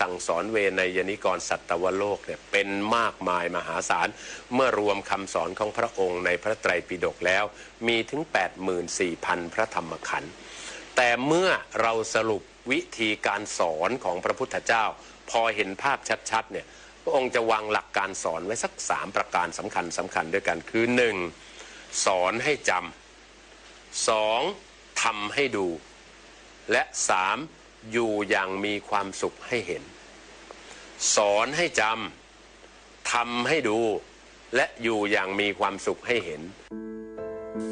สั่งสอนเวนยนิกรสัตวโลกเนี่ยเป็นมากมายมหาศาลเมื่อรวมคำสอนของพระองค์ในพระไตรปิฎกแล้วมีถึง 84,000 พระธรรมขันธ์แต่เมื่อเราสรุปวิธีการสอนของพระพุทธเจ้าพอเห็นภาพชัดๆเนี่ยพระองค์จะวางหลักการสอนไว้สัก3ประการสำคัญด้วยกันคือ 1. สอนให้จำ 2. ทำให้ดูและ 3. อยู่อย่างมีความสุขให้เห็นสอนให้จำทำให้ดูและอยู่อย่างมีความสุขให้เห็น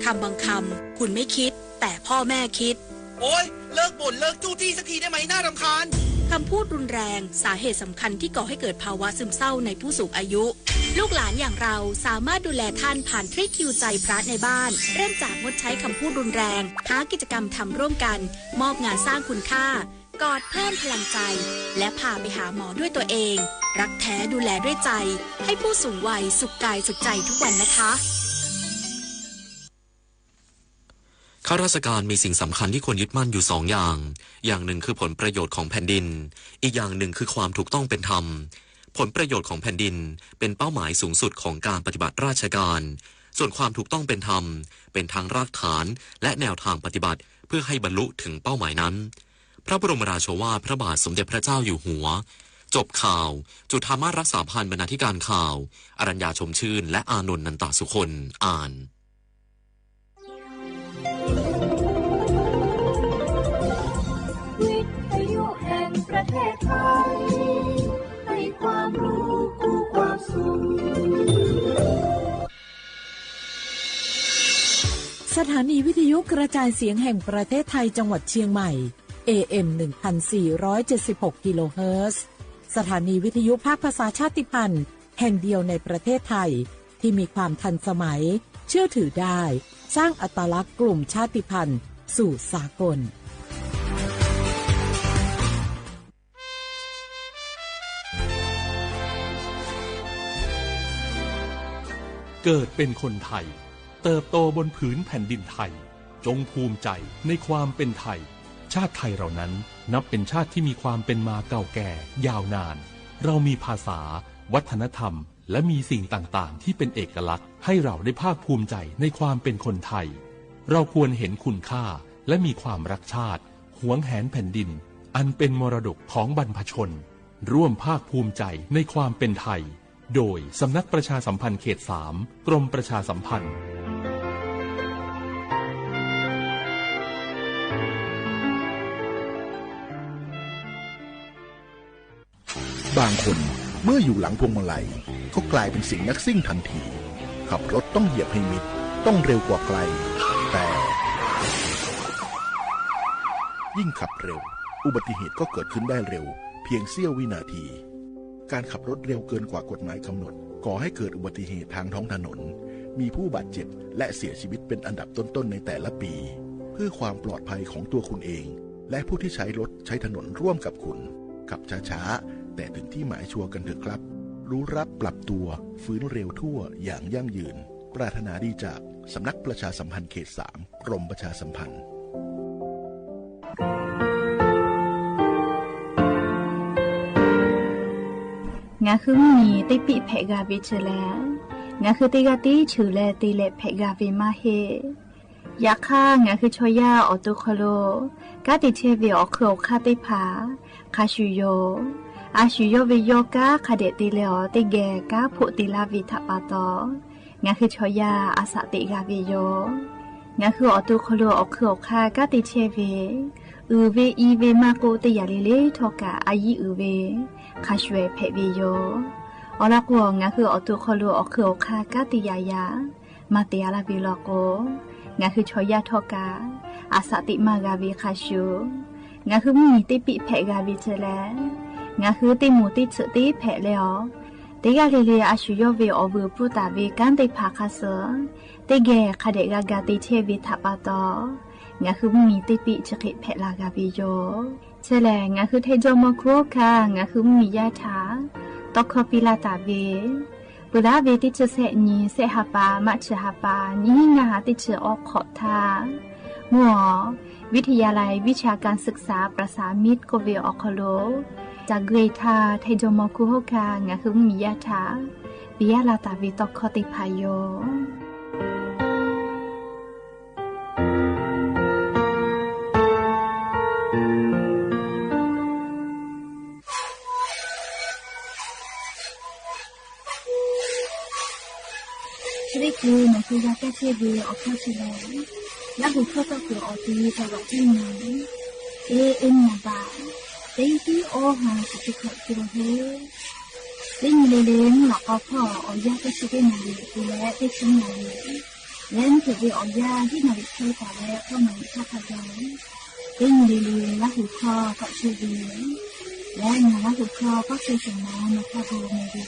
คำบางคำคุณไม่คิดแต่พ่อแม่คิดโอ๊ยเลิกบ่นเลิกจู้จี้สักทีได้ไหมน่ารำคาญคำพูดรุนแรงสาเหตุสำคัญที่ก่อให้เกิดภาวะซึมเศร้าในผู้สูงอายุลูกหลานอย่างเราสามารถดูแลท่านผ่านทริคฮิวใจพระในบ้านเริ่มจากงดใช้คำพูดรุนแรงหากิจกรรมทำร่วมกันมอบงานสร้างคุณค่ากอดเพิ่มพลังใจและพาไปหาหมอด้วยตัวเองรักแท้ดูแลด้วยใจให้ผู้สูงวัยสุขกายสุขใจทุกวันนะคะข้าราชการมีสิ่งสำคัญที่ควรยึดมั่นอยู่2 อย่างหนึ่งคือผลประโยชน์ของแผ่นดินอีกอย่างหนึ่งคือความถูกต้องเป็นธรรมผลประโยชน์ของแผ่นดินเป็นเป้าหมายสูงสุดของการปฏิบัติราชการส่วนความถูกต้องเป็นธรรมเป็นทางรากฐานและแนวทางปฏิบัติเพื่อให้บรรลุถึงเป้าหมายนั้นพระบรมราโชวาทพระบาทสมเด็จพระเจ้าอยู่หัวจบข่าวจุฑามาสรักษาพันธ์บรรณาธิการข่าวอรัญญาชมชื่นและอานนท์นันตสุคนอ่านวิทยุแห่งประเทศไทยให้ความรู้คู่ความสุขสถานีวิทยุกระจายเสียงแห่งประเทศไทยจังหวัดเชียงใหม่ AM 1476 กิโลเฮิรตซ์สถานีวิทยุภาคภาษาชาติพันธุ์แห่งเดียวในประเทศไทยที่มีความทันสมัยเชื่อถือได้สร้างอัตลักษณ์กลุ่มชาติพันธุ์สู่สากลเกิดเป็นคนไทยเติบโตบนผืนแผ่นดินไทยจงภูมิใจในความเป็นไทยชาติไทยเรานั้นนับเป็นชาติที่มีความเป็นมาเก่าแก่ยาวนานเรามีภาษาวัฒนธรรมและมีสิ่งต่างๆที่เป็นเอกลักษณ์ให้เราได้ภาคภูมิใจในความเป็นคนไทยเราควรเห็นคุณค่าและมีความรักชาติหวงแหนแผ่นดินอันเป็นมรดกของบรรพชนร่วมภาคภูมิใจในความเป็นไทยโดยสำนักประชาสัมพันธ์เขต 3 กรมประชาสัมพันธ์บางคนเมื่ออยู่หลังพวงมาลัยก็กลายเป็นสิ่งนักซิ่งทันทีขับรถต้องเหยียบให้มิดต้องเร็วกว่าไกลแต่ยิ่งขับเร็วอุบัติเหตุก็เกิดขึ้นได้เร็วเพียงเสี้ยววินาทีการขับรถเร็วเกินกว่ากฎหมายกำหนดก่อให้เกิดอุบัติเหตุทางท้องถนนมีผู้บาดเจ็บและเสียชีวิตเป็นอันดับต้นๆในแต่ละปีเพื่อความปลอดภัยของตัวคุณเองและผู้ที่ใช้รถใช้ถนนร่วมกับคุณขับช้าๆแต่ถึงที่หมายชัวร์กันเถอะครับรู้รับปรับตัวฟื้นเร็วทั่วอย่างยั่งยืนปรารถนาดีจากสำนักประชาสัมพันธ์เขต 3 กรมประชาสัมพันธ์งาคือมีติปิเพกาวิเชแลงาคือติกาติชูแลติเลเพกาวิมาเฮยาค่างาคือชอยาออตุคโลกาติเทวิออคือคาติผาคาชูโยอาชูโยวิโยกาคาเดติเลอติเกกาพุติลาวิทัปาโตงาคือชอยาอาสติกาวิโยงาคือออตุคโลออคือคากาติเทวิอือเวอีเวมาโกติยาลิเลทอกาอายิอือเวคาชเวเพวิโยอลักวงาคือออตุคโลออคือคากาติยายามาเตียลาบิโลโกงาคือชอยาทอกาอาสติมากาวิคาชูงาคือมีติปิเพกาวิเจแลงาคือติมูติสุติเพเลอติกาลิเลอาชูโยเวอบูปุตาเวกันติภาคาเสติเกคาเดกากาติเทวิทัปาโตงาคือมีติปิจกิเพลากาวิโยเชแลงาคือเทโจโมโคคางาคือมียาถาตอกคปิลาตาเวปุระเวติเจเสนีเสหปามัชหปานิงาติเจออกขอทามัววิทยาลัยวิชาการศึกษาประสามิตรโกเวออคโล จากเกรธาไทยจมคุโฮกางาคือมียาถาปิยาลาตาวิตคติพายโยชีวิตคือมันคือยาแก้เชื้อดีออกเข้าชีวิตและหุบเข้าตัวคือออกดีแต่ว่าที่ไหนเอ็นมาบ้าเต็งที่โอหาสุดที่เขาคิดว่าเฮ้เล่นเล่นหลอกเอาพ่อเอายาแก้เชื้อได้หน่อยดูแลได้ชิ้นหน่อยเล่นถือว่าเอายาที่หน่อยใช้ต่อแล้วก็มันชอบทำร้ายเล่นเล่นและหุบคอก็ช่วยดีและงานและหุบคอก็ช่วยสมองมาเข้าดูในดี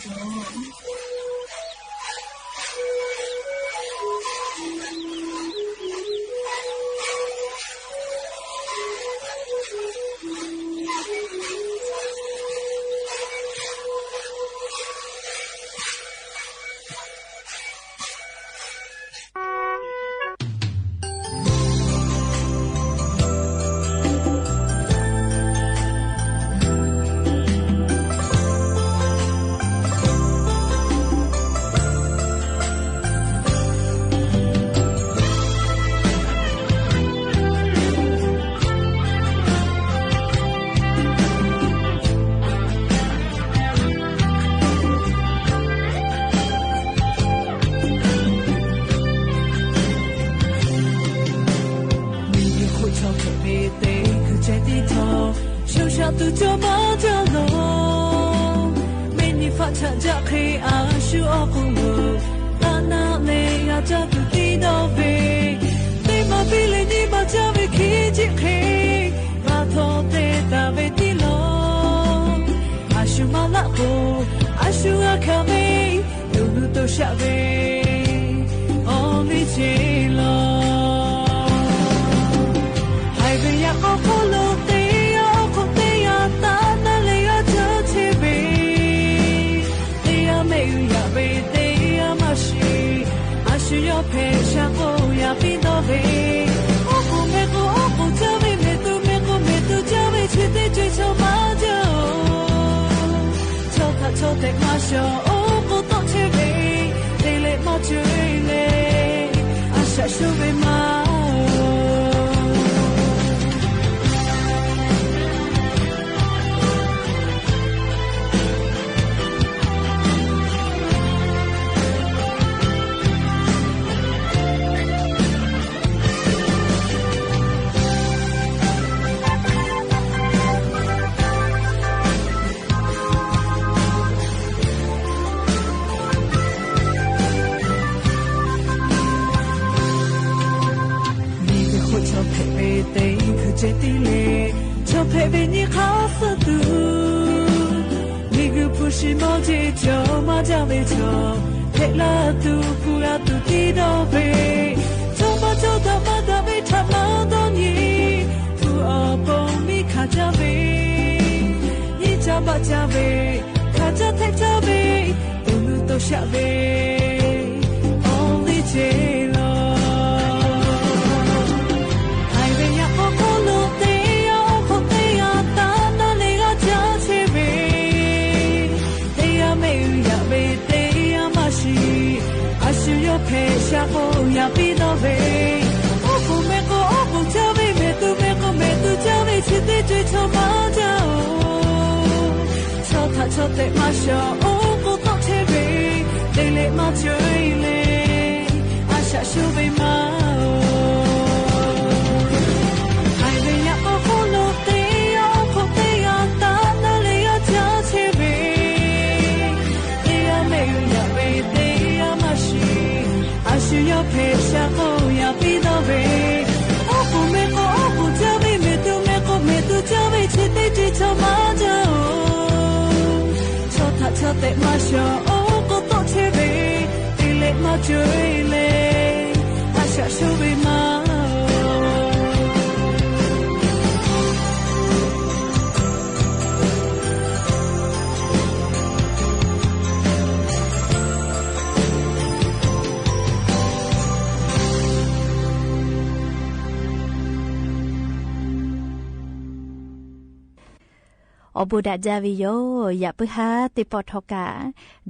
โอ บูดาจาวิโยอย่าเพื่อหาติปอทกา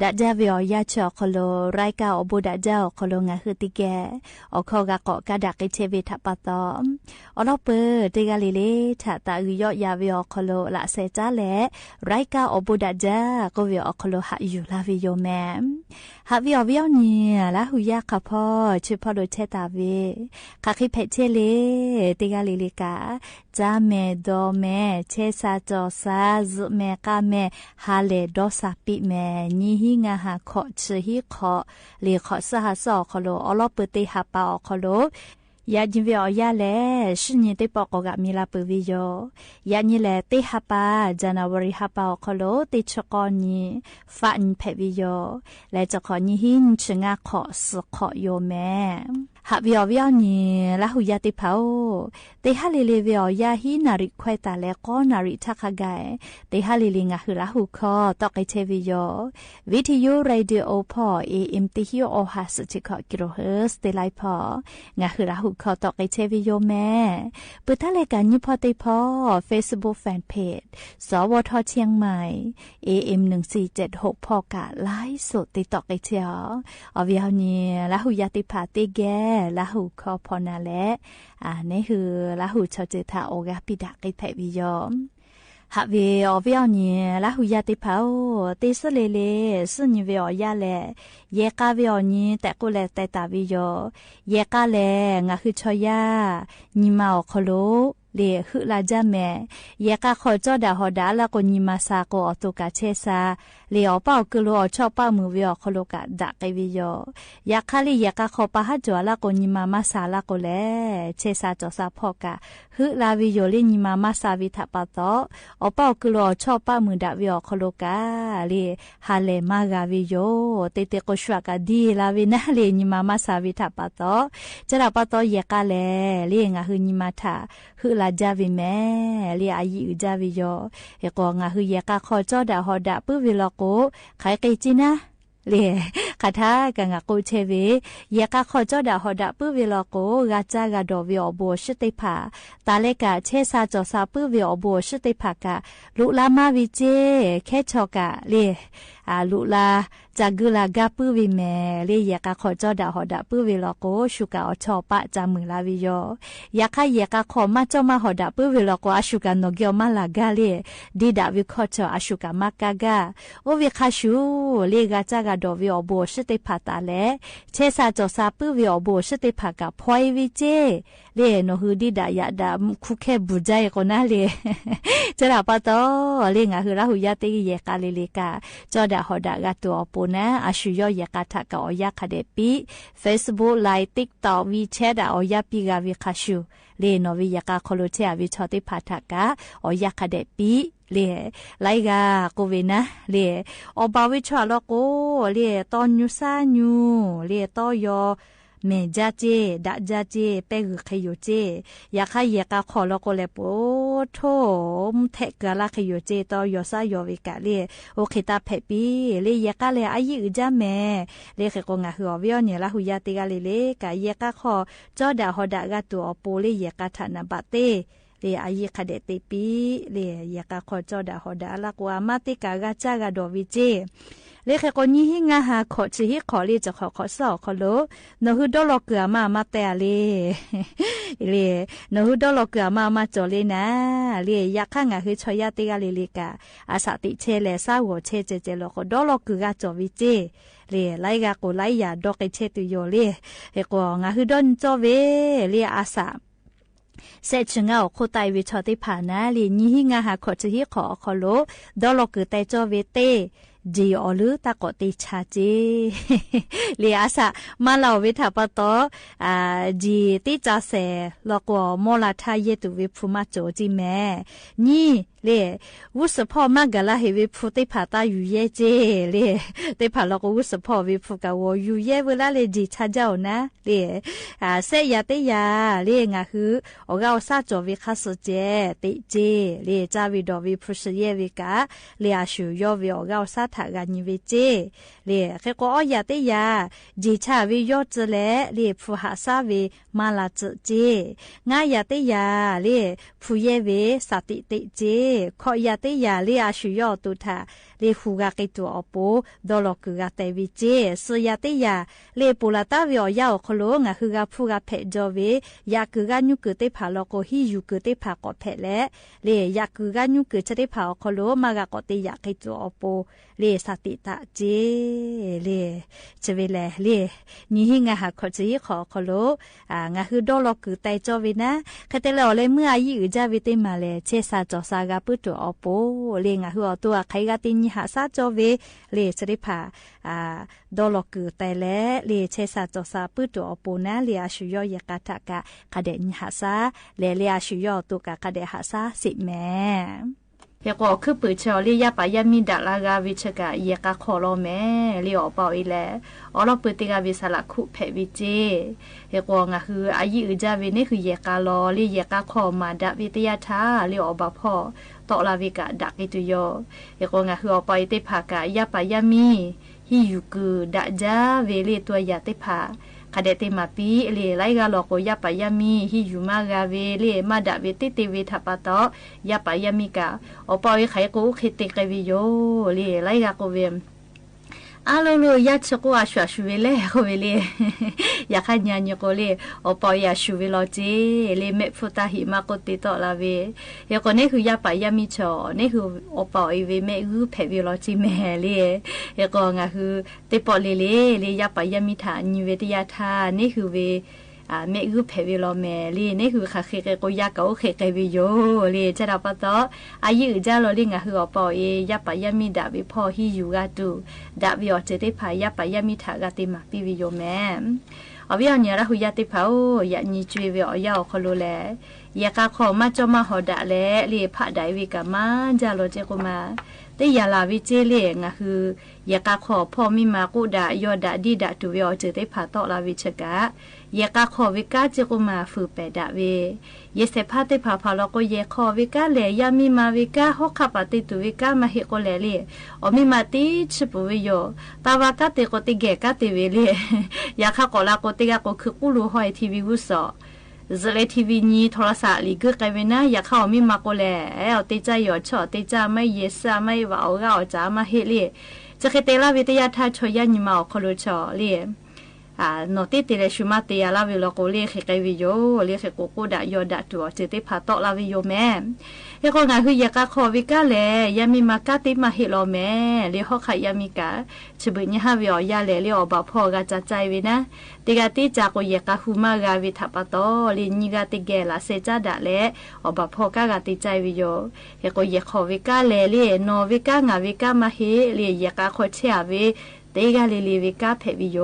ดาจาวิโอยาชอคโลรายกาอบูดาเจ้าคโลงาคือติแกอคอกะเกาะกะดักไอเชวิทัปตอมอลอเปอติกาลิเลชะตาอุยอยาวิโอคโลละเซจาแลรายกาอบูดาจาก็วิโอคโลหะอยู่ลาวิโยแมหะวิโอวิโอเนี่ยละหุยาคาพ่อชื่อพ่อโดเชตาเวคาคิเพเชเลติกาลิลิกาจาเมโดเมเชซาจอซาซุเมกาเมฮาเลดอซาปิเมนีฮิงาฮาขอชื่อฮิขอเลขอสหสอคโลอลอเปติฮาปาอคโลยาจิเวอยาเลชินิติปอกกะมิลาปวิโยยานิเลติฮาปาจานาวริฮาปาอคโลติชกอนีฟาอินเพวิโยและจะขอนิหินชงาขอสขอโยแมหาวิอวิอนีละหุยาติเผาเตหะลิเลวิอยาฮินาริควายตาและก็นาริทักกายเตหะลิลิงะหุละหุคอตอกไอเทวิโยวิทยุเรดิโอพอAM ติฮิโอฮัสจิกอกิโลเฮิรตซ์เตไลพองะหุละหุคอตอกไอเทวิโยแม่ปุทะเลกันยุพอติพอ Facebook Fanpage สวทเชียงใหม่ AM 1476พอกะไลฟ์สดติตอกไอเชียวอวิอนีละหุยาติพาติแกละหูคอพอนาและนี่คือละหูชาวเจตาโอกาปิดากิเพวิยอมหาเวอวิอนีละหูยาติเผาติสเลเลสุนิเวอยาเลเยกาเวอนีแต่กุเลแต่ตาวิโยเยกาเลงะคือชอยานิมาอคโลเลหุลาจาเมเยกาขอจอดาฮอดาละกนิมาซาโกอตุกาเชซาเลอเป้ากโลอชอป้ามือเวอคโลกะดะไกวิโยยาคาลิเยกาขอปะฮะจอละกนิมามาซาละโกเลเชซาจอซาพอกะหุลาวิโยเลนิมามาซาวิทะปะตออเป้ากโลอชอป้ามือดะเวอคโลกะเลฮาเลมากาวิโยเตเตโกชวากะดีลาวินะเลนิมามาซาวิทะปะตอจะละปะตอเยกาเลงะหุนิมาทาหุลาจาวิแม่เลียอายิอุจาวิโยเอกงาหุยกาขอจอดาฮอดาปุวิลโกไขไกจินะเลียคาทากังกูเชวิยกาขอจอดาฮอดาปุวิลโกกาจากาดอวิโอโบชติภาตาเลกาเชซาจอซาปุวิโอโบชติภากะลุลามาวิเจแค่ชอกะเลียลุลาจากุลากาปุวิเมเลยกาขอจอดาฮอดาปุวิลโกชุกาอชอปะจามือลาวิโยยาคายกาขอมาจอมาฮอดาปุวิลโกอาชุกาโนเกียวมาลากาเลดีดาวิขอจออาชุกามากากาโอวิคาชูเลกาจากาดอวิโอโบชติภาตาเลเชซาจอซาปุวิโอโบชติภากะพอยวิเจเลโนฮูดีดายาดาคุเคบุจายโกนาเลจะลาปะตอเลงาฮือลาหุยาติเยกาเลเลกาจอดาฮอดากาตัวปูนะอาชุยอยากาทะกะอยากคาเดปี Facebook ไลน์ TikTok WeChat อยากปีกาวิคาชูเลโนวิยากาโคโลเชอวิชอติพาทะกะอยากคาเดปีเลไลกาโกเวนะเลอบาวิชอลโกเลตอนยูซาญูเลตอยอเมจาเจดะจาเจเปกขยเจอยากให้ยากาขอลโกเลโปโทมเทกะลาขยเจตอยอซายอวิกะเลโอเคตาเพปีเลยากาเลอายิอุจาเมเลเขกงะหัวเวียเนี่ยละหุยาติกาเลกะยากาขอจอดาฮอดากะตัวโปเลยากาทานะบะเตเลอายิคาเดติปีเลยากาขอจอดาฮอดาละกว่ามาติกากะจากะดอวิเจเลขคนนี้หิงาหาขอชิฮิขอลีจะขอสอขอโลนหุดลอเกือมาแต่เลนหุดลอเกือมาจอเลนะเลอยากข้างคือชอยาติกาเลกาอาสาติเชเลซาโวเชเจโลขอดลอเกือจอวิเจเลไลกาโกไลยาดอกเชตุโยเลเอกงาคือดอนจอเวเลอาสาเสชงาโคไตวิชอติผานะลีนี้หิงาหาขอชิฮิขอโลดลอเกือไตจอเวเตจีออลือตะกอติชาจีเลียสะมาเราวิถาปะตอจีติจาเสลอกวมอลาทาเยตุวิพุมาโจจีแม่นี่เลวุสพ่อมากะละเฮวิพุติผาตาอยู่เยเจเลติผาลอกวุสพ่อวิพุกะวอยู่เยเวลาเลจีชาเจ้านะเลเสยาติยาเลงะคือออกาซาจอวิคาสเจติเจเลจาวิดอวิพุสเยวิกาเลอาชูยอวิออกาซาทากานิวิเจเลเขก็อยาติยาจีชาวิยอจเลเลผู้หาซาวิมาลาจเจงายาติยาเลผู้เยเวสติติเจ ขอยาเตยาเลียชุยอตุทาเลฟูกากิตัวอปูดอลกุกาเตวิเจสยาเตยาเลปูลาตาวิอยาอคโลงะคือกาฟูกาเพจอเวยาคืกาญุกเตพาลโกฮิยูกเตพากอเพเลเลยาคืกาญุกเชเตพาอคโลมากากอเตยากิตัวอปูเลสติตาเจเลเจเวเลเลนี่หิงะหาขอจีขอคโลงะคือดอลกุไตจอเวนะคาเตลอเลเมื่ออายุจาวิเตมาเลเชซาจอซากาปุตัวอปูเลงะคืออตัวไคกาตินิหาซาจอเวเลเสริพาดอลกุไตเลเลเชซาจอซาปุตัวอปูนะเลอาชุยอยากาทากะคาเดนิหาซาเลอาชุยอตุกะคาเดหาซาสิแม่เยก็คือปืนเชอลี่ยาปายามีดาลากาวิชกะเยกะขอรอแม่ลีออเปาอีแลออลปืนติกาวิสละคุเพวิเจเยก็งะคืออายุจาวินี่คือเยกะลอลีเยกะขอมาดาวิทยาทาลีออบาพ่อตอลาวิกะดักกิตุโยเยก็งะคือออปาอิเตภากะยาปายามีฮิยุกุดะจาเวลีตัวยาเตภาคาเดเตมาปีเลไลกาลอกยาปายามีฮิยูมากาเวเลมาดาเวติเตเวทัปตอยาปายามิกาอปอยไขโกคิเตกวิโยเลไลกาโกเวมอาโลโลยาชโกอาชัวชูเวเลโกเวเลยาคัญญาญโกเลอปอยาชูเวโลเจเลเมฟุตาหิมาโกติโตลาเวยาโกเนคือยาปายามิชอเนคืออปอยเวเมอือเพเวโลจิเมเลยาโกงะคือเตปอเลเลยาปายามิทานิเวติยาทาเนคือเวเมอือเพเวโลเมลีนี่คือคาเคโกยาเกาเคเกวิโยลีจะรับปะตออายุจาโลลิงะคืออปอเอยาปายามิดาวิพอฮิยูกาตูดาวิอเจเตพายาปายามิทากาติมาปิวิโยแมอวิอเนียระหุยาติพาโอยานิจวยเวอยาคโลแลยากาขอมาจอมาหอดะแลลีพะไดวิกามาจาโลเจกุมาแต่ยาลาวิเจเลงะคือยากาขอพ่อมิมากุดายอดะดีดะตุเวอเจเตพาตอลาวิชกะยากาขอวิกาเจกุมาฟืเปดะเวเยเสพาเตพาพาลก็เยขอวิกาเลยามิมาวิกาฮอกคาปติตุวิกามาเฮโกเลเลอมิมาติชิปุวิโยตาวากาเตโกติเกกาเตเวเลยาคาโกลาโกติกาโกคือกุลูหอยทีวีวุสอซเลทีวีนี้โทรศัพท์ลีกไกเวนะอยากเข้ามิมาโกเลเอาเตจายอชอเตจาไม่เยสาไม่ว่าเอาเอาจามาเฮเลจะเคเตลาวิทยาทาชอยานิมาคโลชอเลโนติติเลชุมาเตียลาวิโลโกเลเคไกวิโยเลเคโกโกดายอดะตัวเจติพาโตลาวิโยแม่เฮโกงาคือยากาขอวิกาเลยามิมากาติมาเฮโลแม่เลฮอกขายามิกาชบุญยาวิอยาเลเลอบาพ่อกาจะใจวินะติกาติจากอยากาฮูมากาวิทัปโตลินิกาติเกลาเซจาดะเลอบาพ่อกาติใจวิโยเฮโกยขอวิกาเลโนวิกางาวิกามาเฮเลยากาขอเชอาวิเตกาลีวิกาเพวิโย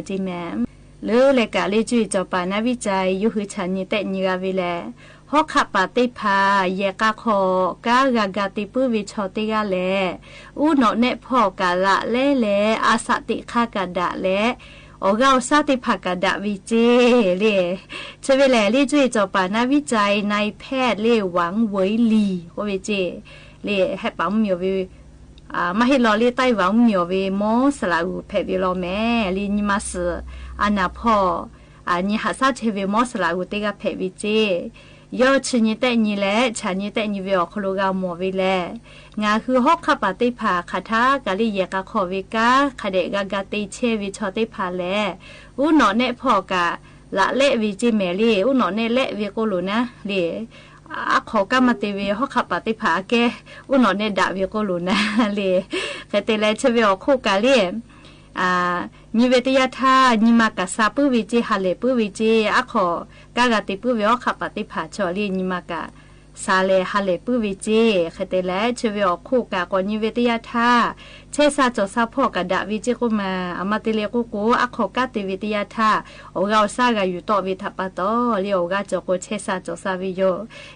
จิแมมเลเลกาเลจุยจอปานาวิจัยยุหือฉันนิเตนิกาวิเลฮอกขับปาติพาเยกาขอกากากาติปุวิชอติกาเลอูโนเนพอกาละเลอาสติคากาดะเลโอกาสติภากาดะวิเจเลเชเวเลเลจุยจอปานาวิจัยนายแพทย์เลหวังเวยลีโอวิเจเลให้ปั๊มมีวิมาให้ลอลีไต้หวังเหมียวเวโมสลาอูเพวิโลแม่ลีนิมาสอานาพ่อนี่หาซาเทเวโมสลาอูเตกาเพวิเจยอชนิเตนิแลชานิเตนิเวอคโลกาโมวิแลงาคือฮอกคาปาติภาคาทากาลิเยกาขอวิกาคาเดกากาติเชวิชอติภาแลอูหนอเนพ่อกาละเลวิจิเมลีอูหนอเนเลวิโกโลนะเลขอกามาเตเวฮอกขับปฏิภาแกอุนเนดาวิโกลูนะเลเคเตเลเชเวอโคกาเลนิเวตยาทานิมากาซาปุวิจิฮาเลปุวิจิขอกากาติปุเวฮอกขับปฏิภาชอลีนิมากาซาเลฮาเลปุวิจิเคเตเลเชเวอโคกากอนิเวตยาทาเชซาจอซาพ่อกาดาวิจิกุมาอามาติเลโกโกขอกาติวิทยาทาโอกาซากาอยู่ต่อวิทัปโตเลียวกาจโกเชซาจอซาวิโย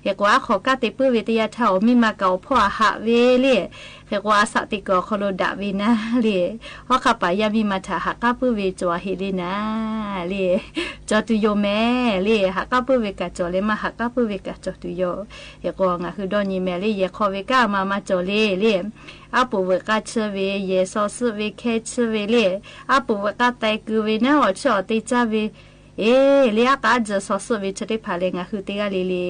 เอกว่าขอกาติปุวิทยาทามิมาเกาพ่อหะเวเลเอกว่าสติกอคโลดาวินะเลฮอกขับปายามิมาทาหากาปุวิจวเฮเลนะเลจอตุโยแม่เลหากาปุวิกาจอเลมาหากาปุวิกาจอตุโยเอกว่างาคือดอนิแม่เลเยขอวิกามาจอเลอาปูวกาเชเวเยซอสเวเคเชเวเลอาปูวกาไตกูเวนะอชอติจาเว เลียกาจะสอสวิชได้พาเลงาคือติกาลีลี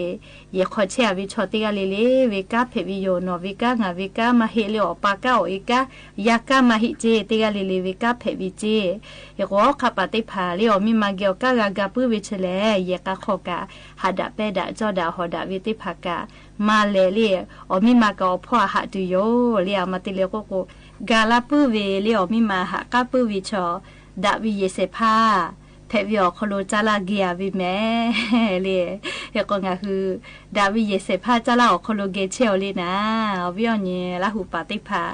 เยขอเชียวิชอติกาลีลีวิกาเพวิโยโนวิกางาวิกามาเฮเลอปากาโออิกายากามาฮิเจติกาลีลีวิกาเพวิเจเยขอขับปฏิพาเลอมีมาเกียวกากากาปุวิชเลเยกาขอกาหาดาเปดาจอดาหอดาวิติภากามาเลเลีอมีมากาพ่อหาตุโยเลียมาติเลโกโกกาลาปุเวเลีอมีมาหากาปุวิชอดาวิเยเซพาเพวิอคโลจาลาเกียวิแม่เลยเฮก็งาคือดาวิเยเซพาจาลาคโลเกเชลเลยนะวิอนี่ละหูปาติพา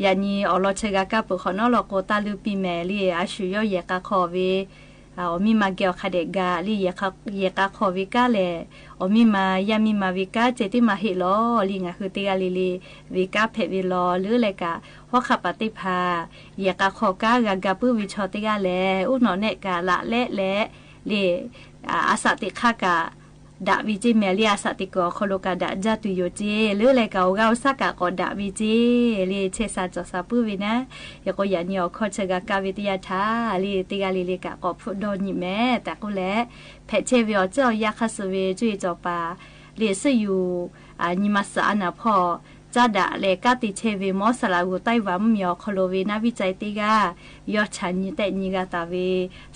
ยานีอลอเชกากาปุขอนอลโกตาลูปีแม่เลยอาชุยเยกาคอเวมีมาเกียวคาเดกาลีเยกาคอวิกาเลมีมายามีมาวิกาเจติมาฮิโลลีงาคือติกาลีลีวิกาเพวิโลหรือเลกาฮอขับปฏิภาเยกาคอกากากาปุวิชอติกาเลอุนอเนกาละเลเลอาสติคากาดาวิจิเมลีอาสติโกโคโลกาดาจาตุโยเจหรือเลกาโอกาสักกอดาวิจิลีเชซาจอซาปุวินะยก็ยานิอคอเชกากาวิทยาทาลีติกาลีเลกาก็พุดอนิแม่แต่ก็แลเพเชวิอเจ้ายาคาสเวจุยจอปาลีซอยู่นิมัสอานาพอจาดาเลกาติเชวิมอสลากูไต้หวันมีอคโลเวนาวิจัยติกายอชันนิเตนิกาตาเว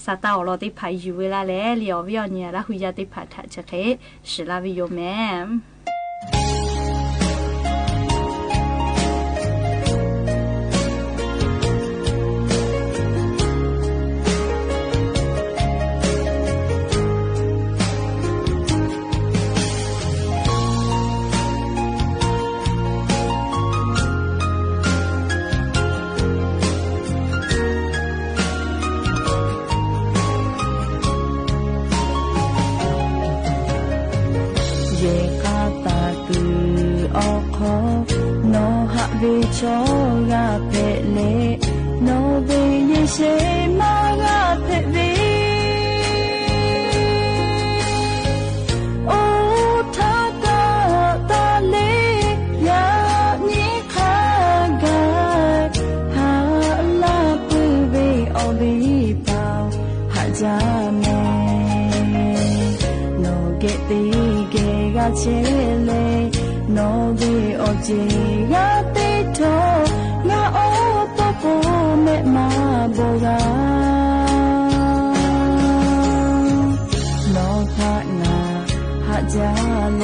ซาตาอลอติพายอยู่เวลาแลเลียววิอเนียละหุยาติพาทะเชเคชิลาวิโยแมชอยาเพเลโนเวเยเชมากาเพเวโอทากาตาเลยานิคากาฮาลาปุเวอบิปาฮาจาเมโนเกติเกกาเชเลโนเวโอเจยางาโอโตโกเมมาโบราโนภะนาหะจาเล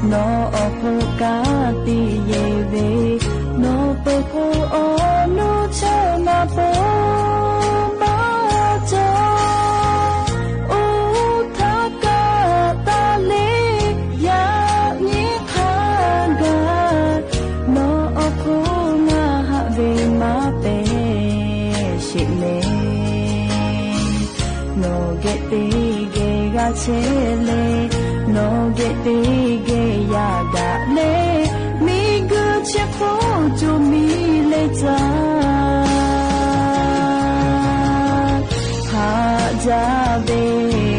โนโอโคกาติเยเวโนโปโกโอโนชะนาโปมาจาโอทากาตาเลยานิคากาโนโอโคเวมาเปชิเลโนเกติเกกาเชเลโนเกติเกยากาเลมีกุเชโคจูมีเลจาฮาจาเบ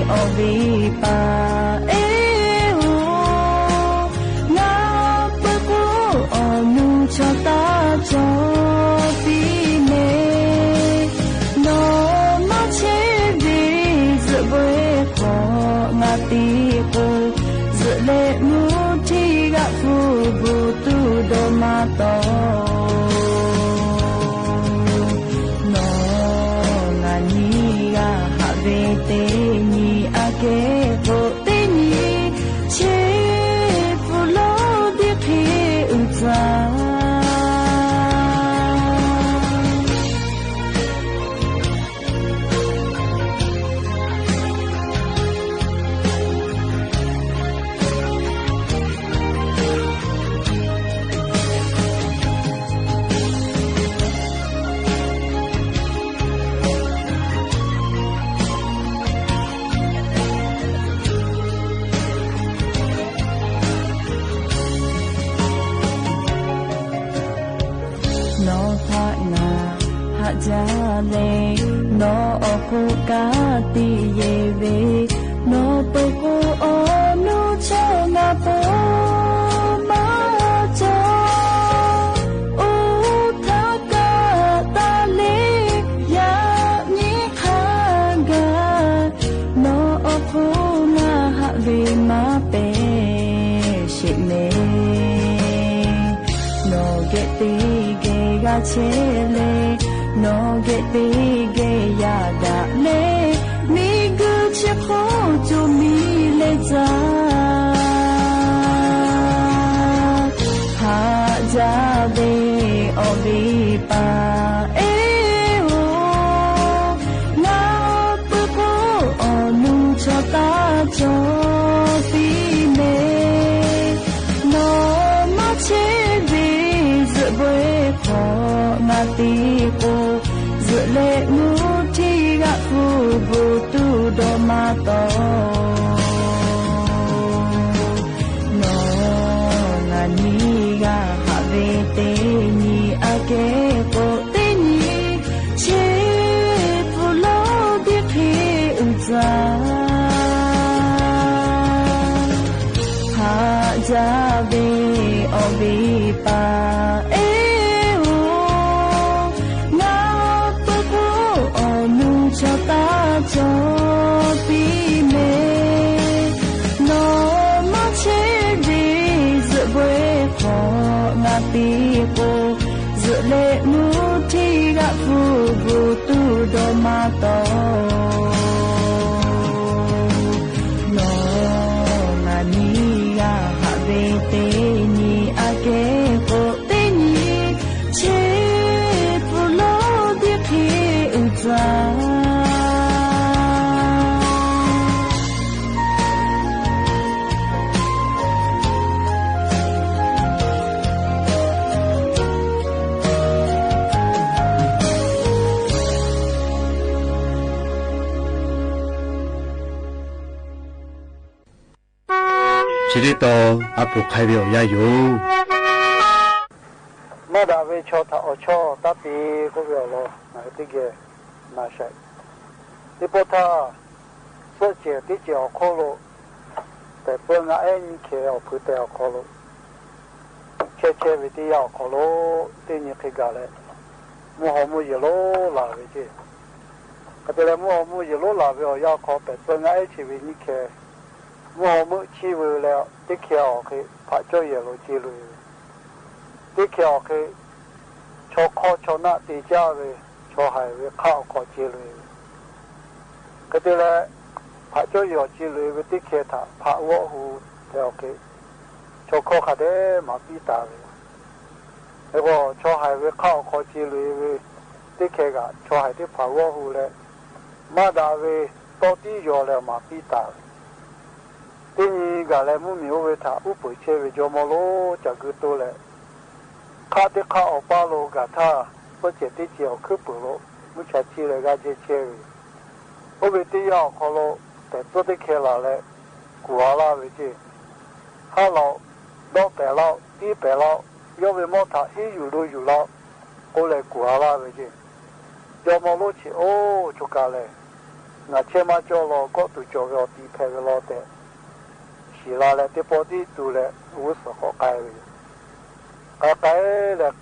โอวิปาชะตาจอปีเนโนมาเชวิสเวของาติโกสเลมูทิกะฟูบุตุโดมาโตโนงานีกะหะเวเตนีอาเกโกเตนีเชฟูโลดิเคอุจาจาเลโนโอโคกาติเยเวโนโปโกโอโนชะนาโปมาจาโอทากาตาเลยานิคากาโน ချေလေနောကတိကေရတာလေမိကူချစ်ဖို့ကြုံမီလေသာဟာကြပေအော်ဘီပါ就比美，那么千里日不可那地步，日来木提个富不都多马多，那你个哈维得你阿给不得你，切不老的陪着。จะเบอเบปาเอโองาปะโพอนูชะตาจอปีเมโนมาเชดีซะบวยของาปีโปซะเลนูทีกะฟูบูตุดอมาตอ这里到阿布开表也有。马达维桥他桥打比个表了，那这个那些，你把它设计的脚考了，在本来你看要不得要考了，切为的要考了，对你可干嘞，木好木一路拉回去，可得了木好木一路拉回要考，在本来去为你看。我们去为了的桥去拍照一路记录，的桥去坐考坐那地价位坐海位考记录，嗰啲咧拍照要记录的桥他拍我湖了去坐考下啲马比大位，那个坐海位考记录的桥个坐海啲拍我湖咧，马大位到底要了马比大位。第二个来木苗为他五百千为叫么咯，这个多嘞。他的卡奥巴罗个他不接的叫去不咯，目前起来个这钱为，我为的要好咯，在做的开了嘞，古阿拉为这，他老白老低白老，要为么他一有路有老，我来古阿拉为这，叫么咯去哦就干嘞，那起码叫了个都叫要低配的老的。起来了，这包地都了50号改了，改了，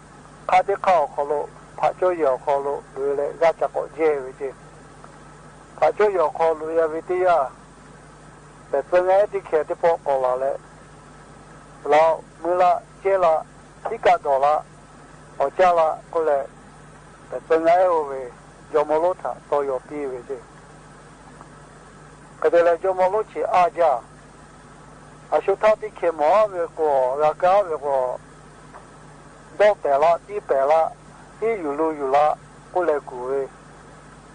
他的考好了，他就要考了，为了让这个结为的，他就要考了呀，为的呀，在真爱的开的包好了嘞，老没了，接了，一个多了，我加了过来，在真爱为要么路他都要比为的，可得了要么路去阿家。啊，说他的开毛为过，那个为过，到白了，低白了，一有路有了，过来过诶，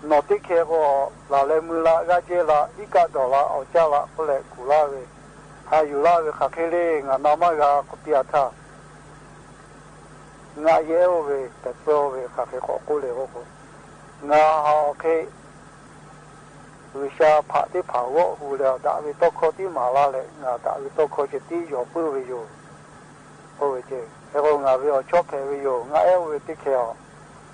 那的开过，拿来没了，那接了，一个到了，我家了，过来过了喂，还有了喂，卡开嘞，俺那么个不比他，俺也喂，在做喂，卡开过过来过过，俺好开。为啥拍的拍我湖了？大为多考的马拉嘞，啊，大为多考些地要不为有，不为这，然后俺为要敲开为有，俺要为的开哦，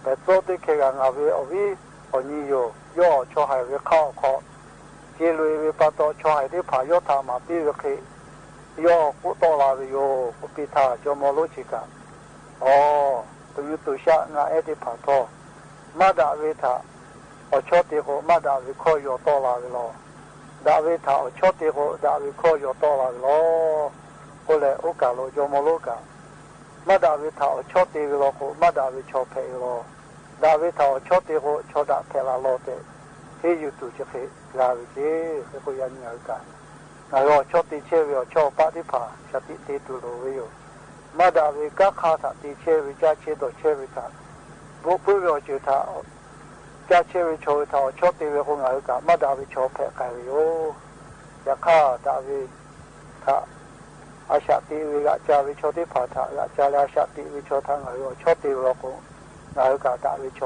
在做的开个俺为你有，要敲海为考，接来为把到敲海的拍要他嘛，比如开，要不到了为有，不比他叫马路去干，哦，等于都下俺爱的拍到，马大为他。我确定我马达维考要到了咯，大维他我确定我大维考要到了咯，后来我干了就没路干， มาดาวิถาชอบตีโลโคมาดาวิชอบเพโลดาวิถาชอบตีโคชอบดาเพลาโลเตที่อยู่ตุจะเพลาวิจีให้คุยยันยังกันนายชอบตีเชวิโอชอบปะที่ผาชติตีตุโลวิโอมาดาวิก้าขาถาตีเชวิจ้าเชโดเชวิถาบุพวิโอจุถาจ้าเชวิโชวิถาชอบตีวิโอยังกันมาดาวิชอบเพไกวิโอยาข้าดาวิถาอาชาติวิกาจาวิโชติผาถาจาลาชาติวิโชทังอโยชติโลกุนายกาตาวิโช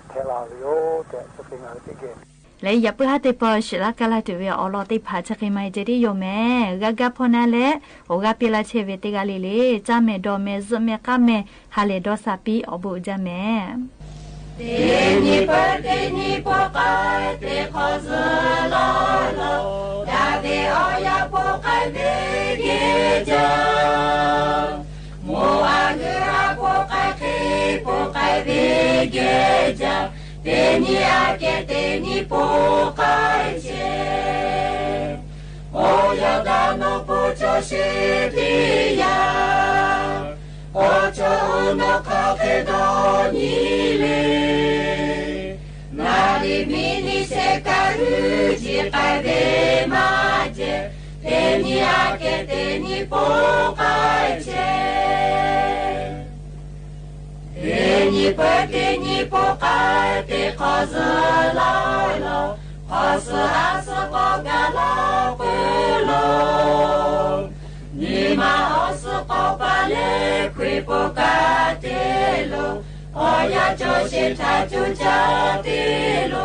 เทลาวิโอแต่จะเป็นอะไรติเกเลยอย่าเพื่อให้ปอชละกาลาตัวออลอติผาจะกิไม่จะได้โยแม่กะพอนาเลโอกาปิลาเชเวติกาลิเลจาเมดอเมซเมกาเมฮาเลดอซาปีอบูจาเมเตนิปะเตนิปะกาเตขอซลาลาดาเวออยาปะกาเวเกจาโมอาเกราปะกาเกปะกาเวเกจาเตนิอาเกเตนิปะกาเชโอยาดาโนปุจชิติยาโอโจโนคาเกโดนิเลนาริมินิเซการุจิกาเดมาเจเตนิอาเกเตนิโปกาเชเตนิปะเตนิโปกาเตคอซลาโลคอสอาสโกกาลาเปโลนิมาอสโกปาเลคริโปกาเตโลโอยาโจชิทาจุจาเตโล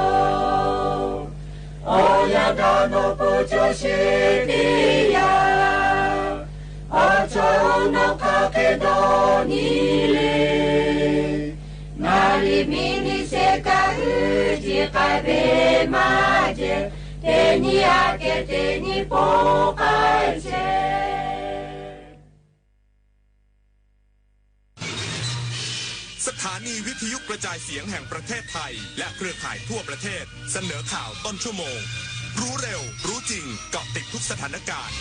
โอยาดาโนปุจชิติยาโอโจโนคาเกโดนิเลนาริมินิเซกาอุจิกาเบมาเจเตนิอาเกเตนิโปกาเชสถานีวิทยุกระจายเสียงแห่งประเทศไทยและเครือข่ายทั่วประเทศเสนอข่าวต้นชั่วโมงรู้เร็วรู้จริงเกาะติดทุกสถานการณ์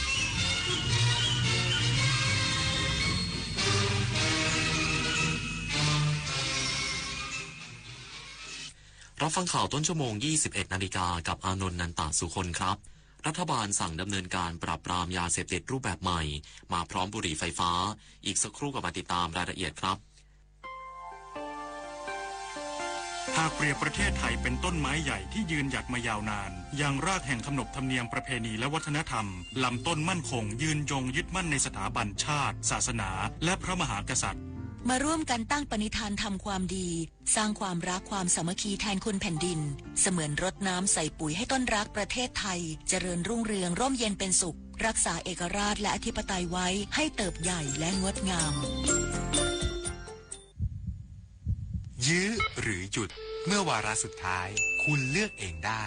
รับฟังข่าวต้นชั่วโมง 21 นาฬิกากับอานนท์ นันตะสุคนครับรัฐบาลสั่งดำเนินการปราบปรามยาเสพติดรูปแบบใหม่มาพร้อมบุหรี่ไฟฟ้าอีกสักครู่กับมาติดตามรายละเอียดครับหากเปรียบประเทศไทยเป็นต้นไม้ใหญ่ที่ยืนหยัดมายาวนานยังรากแห่งขนบธรรมเนียมประเพณีและวัฒนธรรมลำต้นมั่นคงยืนยงยึดมั่นในสถาบันชาติศาสนาและพระมหากษัตริย์มาร่วมกันตั้งปณิธานทำความดีสร้างความรักความสามัคคีแทนคนแผ่นดินเสมือนรดน้ำใส่ปุ๋ยให้ต้นรักประเทศไทยเจริญรุ่งเรืองร่มเย็นเป็นสุขรักษาเอกราชและอธิปไตยไว้ให้เติบใหญ่และงดงามยื้อหรือหยุดเมื่อวาระสุดท้ายคุณเลือกเองได้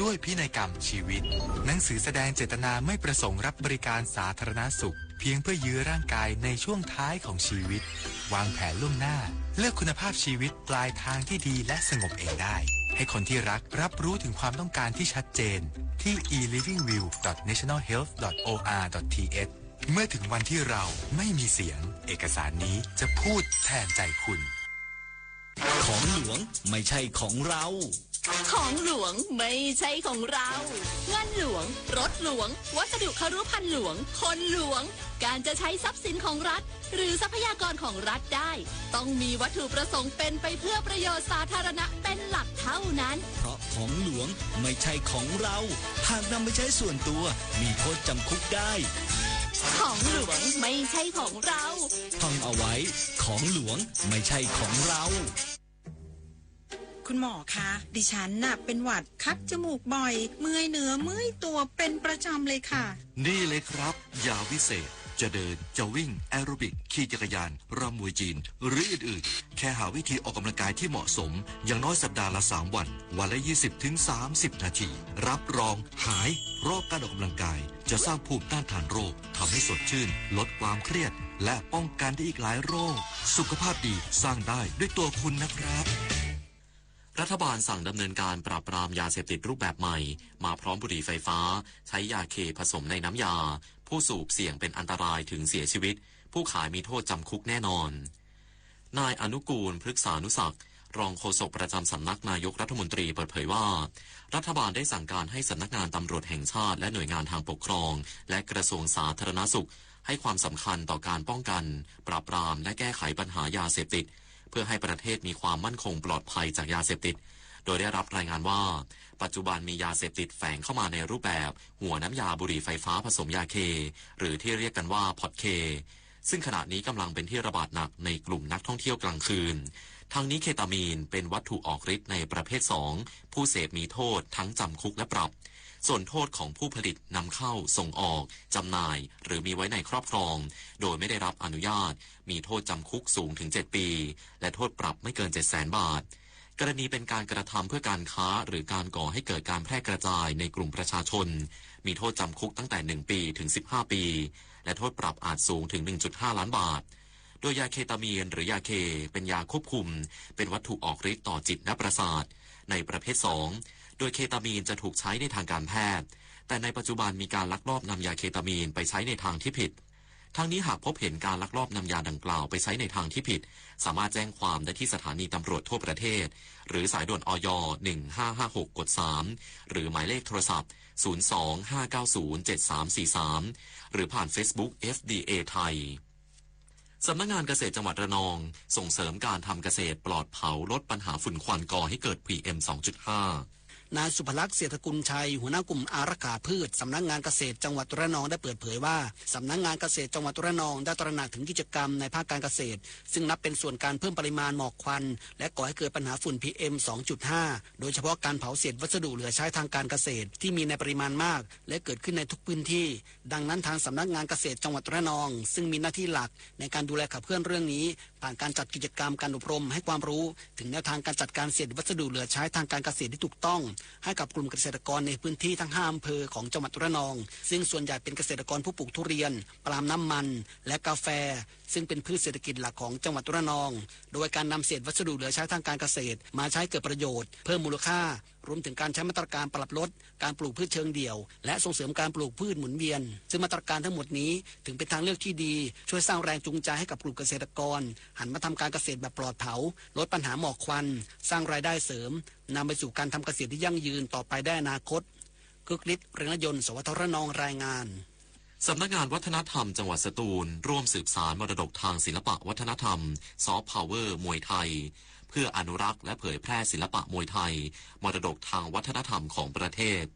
ด้วยพินัยกรรมชีวิตหนังสือแสดงเจตนาไม่ประสงค์รับบริการสาธารณสุขเพียงเพื่อยื้อร่างกายในช่วงท้ายของชีวิตวางแผนล่วงหน้าเลือกคุณภาพชีวิตปลายทางที่ดีและสงบเองได้ให้คนที่รักรับรู้ถึงความต้องการที่ชัดเจนที่ e-livingview.nationalhealth.or.th เมื่อถึงวันที่เราไม่มีเสียงเอกสารนี้จะพูดแทนใจคุณของหลวงไม่ใช่ของเราของหลวงไม่ใช่ของเราเงินหลวงรถหลวงวัสดุครุภัณฑ์หลวงคนหลวงการจะใช้ทรัพย์สินของรัฐหรือทรัพยากรของรัฐได้ต้องมีวัตถุประสงค์เป็นไปเพื่อประโยชน์สาธารณะเป็นหลักเท่านั้นเพราะของหลวงไม่ใช่ของเราหากนำไปใช้ส่วนตัวมีโทษจำคุกได้ของหลวงไม่ใช่ของเราท่องเอาไว้ของหลวงไม่ใช่ของเราคุณหมอคะดิฉันน่ะเป็นหวัดคัดจมูกบ่อยเมื่อยเนื้อเมื่อยตัวเป็นประจำเลยค่ะนี่เลยครับยาวิเศษจะเดินจะวิ่งแอโรบิกขี่จักรยานรำมวยจีนหรืออื่นๆแค่หาวิธีออกกำลังกายที่เหมาะสมอย่างน้อยสัปดาห์ละ3 วันวันละ 20-30 นาทีรับรองหายโรคการออกกำลังกายจะสร้างภูมิต้านทานโรคทำให้สดชื่นลดความเครียดและป้องกันได้อีกหลายโรคสุขภาพดีสร้างได้ด้วยตัวคุณนะครับรัฐบาลสั่งดำเนินการปราบปรามยาเสพติดรูปแบบใหม่มาพร้อมบุหรี่ไฟฟ้าใช้ยาเคผสมในน้ำยาผู้สูบเสี่ยงเป็นอันตรายถึงเสียชีวิต ผู้ขายมีโทษจำคุกแน่นอนนายอนุกูลพฤกษานุศักดิ์รองโฆษกประจำสำนักนายกรัฐมนตรีเปิดเผยว่ารัฐบาลได้สั่งการให้สำนักงานตำรวจแห่งชาติและหน่วยงานทางปกครองและกระทรวงสาธารณสุขให้ความสำคัญต่อการป้องกันปราบปรามและแก้ไขปัญหายาเสพติดเพื่อให้ประเทศมีความมั่นคงปลอดภัยจากยาเสพติดโดยได้รับรายงานว่าปัจจุบันมียาเสพติดแฝงเข้ามาในรูปแบบหัวน้ำยาบุหรี่ไฟฟ้าผสมยาเคหรือที่เรียกกันว่าพอตเคซึ่งขณะนี้กำลังเป็นที่ระบาดหนักในกลุ่มนักท่องเที่ยวกลางคืนทั้งนี้เคตามีนเป็นวัตถุออกฤทธิ์ในประเภท2ผู้เสพมีโทษทั้งจำคุกและปรับส่วนโทษของผู้ผลิตนำเข้าส่งออกจำหน่ายหรือมีไว้ในครอบครองโดยไม่ได้รับอนุญาตมีโทษจำคุกสูงถึง7ปีและโทษปรับไม่เกิน 700,000 บาทกรณีเป็นการกระทำเพื่อการค้าหรือการก่อให้เกิดการแพร่กระจายในกลุ่มประชาชนมีโทษจำคุกตั้งแต่1ปีถึง15ปีและโทษปรับอาจสูงถึง 1.5 ล้านบาทโดยยาเคตามีนหรือยาเคเป็นยาควบคุมเป็นวัตถุออกฤทธิ์ต่อจิตและประสาทในประเภท2โดยเคตามีนจะถูกใช้ในทางการแพทย์แต่ในปัจจุบันมีการลักลอบนำยาเคตามีนไปใช้ในทางที่ผิดทั้งนี้หากพบเห็นการลักลอบนำยาดังกล่าวไปใช้ในทางที่ผิดสามารถแจ้งความได้ที่สถานีตำรวจทั่วประเทศหรือสายด่วนอย 1556 กด 3หรือหมายเลขโทรศัพท์ 025907343 หรือผ่าน Facebook FDA ไทยสำนักงานเกษตรจังหวัดระนองส่งเสริมการทำเกษตรปลอดเผาลดปัญหาฝุ่นควันก่อให้เกิด PM 2.5 นายสุภลักษณ์เศรษฐกุลชัยหัวหน้ากลุ่มอารักขาพืชสำนักงานเกษตรจังหวัดระนองได้เปิดเผยว่าสำนักงานเกษตรจังหวัดระนองได้ตระหนักถึงกิจกรรมในภาคการเกษตรซึ่งนับเป็นส่วนการเพิ่มปริมาณหมอกควันและก่อให้เกิดปัญหาฝุ่น PM 2.5 โดยเฉพาะการเผาเศษวัสดุเหลือใช้ทางการเกษตรที่มีในปริมาณมากและเกิดขึ้นในทุกพื้นที่ดังนั้นทางสำนักงานเกษตรจังหวัดระนองซึ่งมีหน้าที่หลักในการดูแลขับเคลื่อนเรื่องนี้ผ่านการจัดกิจกรรมการอบรมให้ความรู้ถึงแนวทางการจัดการเศษวัสดุเหลือใช้ทางการเกษตรที่ถูกต้องให้กับกลุ่มเกษตรกรในพื้นที่ทั้ง5อำเภอของจังหวัดระนองซึ่งส่วนใหญ่เป็นเกษตรกรผู้ปลูกทุเรียนปาล์มน้ำมันและกาแฟซึ่งเป็นพืชเศรษฐกิจหลักของจังหวัดระนองโดยการนำเศษวัสดุเหลือใช้ทางการเกษตรมาใช้เกิดประโยชน์เพิ่มมูลค่ารวมถึงการใช้มาตรการปรับลดการปลูกพืชเชิงเดี่ยวและส่งเสริมการปลูกพืชหมุนเวียนซึ่งมาตรการทั้งหมดนี้ถึงเป็นทางเลือกที่ดีช่วยสร้างแรงจูงใจให้กับกลุ่มเกษตรกรหันมาทำการเกษตรแบบปลอดเผาลดปัญหาหมอกควันสร้างรายได้เสริมนำไปสู่การทำเกษตรที่ยั่งยืนต่อไปได้อนาคตกึกฤทธิ์เรืองยนต์สวทระนองรายงานสำนักงานวัฒนธรรมจังหวัดสตูลร่วมสืบสานมรดกทางศิลปะวัฒนธรรมซอฟต์พาวเวอร์มวยไทยเพื่ออนุรักษ์และเผยแพร่ศิลปะมวยไทยมรดกทางวัฒนธรรมของประเทศ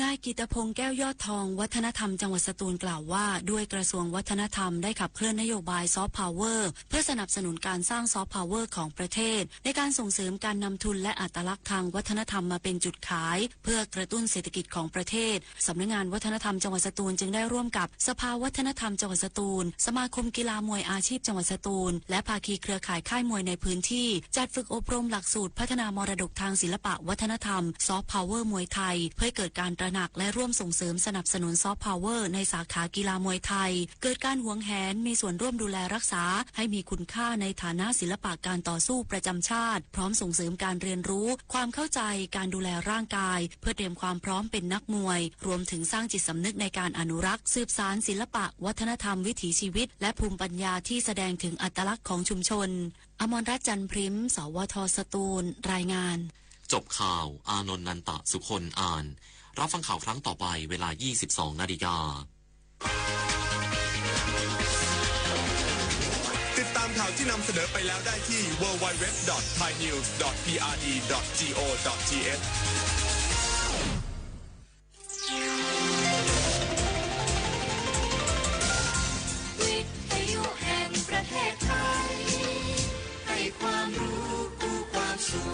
นายกิตพงษ์แก้วยอดทองวัฒนธรรมจังหวัดสตูลกล่าวว่าด้วยกระทรวงวัฒนธรรมได้ขับเคลื่อนนโยบายซอฟต์พาวเวอร์เพื่อสนับสนุนการสร้างซอฟต์พาวเวอร์ของประเทศในการส่งเสริมการนำทุนและอัตลักษณ์ทางวัฒนธรรมมาเป็นจุดขายเพื่อกระตุ้นเศรษฐกิจของประเทศสำนักงานวัฒนธรรมจังหวัดสตูลจึงได้ร่วมกับสภาวัฒนธรรมจังหวัดสตูลสมาคมกีฬามวยอาชีพจังหวัดสตูลและภาคีเครือข่ายค่ายมวยในพื้นที่จัดฝึกอบรมหลักสูตรพัฒนามรดกทางศิลปะวัฒนธรรมซอฟต์พาวเวอร์มวยไทยเพื่อเกิดการตระหนักและร่วมส่งเสริมสนับสนุนซอฟต์พาวเวอร์ในสาขากีฬามวยไทยเกิดการหวงแหนมีส่วนร่วมดูแลรักษาให้มีคุณค่าในฐานะศิลปะการต่อสู้ประจำชาติพร้อมส่งเสริมการเรียนรู้ความเข้าใจการดูแลร่างกายเพื่อเตรียมความพร้อมเป็นนักมวยรวมถึงสร้างจิตสำนึกในการอนุรักษ์สืบสานศิลปะวัฒนธรรมวิถีชีวิตและภูมิปัญญาที่แสดงถึงอัตลักษณ์ของชุมชนอมรรัตน์จันทร์พริมสวท.สตูลรายงานจบข่าวอานนท์นันตะสุคนอ่านรับฟังข่าวครั้งต่อไปเวลา 22:00 น.ติดตามข่าวที่นำเสนอไปแล้วได้ที่ www.thainews.prd.go.thวิทยุแห่งประเทศไทยให้ความรู้คู่ความสุข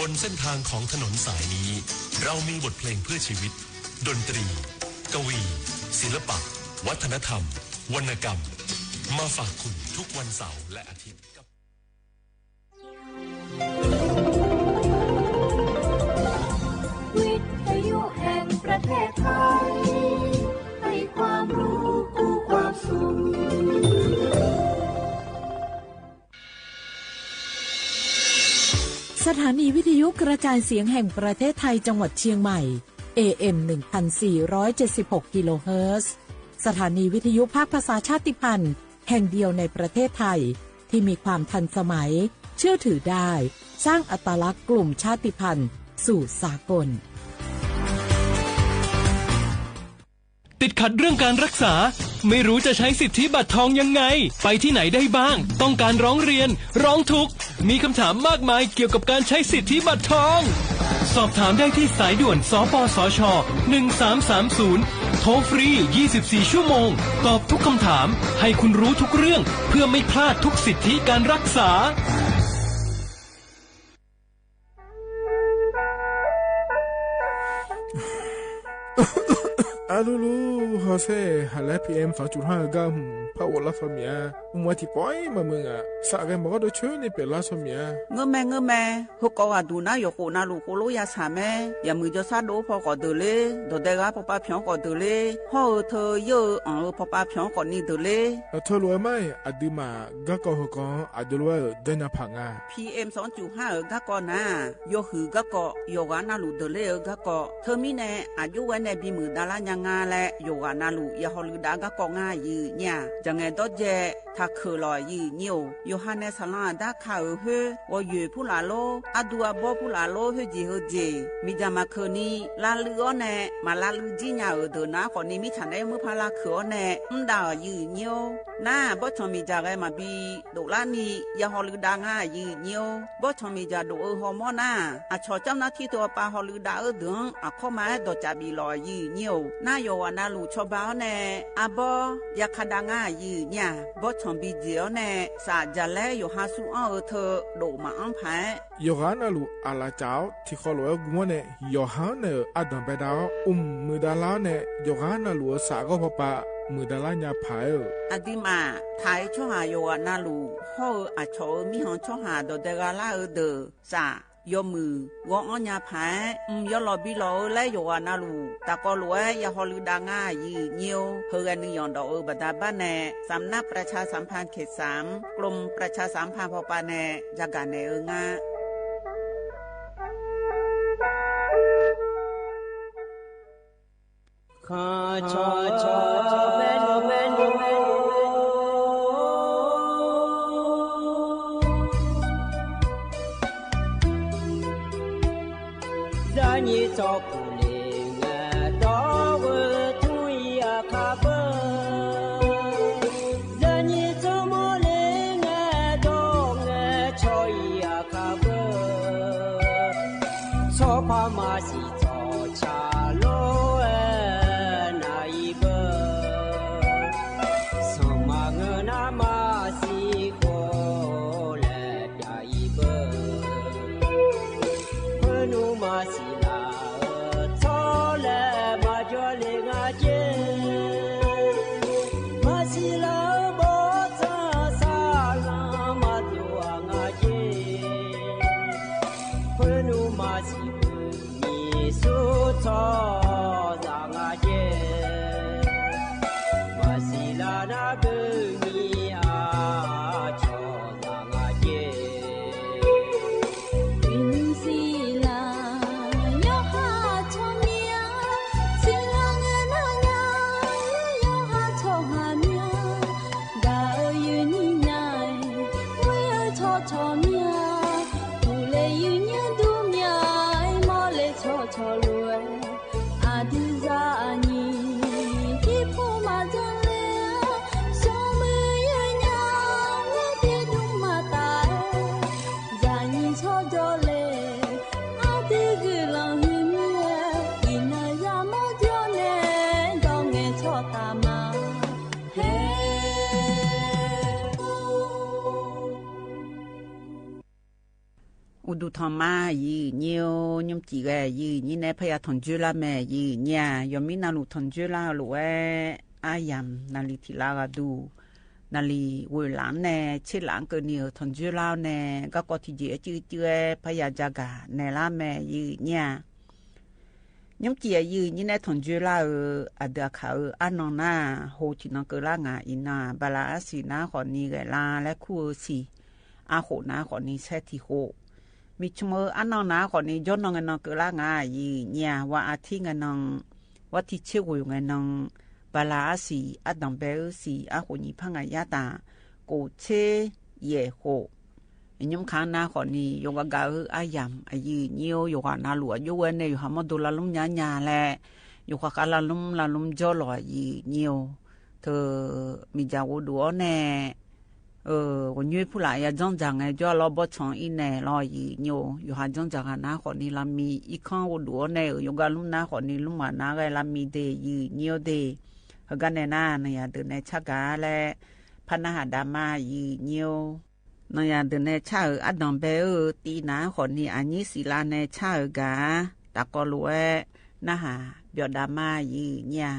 บนเส้นทางของถนนสายนี้เรามีบทเพลงเพื่อชีวิตดนตรีกวีศิลปะวัฒนธรรมวรรณกรรมมาฝากคุณทุกวันเสาร์และอาทิตย์วิทยุแห่งประเทศไทยให้ความรู้คู่ความสุข านีวิทยุกระจายเสียงแห่งประเทศไทยจังหวัดเชียงใหม่ AM 1476 กิโลเฮิรตซ์สถานีวิทยุภาคภาษาชาติพันธุ์แห่งเดียวในประเทศไทยที่มีความทันสมัยเชื่อถือได้สร้างอัตลักษณ์กลุ่มชาติพันธุ์สู่สากลติดขัดเรื่องการรักษาไม่รู้จะใช้สิทธิบัตรทองยังไงไปที่ไหนได้บ้างต้องการร้องเรียนร้องทุกข์มีคำถามมากมายเกี่ยวกับการใช้สิทธิบัตรทองสอบถามได้ที่สายด่วนสปสช1330โทรฟรี24ชั่วโมงตอบทุกคำถามให้คุณรู้ทุกเรื่องเพื่อไม่พลาดทุกสิทธิการรักษาอาลูลูฮอเซ่ฮัลโหล PM 2.5 กัมพาวลาสเมียมัวที่ปอยมามึงอ่ะสักแกบอกว่าดูช่วยนี่เป็นลาสเมียเงื้อแม่ฮกกอดูนะยกนาลูโคโลยาสาแม่อย่ามือจะซาโดพอก็เดเลโดเดกาพอป้าเพียงก็เดเลห่อเธอเยอะพอป้าเพียงก็นี่เดเลเธอรวยไหมอดีมาก็ก็ฮกอดูว่าเดินพังอ่ะ PM 2.5 ก็ก็นะโยหือก็ก็โยกานาลูเดเลก็ก็เธอมีแน่อายุวันในบีมือดารายังงาและโยกานาลูยาฮอลูดาก็ก็ง่ายยืเนี่ยจังไงดอเจถ้าคือลอยยืเหนียวโยฮันเนสลาดาข่าวเฮว่าอยู่ผู้ลาโลอดัวบอผู้ลาโลเฮจีเฮเจมีจามาคืนนี้ลาลือเน่มาลาลือจีเนาเดินนะคนนี้มีฉันได้มือพาลาคือเน่ดาวยืเหนียวน่าบ่ชมีจาไงมาบีดูลานียาฮอลือดาง่ายยืเหนียวบ่ชมีจาดูฮอร์โมนาอาชอเจ้าหน้าที่ตัวปาฮอลือดาเดืองอาข้อมาดจาบีลอยยืเหนียวน่าโยวานาลูชอบาวเน่อาบ่ยาคดาง่ายยืเนี่ยบ่ชมบีเจียวเน่สาจะแล้วอยู่หาสู้เอาเธอโดมาอังไพยกานาลูอาลาเจ้าที่เขาลอยกัวเน่ยกาเน่อดัมไปดาวมือดาลาเน่ยกานาลูสาก็พอปะมือดาลาญาพายอดีมาไทยช่วหายกานาลูห่ออาชอมีหองช่วหาโดเดกาลาเดอสายมือวงอัญญาพายยอลบิโลและโยวานาลูตะกอลวยยาฮอลูดาง่ายยืเนียวเฮกันนิยอนดอกบดาบ้านแน่สำนักประชาสัมพันธ์เขต3กรมประชาสัมพันธ์พอปาแน่จากการแน่งาคาชอชอเมนเมนเมน你照顾灵啊，到我土呀卡不，让你怎么灵啊，到我草呀卡不，草怕马西草茶路啊那一个，什么我那马西过来呀一个，我努马西。อุดุธรรมายืเนียวยมจีแกยืนี่ในพยาทนจุลาแม่ยืเนี่ยยมินาลุทนจุลาหลวยอายามนาลิทิลากาดูนาลีเวลานแน่เชิหลังเกินเนียวทนจุลาแน่ก็กอที่เจจื้อพยาจากาในละแม่ยืเนี่ยยมจียืนี่ในทนจุลาอเดาเขาอันนนาโฮจินังเกลางาอินาบาลาสีนาขอนี้แกลาและคู่สีอาโหนาขอนี้แซทิโฮ มีชมอันนองนาขอนี้ย้อนนองเงินนองเกล้างายีเนี่ยว่าอาทิเงินนองว่าที่เชื่ออยู่เงินนองบาลาสีอัดดอมเบลสีอาหุนีพังยาตากูเชเยโฮยมค้างนาขอนี้ยงกะอายำอายีเนียวอยู่กับนาหลวอยู่เวนอยู่หามาดูลาลุมญาแลอยู่กับลาลุมจ่อลอยยีเนียวเธอมีจาวดัวแน่วันนี้ผู้หลายจังจังไงจ่อรอบช่องอินแน่ลอยยีเนียวอยู่หาจังจังนาขอนี้ลามีอีกข้างดัวแน่อยู่กับลุมนาขอนี้ลุมมานาไงลามีเดยีเนียวเดกันแน่นาเนี่ยเดินในชักกาและพันหาดามายีเนียวนายเดินในชาอัดดอมเบลตีนาขอนี้อันนี้ศิลาในชากาตะกอลัวนะฮะเบียดามายีเนี่ย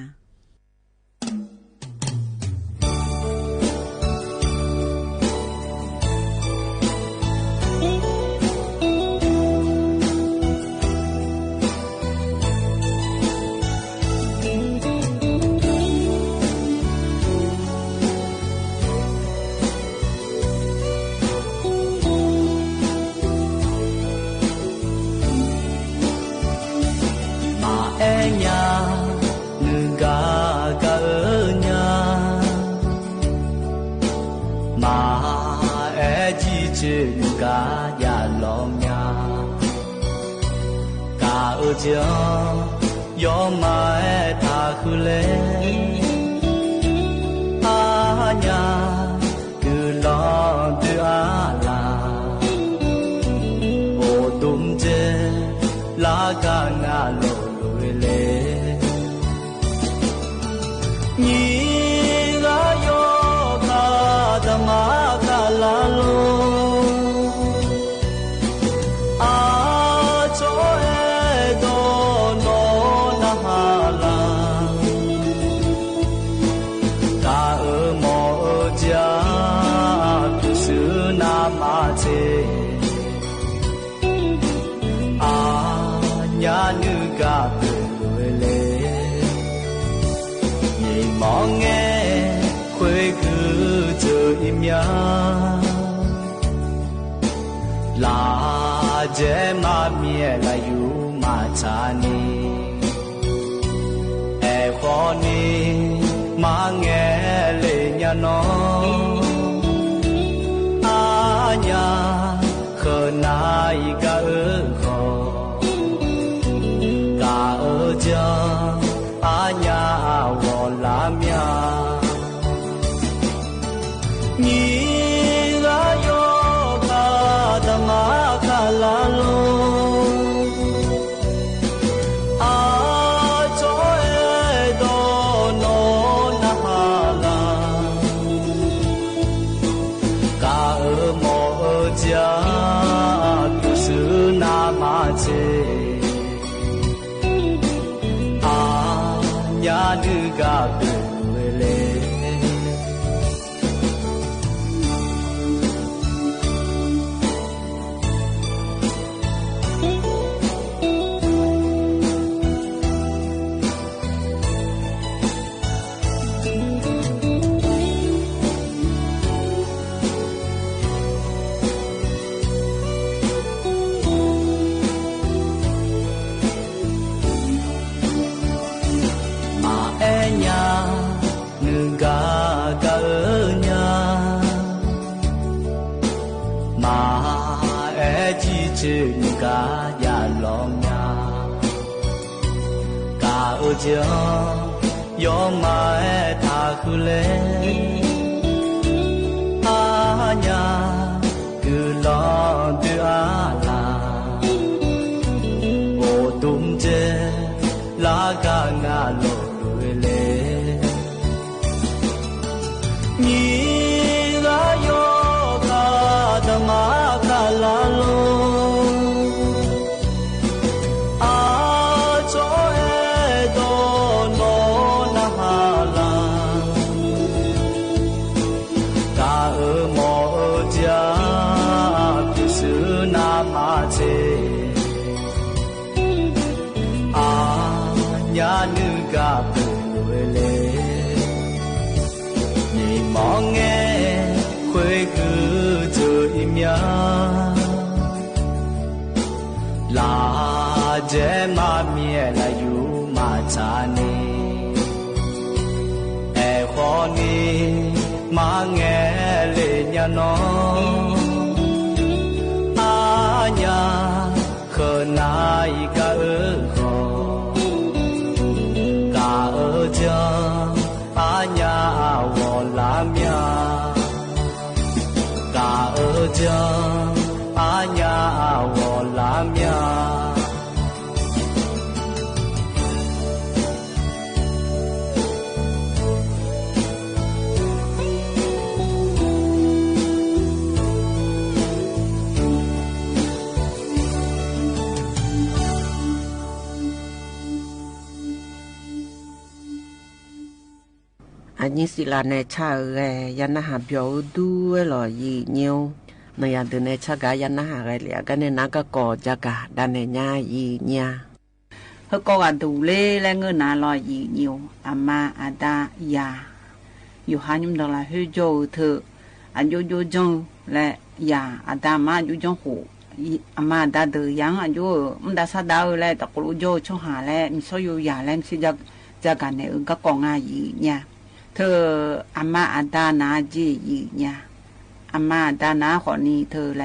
ยอมมาทาคุเลอาญาคือลอดูอาลาโอตุมเจลากางาโลโลเลนีกาโยคาธรรมาคาลาโลนึกาเปเลยิ่งมองแงคุยคือเจออิมยาลาเจมาเมียลาอยู่มาชานีเอฟอนีมาแงเลยญาโนอาญาขนายกะขออาญาวอลามีนีกาโยคาธรรมาคาลาโลอาโจเอโดโนนาฮาลากาโมจาตุสุนามาเจนึกาเปเลชื่อกายาลองยากาโอเจียอมมาทาคุเลอาญาคือลอดูอาลาโอตุมเจลากางาโลดูเลนีกาโยคาธรรมาคาลาโลนึกาเปเลยิ่งมองแงคุยคือเจออิมยา เจมาเมียละอยู่มาจานีขอนี้มาแงเลญะนออาญาเคนายกะขอกะจาอาญาวอลาเมียกะจาอาญาวอลาเมียอันนี้สิลาในชาเรยันนาหาเบียวด้วยหล่อยีเนียวในยันเดินในชากายันนาหาไรเหลียกันในนักก็จากาดันในญายีเนียเฮก็ว่าดูเลและเงินนาลอยยีเนียวอามาอาดายาอยู่หายุมดอลาเฮโจเธออันโยโยจงและยาอาดามาอยู่จงหูอามาดาเดยังอันโยมันดาซาดาวและตะกรุโยช่องหาและมิโซโยยาและมิสิจาการในก็กองอายีเนี่ยเธออามาอาดานาจียีเนี่ยอามาอาดานาขอนี้เธอแล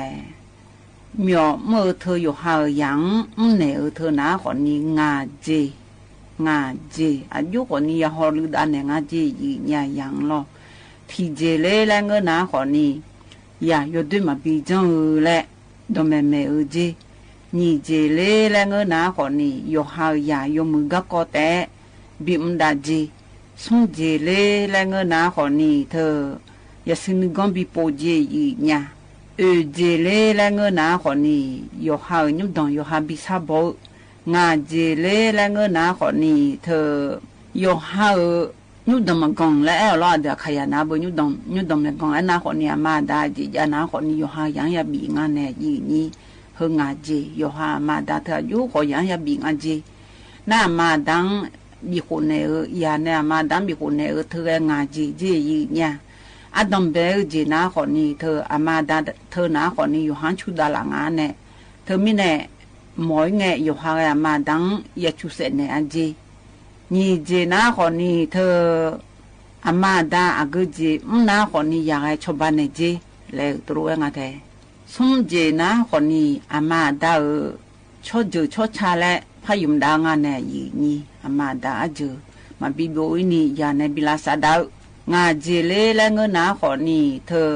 เมื่อเธออยู่หายังเนี่ยเธอนาขอนี้งาจีอายุขอนี้ยาฮอลุดานเนี่ยงาจียีเนี่ยยังรอทีเจเลและเงินนาขอนี้อย่าอยู่ด้วยมาปีจังและดมเมจีนี่เจเลและเงินนาขอนี้อยู่หาอย่าอยู่มือก็ก็แต่บิมดาจีส่งเจเลและเงินนาขอนี้เธออย่าซึ่งกอนบีโปเจยีเนี่ยเจเลและเงินนาขอนี้อยู่หายุ่งดองอยู่หาบิซาโบงาเจเลและเงินนาขอนี้เธออยู่หายุ่งดองมังกรและรอเดี๋ยวขยันนาบ่ยุ่งดองมังกรอันนาขอนี้มาได้จีอันนาขอนี้อยู่หายังอย่าบีงานเนี่ยยีนี้เฮงาเจอยู่หามาได้เธออยู่ขอยังอย่าบีงานเจน่ามาดังบีคนเนี่ยยาเนี่ยมาดังบีคนเนี่ยเธองาจียีเนี่ยอาดมเบลจีนาขอนี้เธออามาดาเธอนาขอนี้อยู่หันชุดาลังานเนี่ยเธอมีเนี่ยหมอยแงอยู่หามาดังยาชุเสเนี่ยอันจีนี่จีนาขอนี้เธออามาดาอักจีนาขอนี้อยากให้ชาวบ้านเนี่ยจีเลยตัวเองอะไรสมจีนาขอนี้อามาดาชดจูชดชาและพายุมดางานเนี่ยยีนี่อามาดาจูมาบิโบอินี่ยาในบิลาซาดางาเจเลและเงินนาขอนี้เธอ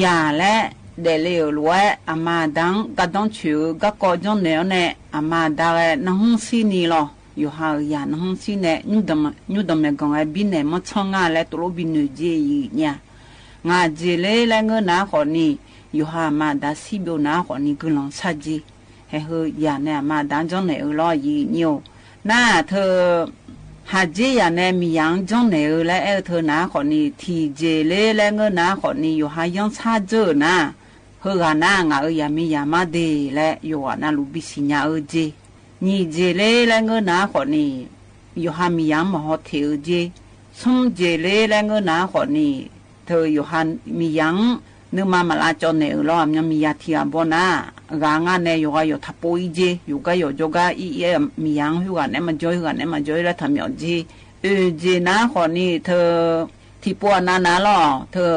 ยาและเดเลวลวยอามาดังกระดองชิวก็กอจงเนวเนี่ยอามาดาและน้องซีนี่หรออยู่หายาน้องซีเนี่ยยูดมเมกงไอบินเนี่ยมันช่างงาและตัวบินเนเจยีเนี่ยงาเจเลและเงินนาขอนี้อยู่หามาดาซีบิวนาขอนี้กุลองซาจีเฮ้ยยาเนี่ยมาดังจงเนวลอยีนิวน่าเธอหาเจียเนี่ยมียังจงเนี่ยและเธอนาขอนี้ทีเจเลและเงินนาขอนี้อยู่หายังชาเจอนะเฮกานางยามียามาเดและอยู่นาลูบิสิญาเจนี่เจเลและเงินนาขอนี้อยู่หามียังมหอเทเจสมเจเลและเงินนาขอนี้เธออยู่หามียังนึกมาลาจนเนี่ยรอมยังมียาที่บนางานเนี่ยอยู่ทับปุยเจอยู่ก็อยู่จกอีมียังหัวเนี่ยมันจ่อยหัวเนี่ยมันจ่อยแล้วทำอย่างเจนะคนนี้เธอที่ปวดนาล่อเธอ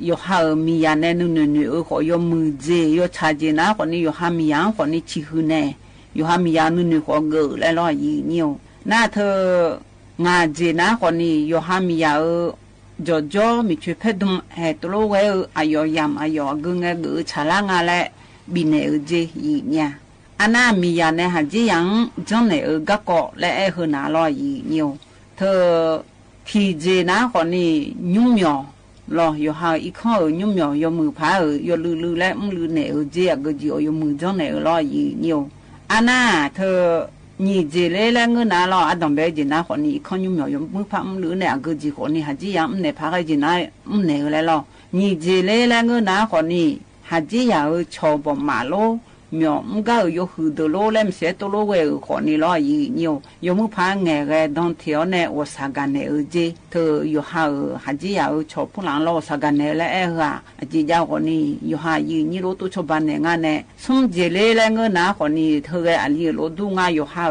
อยู่หามียาเนี่ยนู่นขออยู่มือเจอยู่ชาเจนะคนนี้อยู่หามียังคนนี้ชิหือเนี่ยอยู่หามียานู่นขอเกลือแล้วล่อยีนิ่วน่าเธองาเจนะคนนี้อยู่หามียาจอมีช่วยเพื่อดุเหตุโลกอายอยามอายอกึ่งเกลือชาลางาและบินเอเจยีเนี่ยอันน่ามียาในหาจียังจังเนก็เกาะและเฮนาลอยยีนิ่วเธอทีเจนะคนนี้ยุ่งเหยิงรออยู่หาอีกข้อยุ่งเหยิงอยู่มือพายอยู่ลือและลือเนเจก็จีอยู่มือจังเนลอยยีนิ่วอันน่าเธอนี่เจเลและเงินนาลออดอมเบจีนะคนนี้ข้อยุ่งเหยิงอยู่มือพายลือเนก็จีคนนี้หาจียังเนพายจีนะเนเลยลอนี่เจเลและเงินนาคนนี้หาจีอยากชอบมาโล苗唔夠有許多路咧，唔寫多路嘅可能咯，有冇怕嘅嘅當條呢？我撒干嘅而知，佢有下還只有坐普蘭咯撒干嘅咧啊，只有可能有下你路都坐班嘅啱呢，從這裡咧我拿可能佢嘅阿里路都啱有下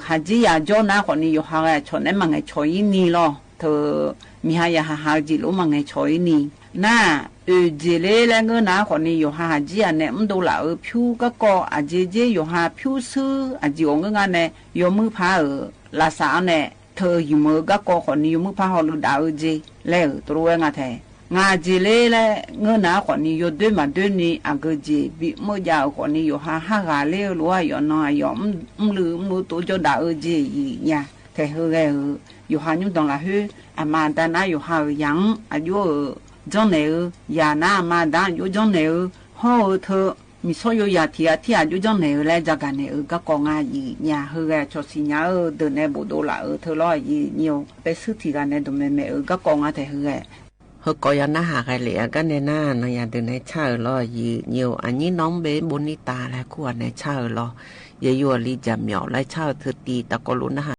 還只有咗拿可能有下嘅坐呢問嘅坐一年咯，佢咪係呀下只路問嘅坐一年，那。這裡咧我拿可能有下只人呢，唔到啦，票嗰個阿姐姐有下票數，阿姐我啱呢，有冇怕拉薩呢？佢有冇嗰個可能有冇怕學到大姐咧？都係我睇，我這裡咧我拿可能有對嘛對你阿個姐比冇有可能有下下咧，路啊有孬有唔多咗大姐呀，睇佢嘅有下你當啦去，阿媽但係有下養阿有。trong nếu nhà na mà đangอยู่trong nếu họ thơ mi so yo ya thiaอยู่trong nếu lại ra cả nếu các con à gì nhà hơi cái cho xin nhà ở từ này bộ đồ là ở thơ lo gì nhiều bé sức thì cái này tụi mẹ ở các con à thì hơi cái hơi có ya na hạ cái lẽ cái này na nó ya từ này chờ lo gì nhiều anh như nóng bé bonita là của này chờ lo giờ yo li chậm nhỏ lại chờ thưa tì ta có luôn na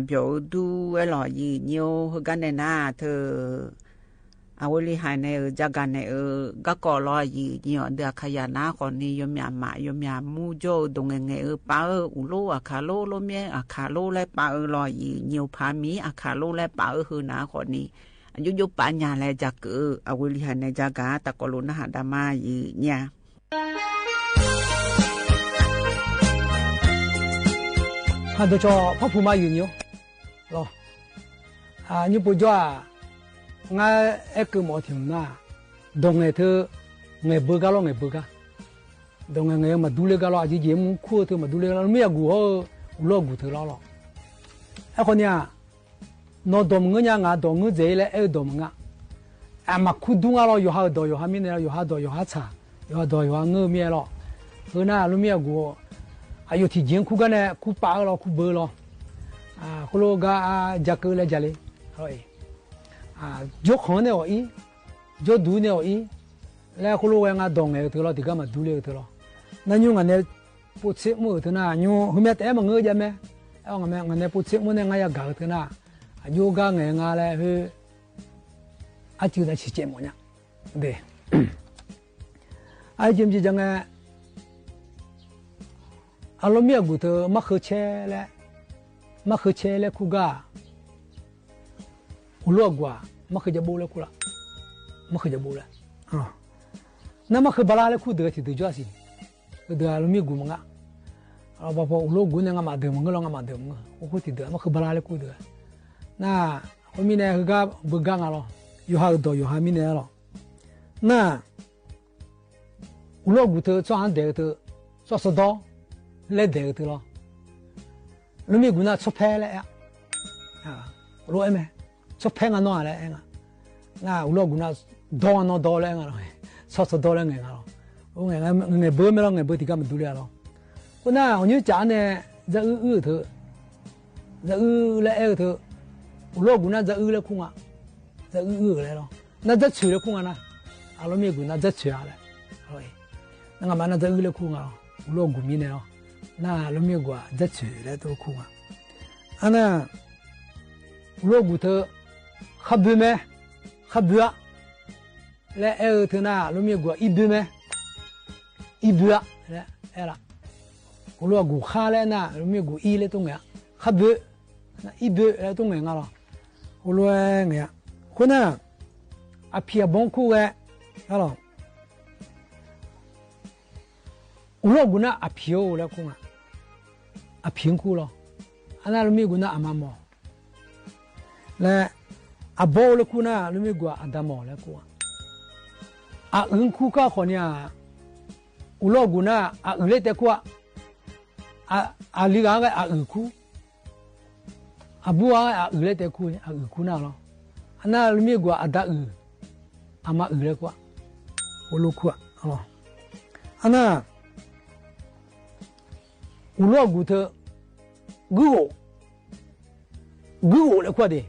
表都为了一牛和干的那他อาวุธหายในจากกันในก็ก่อรอยยี่เดือขยานาคนนี้ยมยามมายมยามมูโจดงเงป้าอุโลอาคาโลโลเมียอาคาโลและป้ารอยยี่พามีอาคาโลและป้าหือนาคนนี้ยุปัญญาและจากอาวุธหายในจากกันตะกลุนหาดามาเนี่ย看到叫泡泡马有牛，咯，你不叫我一个毛听呐，动的头我不干了，我不干，动的我嘛独立干了，就节目苦头嘛独立干了，没有过老骨头了了。哎，好呢，那动我呢，动我这来爱动我，嘛苦动啊了，有好多有好面的，有好多有好差，有好多有好我面了，后呢都没有过。有提前苦干呢，苦饱了，苦饱了，后来个家狗来家里，就好呢而已，就多呢而已，来后来我当个头了，这个嘛多了头了，那你我呢不吃么头呢？你后面带么我家咩？我呢不吃么呢？我也搞头呢，有个我来去，就在吃节目呢，对，知唔知讲个？阿拉面骨头没喝切嘞，苦噶，我老过没喝着饱了苦了，没喝着饱了啊。那么喝不拉嘞苦得去得着些，得阿拉面骨么啊，包括我老过呢我嘛得么个了我嘛得么个，我苦得没喝不拉嘞苦得，那后面呢个不干了，有好多有好面呢了，那我老骨头早上得头做10刀。来得的了，你没顾那出牌了呀？我说没，出牌我弄来呀？那我老顾那刀弄刀来呀？10刀来呀？我不没了，我不提干么多了。我那我就讲呢，在头，在来头，我老顾那在来空啊，在来了，那在吹来空啊呢？阿拉没顾那在吹下来，那我们那在来空啊，我老顾没呢。那老面瓜在吹来都苦啊！那老骨头喝不没？喝不啊！来后头那老面瓜一不没？一不啊！来哎啦！我老骨喝来那老面瓜一来东呀，喝不那一不来东呀了。我老呀，可能啊偏帮苦哎，好了。我老骨那啊偏我来苦啊。评估了，那路米古那阿妈毛，来阿包了库那路米古阿达毛来库，库卡好呢，乌老古那来得库，里个个库，布来得库库那了，那路米古阿达阿妈来库，乌鲁库哦，那。我老骨头，我来过的，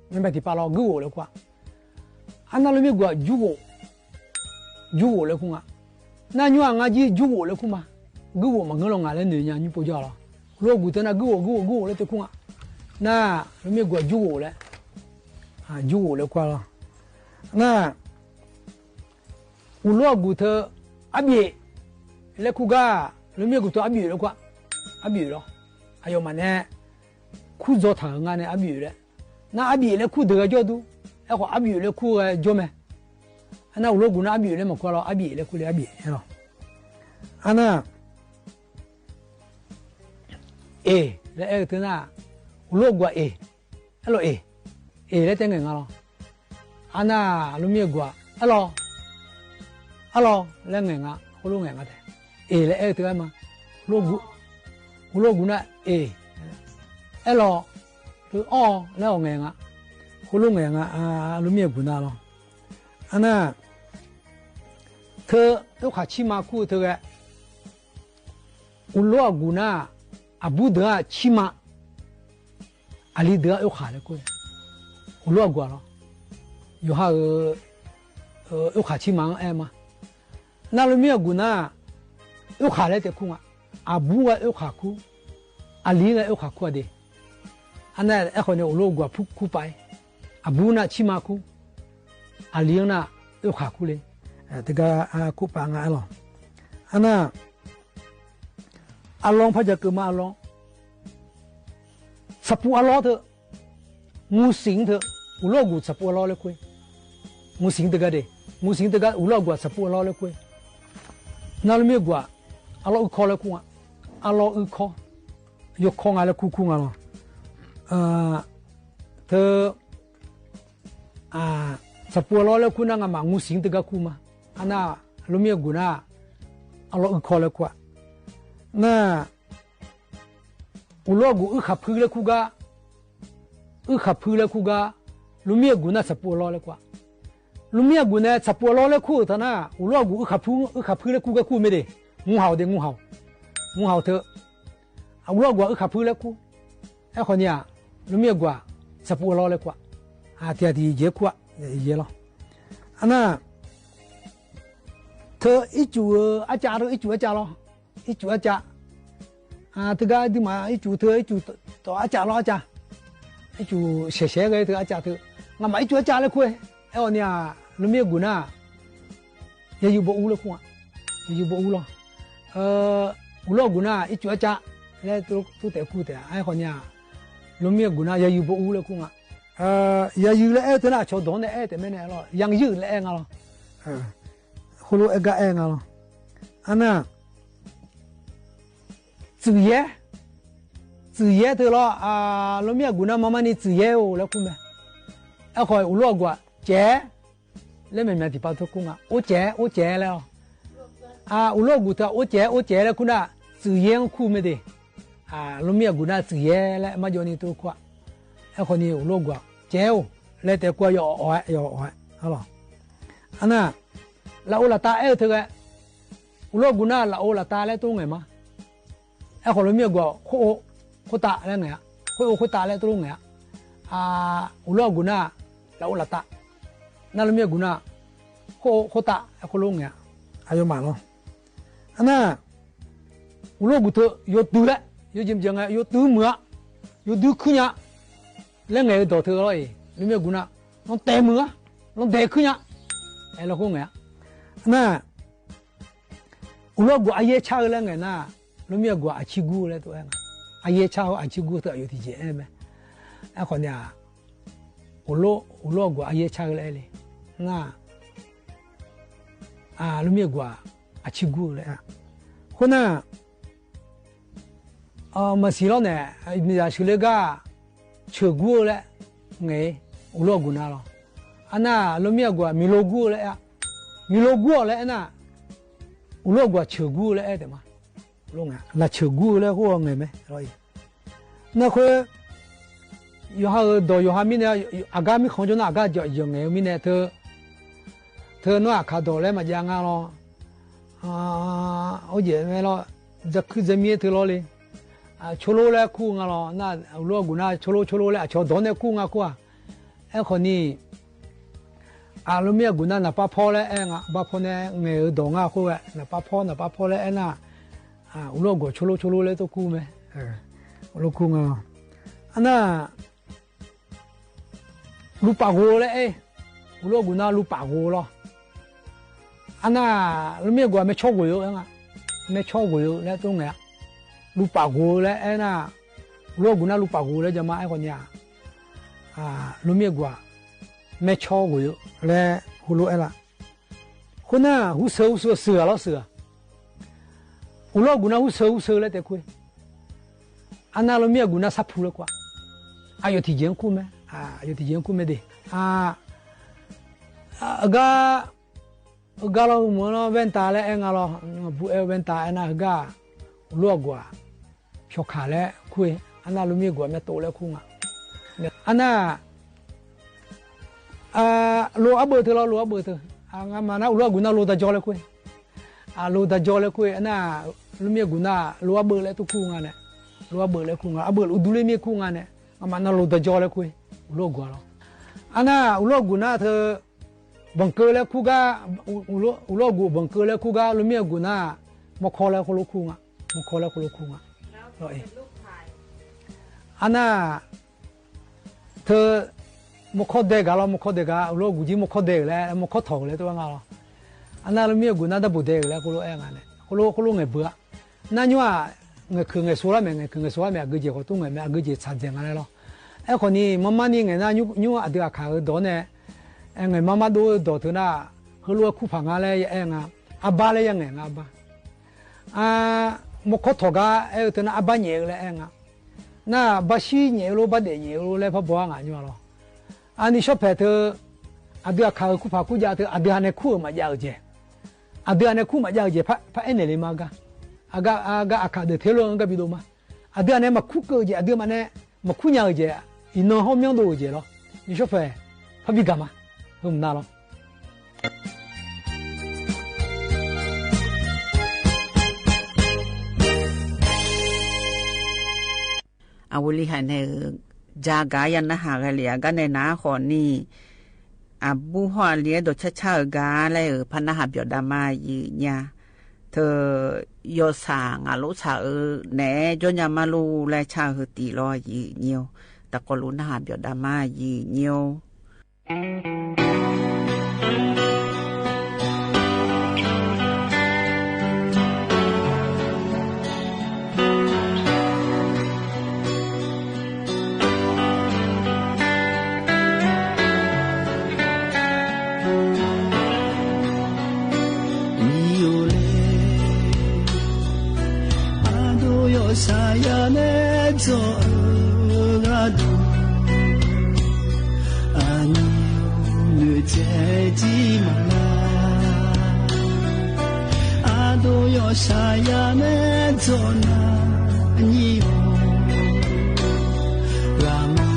明白的吧？我来过，俺那里面过我来过啊，那你话俺就我来过嘛？我嘛，我老俺来女人你不叫了，老骨头那我来得过啊，那里面过我来，我来过了，那我老骨头阿比来过个，里面骨头阿比来过。阿比了，还有嘛呢？苦做糖啊呢？阿比了，那阿比了苦得叫多，哎话阿比了苦叫咩？那我老姑那阿比了嘛苦了，阿比了苦了阿比了，那来头那我老姑hello 来等人了，那路面过hello 来人啊，我老人啊的，来头嘛，我老姑那咯，来我人啊，我老人啊，路面过那咯，那他都还起码苦头个，我老姑那不得起码，里得有下来过，我老姑了，有下有下起码嘛，那路面过那有下来的苦啊。不有下苦，里有下苦的， อันนั้นไอ้คนเนี่ยอุโลกว่าพุคู่ไปอาบูน่ะชิมาคู่อาเลี้ยงน่ะเออขาคู่เลยแต่ก็คู่ปางอะไรหรออันน่ะอาลองพระจะเกิดมาอาลองสับปูอาลอเถอะงูสิงเถอะอุโลกุสับปูอาลอเลยคุยงูสิงตะกะเดงูสิงตะกะอุโลกุสับปูอาลอเลยคุยนั่นไม่กว่าอาลอคอเลยคุยอาลอคอยกคองอะไรคู่งาเนาะเธอสับปูอาลอเลยคุยนั่งมางูสิงตะกะคู่มาอันน่ะลูกเมียกูน่ะอาลอคอเลยคุยน่ะอุโลกุขับพื้นเลยคู่กะขับพื้นเลยคู่กะลูกเมียกูน่ะสับปูอาลอเลยคุยลูกเมียกูเนี่ยสับปูอาลอเลยคู่ท่าน่ะอุโลกุขับพื้นเลยคู่กะคู่ไม่ได้งูเห่าเด้งูเห่าเถอะอุโลกุขับพื้นเลยคู่ไอ้คนเนี่ยลูกเมียกูสับปูอาลอเลยคุยเทียดีเยอะคู่เยอะหรออันน่ะเธออีจูอาจารย์อีจูอาจารย์หรออีจูอาจารย์เธอก็ดีมาอีจูเธออีจูต่ออาจารย์หรออาจารย์อีจูเฉยๆเลยเธออาจารย์เธองั้นมาอีจูอาจารย์เลยคุยไอ้คนเนี่ยลูกเมียกูน่ะอย่าอยู่บ่อูเลยคุยอย่าอยู่บ่อูหรออุโลกุน่ะอีจูอาจารย์แล้วตัวแต่คู่แต่ไอ้คนเนี่ยลูกเมียกูน่ะอย่าอยู่บ่อูเลยคุยอย่าอยู่เลยเธอน่ะชอบโดนเลยแต่ไม่แน่หรอกยังยืดเลยไงหรอคนรู้ไงหรออันน่ะ自业เธอละลูกเมียกูน่ะมานี่自业โอ้แล้วคุณแม่ไอ้คอยอุโลกุเจ๊แล้วไม่ที่ป้าทุกคนโอเจ๊แล้วอุโลกุเธอโอเจ๊แล้วคุณน่ะ自业คู่ไม่ได้ลูกเมียกูน่ะ自业แล้วมาอยู่นี่ตัวกว่าไอ้คนนี้อุโลกุเจ๊แล้วแต่กว่าอย่าอ้อยฮะหรออันน่ะละโอละตาเธออุโลกุน่ะละโอละตาแล้วตัวไงมาไอ้คนลูกเมียกูโคตาแล้วไงโคตาแล้วตัวไงอุโลกุน่ะละโอละตานั่นลูกเมียกูน่ะโคตาไอ้คนลูกไงอายุมาเนาะอันน่ะอุโลกุเธอยอดดูแลยอดจิ้มจังไงยอดดูเมื่อยอดดูขึ้นเนี่ยแล้วไงต่อเธอเลยลูกเมียกูน่ะน้องเตะมือน้องเตะขึ้นเนี่ยไอ้เราคงไงน่ะอุโลกุอายุช้าแล้วไงน่ะลูกเมียกูอาชิกูแล้วตัวเองอายุช้าอาชิกูเธออยู่ที่เจ๊ไหมไอ้คนเนี่ยอุโลกุอายุช้าแล้วเลยน่ะลูกเมียกูอาชิกูเลยคนน่ะมาสิแล้วเนี่ยมีอะไรช่วยก็ช่วยกูเลยไงอุโลกุน่ะหรออันน่ะลูกเมียกูมีโลกุเลยมีโลกุเลยน่ะอุโลกุช่วยกูเลยแต่มาลงละช่วยกูเลยหัวไงไหมรอยนั่นคืออยู่หาดอยู่หามีเนี่ยอากามีของจนอากาจะยังไงมีเนี่ยเธอน่ะขาดตัวเลยมาอย่างงั้นหรอโอ้ยไม่หรอกจะคือจะมีเธอหรอเลยชโลเลยคู่งั้นหรอน่ะอุโลกุน่ะชโลเลยชอบโดนเนี่ยคู่งั้นกว่าไอ้คนนี้ลูกเมียกูน่ะป้าพ่อเลยป้าพ่อเนี่ยเงยดงคู่ป้าพ่อเลยน่ะอุโลกุชโลเลยตัวคู่ไหมอุโลกุงั้นอันน่ะลูกปากโง่เลยอุโลกุน่ะลูกปากโง่หรออันน่ะลูกเมียกูไม่ชอบกูอยู่ไม่ชอบกูอยู่แล้วตรงไหนลูกปากโง่เลยน่ะอุโลกุน่ะลูกปากโง่เลยจะมาไอ้คนเนี้ยลูกเมียกูไม่ชอบกูอยู่แล้วหูรู้อะไรคนน่ะหูเสือแล้วเสืออุโลกุน่ะหูเสือเลยแต่คุยอันน่ะลูกเมียกูน่ะสับผูเลยกว่าอยู่ที่เจียงคู่ไหมอยู่ที่เจียงคู่ไม่ดีก็เราเหมือนเว้นตาเลยเราบุเว้นตาน่ะก็อุโลกุชกขาเลยคุยอันน่ะลูกเมียกูไม่โตเลยคู่อันน่ะโลอับเบอร์เธอโลอับเบอร์เธองามานะอุโลกุน่ะโลตาจอเลยคุยโลตาจอเลยคุยอันน่ะลูกเมียกูน่ะโลอับเบอร์เลยตุคู่งานเนี่ยโลอับเบอร์เลยคู่งานอับเบอร์อุดุเลยเมียคู่งานเนี่ยงามานะโลตาจอเลยคุยอุโลกุแล้วอันน่ะอุโลกุน่ะเธอบังเกอร์เลยคู่ก็อุโลกุบังเกอร์เลยคู่ก็ลูกเมียกูน่ะมาขอเลยคนละคู่งานมาขอเลยคนละคู่งานอันน่ะ เธอมุขเด็กเรามุขเด็กเรากูจีมุขเด็กแล้วมุขถอเลยตัวงาเราอันนั้นเรามีกูน่าจะบุเด็กแล้วกูรู้เองอันนี้กูรู้ไงเบื่อนั่นว่าไงคือไงสู้แล้วไงคือไงสู้แล้วกูจีเขาตุ้งไงกูจีชัดเจนอะไรหรอไอ้คนนี้มานี่ไงนะยูอดีตข่าวโดนเนี่ยไงมาดูโดนเถอะนะเขารู้คู่พังอะไรเองอาบ้าเลยยังไงอาบ้ามุขถก็เถอะนะอาบ้าเนี่ยเลยเองน่าบ้าชีเนี่ยรู้บ้าเดียเนี่ยรู้เลยพอบัวงานอยู่หรออันนี้ชอบเธออดีตข่าวคู่พังคู่ยาเธออดีตเนี่ยคู่มายาวเจอดีตเนี่ยคู่มายาวเจพระเอ็นเลยมากะอากาอากาศเทโลงก็บิดมาอดีตเนี่ยมาคู่เกอเจอดีตมันเนี่ยมาคู่ยาวเจอินโนห้องยังดูเจหรอนี่ชอบพระบิดามาหุ่มน่าหรออาวุลิหันเนจากายันนะหากะเลียกันในนาขอนี่อาบูฮอเลียโดชะกาเลยพันนะหาเปียวดามายีญาเธอโยสางอาลุชาแหนจนยามาลูและชาหือตีรอยีเนียวตะกลุนะหาเปียวดามายีเนียวsaya zo gadu ani le ji mala ado yo saya ne zo na ni yo rama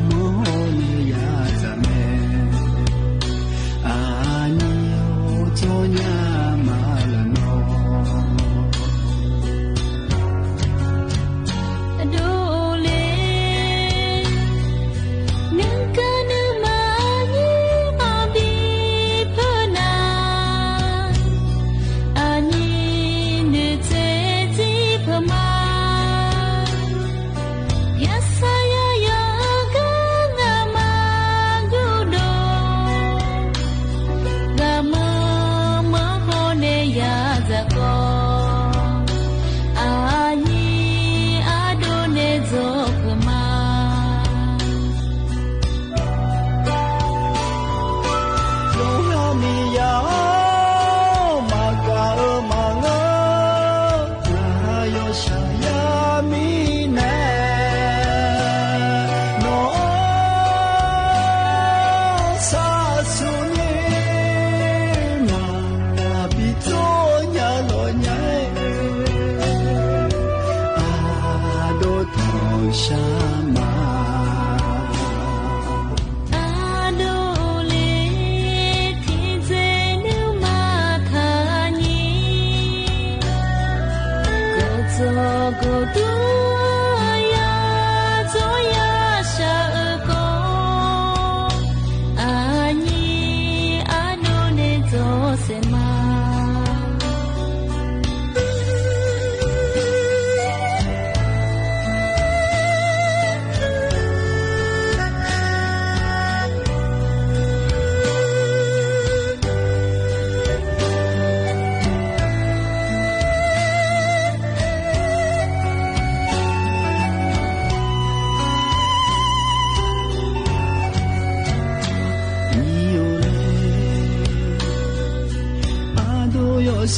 mo le ya zame ani yo jo nya mala no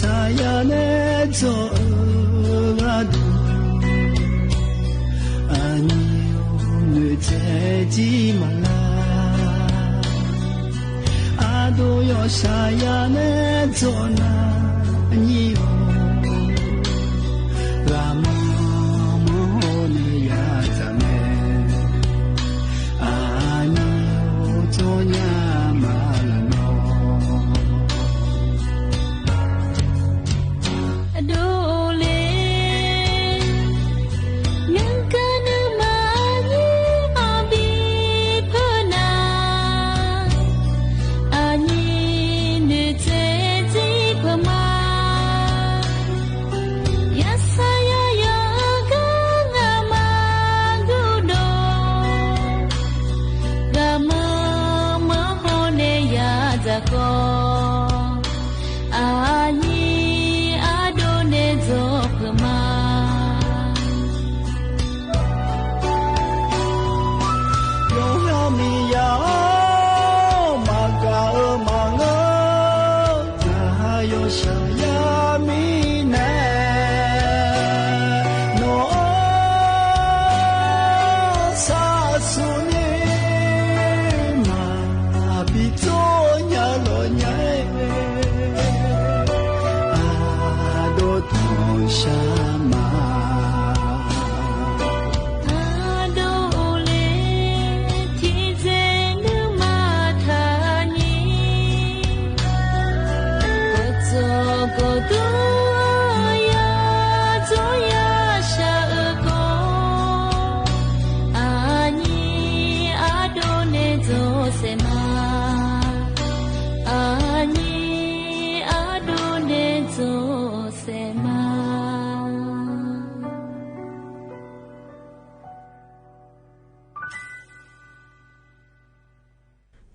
saya ne zo gadu ani le ji mala ado yo saya ne zo na ni yo rama mo ne ya zame ani yo jo nya mala no Ani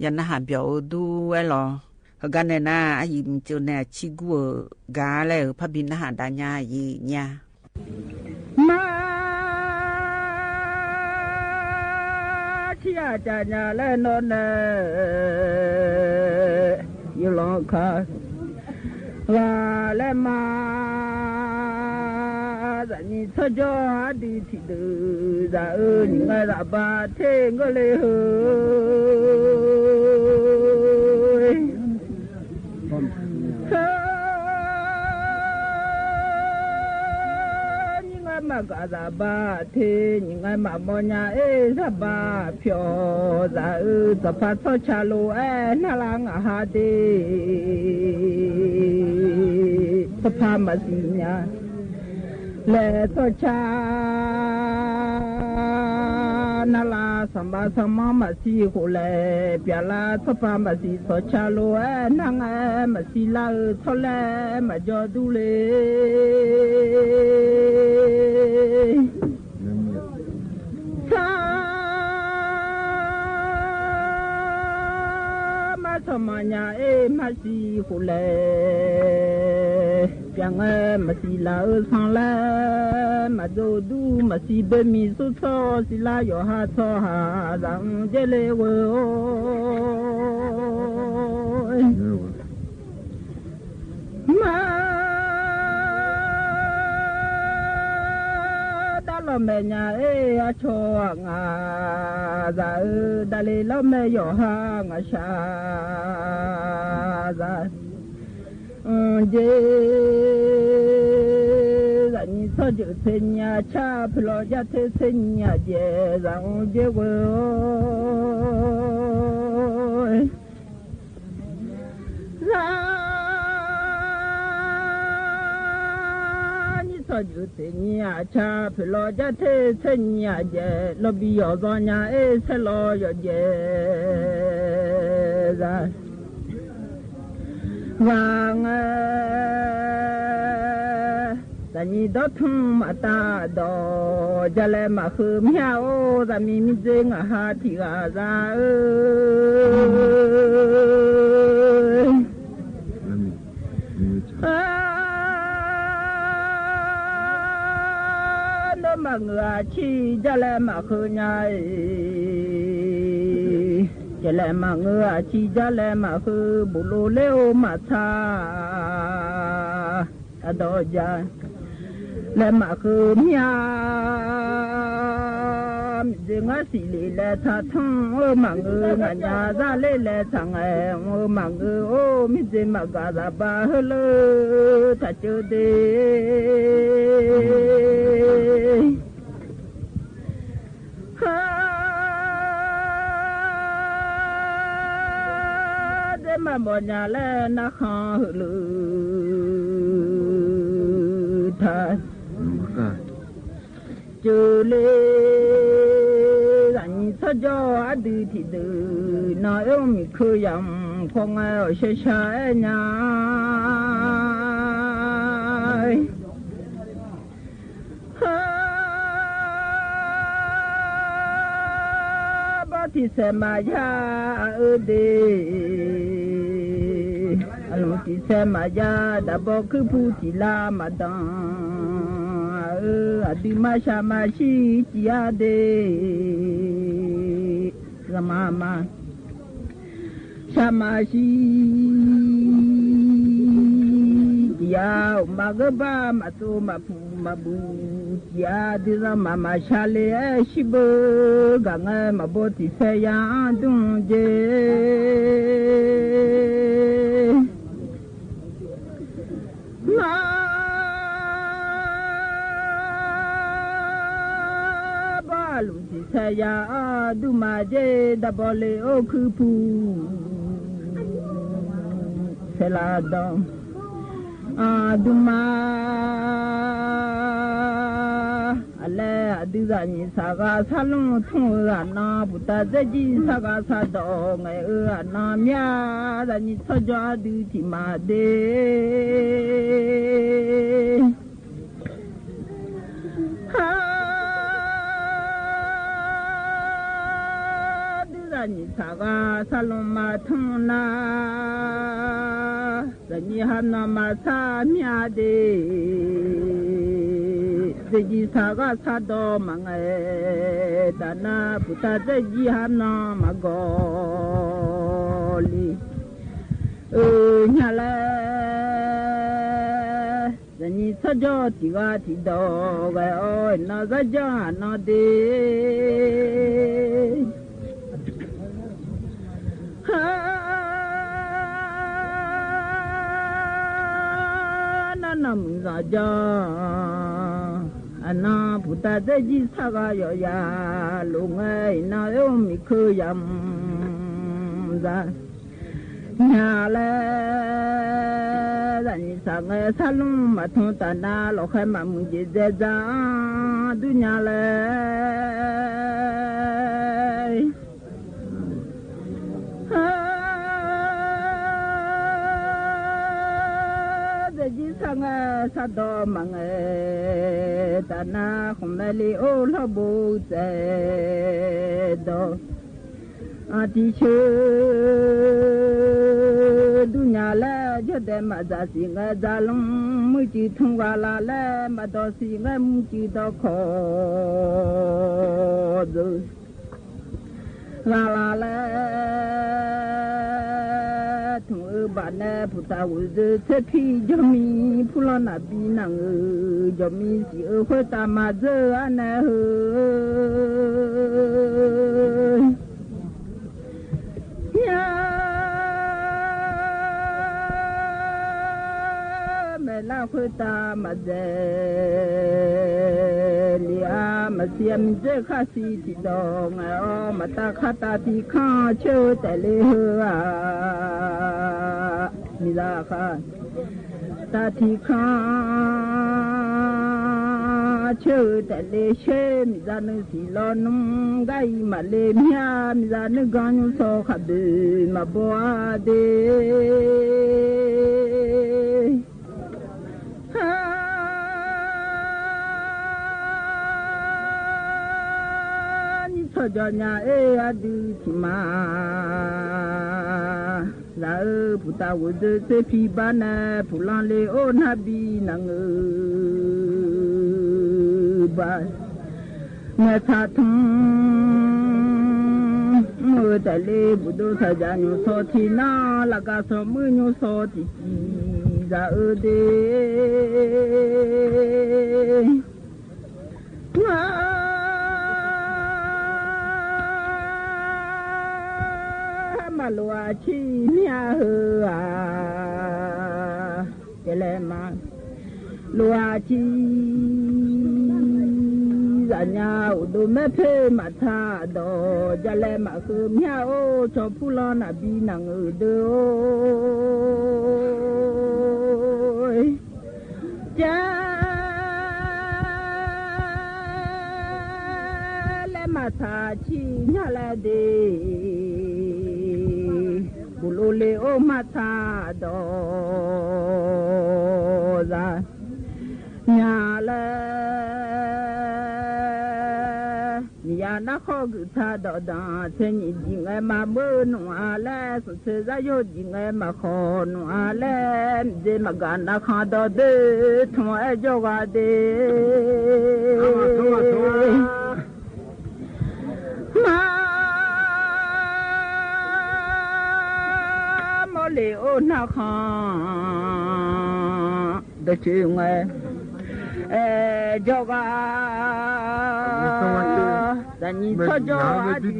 ยันนะหาเบียวดูไว้หรอกันเนี่ยนะอายิมเจอเนี่ยชิกัวกาเลยพระบินนะหาดาญายีเนี่ยมาที่อาจารย์เนี่ยแล้วนอนเนี่ยอยู่หลอกค่ะว่าแล้วมาแต่นี่ถ้าจะดีที่ดูจะนี่ไงละบาเทงก็เลยเหรอมากาซาบาเทนี่ไงมาโมญาซาบาเพียวซาสะพัดชาโลนาลังอาหาเดสะพามาสิญาและโซชานาลาสัมบาสัมมามาสีโหเลเปียลาสะพามาสีโซชาโลนางมาสีลาโซเลมาจอดูเลสมัญญามาสีหุเลเปียงมาสีลาสังเลมาดูดูมาสีเบมีสุโซสีลาโยหาโซหาดังเจเลวมาดาลเมญาอาโชงาซาดาเลลเมโยหางาชาซาเจザニソジュセニャチャプロジャテセニャジェザンジェウザニソジュセニャチャプロジャテセニャジェロビヨゾニャセロヨジェザワンแต่นี่ดอทุ่งมาตาดอจะเลยมาคือเมียโอ้แต่มีมิเจงอาหาที่อาซาโนมาเงือชีจะเลยมาคือไงจะเลยมาเงือชีจะเลยมาคือบุโรเลโอมาชาอดอจาและมาคือเมียจึงอาศิลีและท่าทั้งมังเงินยาซาเลและทั้งมังโอ้มิเจมากาซาบาเฮลท่าเจอเดมาบญาและนักข้าลือท่าจูเลรันทจออดีที่ดูน้อยมีคือยำพงเอาเชยชายญายบัติเสมาญาเดอนุติเสมาญาดับคือผู้ที่ลามาดังอดีมาชามาชีจิอาเดสมามาชามาชี ma ga ba ma to ma pu ma bu ya di ra ma ma chale shi bo ga nga ma bo ti fe ya dun je ma ba lu ti se ya du ma je da bo le o ku pu c'est la dent Aduma Ale adizani saga salon thura na buta zeji saga sado ngai na mya dani soja du ti ma de adizani saga salon ma thuna Dani hana masa miade Deji saga sado mangai Dana puta deji hana magoli Nyale Dani sajo tiga tido Gai na zaja na de Nam Raja Ana Buddha Deji Saga Yoya Lungai Na Yomi Kuyam Nyale Dani Saga Salum Matuntana Lokema Mujizeza Dunyale Sanga sado mange tana khumeli o lobo ze do ati che dunya la jode ma za si nga zalung mu ji thung wa la le ma do si nga mu ji do kho do la la le Bana puta wuze tepi jami pulana binang jami si khota ma ze ana ya me la khota ma ze lia ma siam je khasi ti dong o mata khata ti kha che tele ha Mila Khan Tati Khan Chö Tele She Mizanu Silonum Gai Male Mia Mizanu Ganyu So Khabe Maboade Ni Sojanya E Adu Tima La puta wude se pi bana pulan le onabi nang ba na tatum mudale budo sajanyu soti na laga so munyu soti za ode Malua chi mia hua Jelema Lua chi Zanya udo mepe mata do Jelema ku mia o cho pulana binang udo Jelema ta chi nyala de Bulole o mata do za nyale ya na kho ta do da chen yi ji ngai ma mo no ale so se za yo ji ngai ma kho no ale de ma ga na kha do de thon e jo ga de le o na kha đó chứ nghe cho ga là nhìn cho đi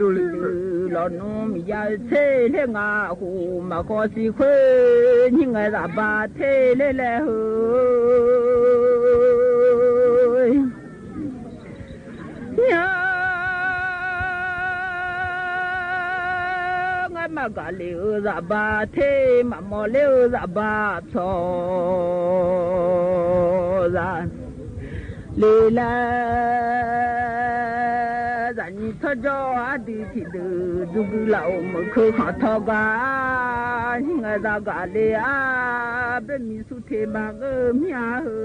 lo nó mi ya thế thế ngà hồ mà có gì khơi nhưng ngày là ba thế lê lê hơi mà cả liu ra ba thế mà mò liu ra ba cho ra lê la ra nhị thọ cho đi thì được dùng lão mà khơi họ thọ ga nhưng ngày ra cả lê à bên mi su thế mà mía hơi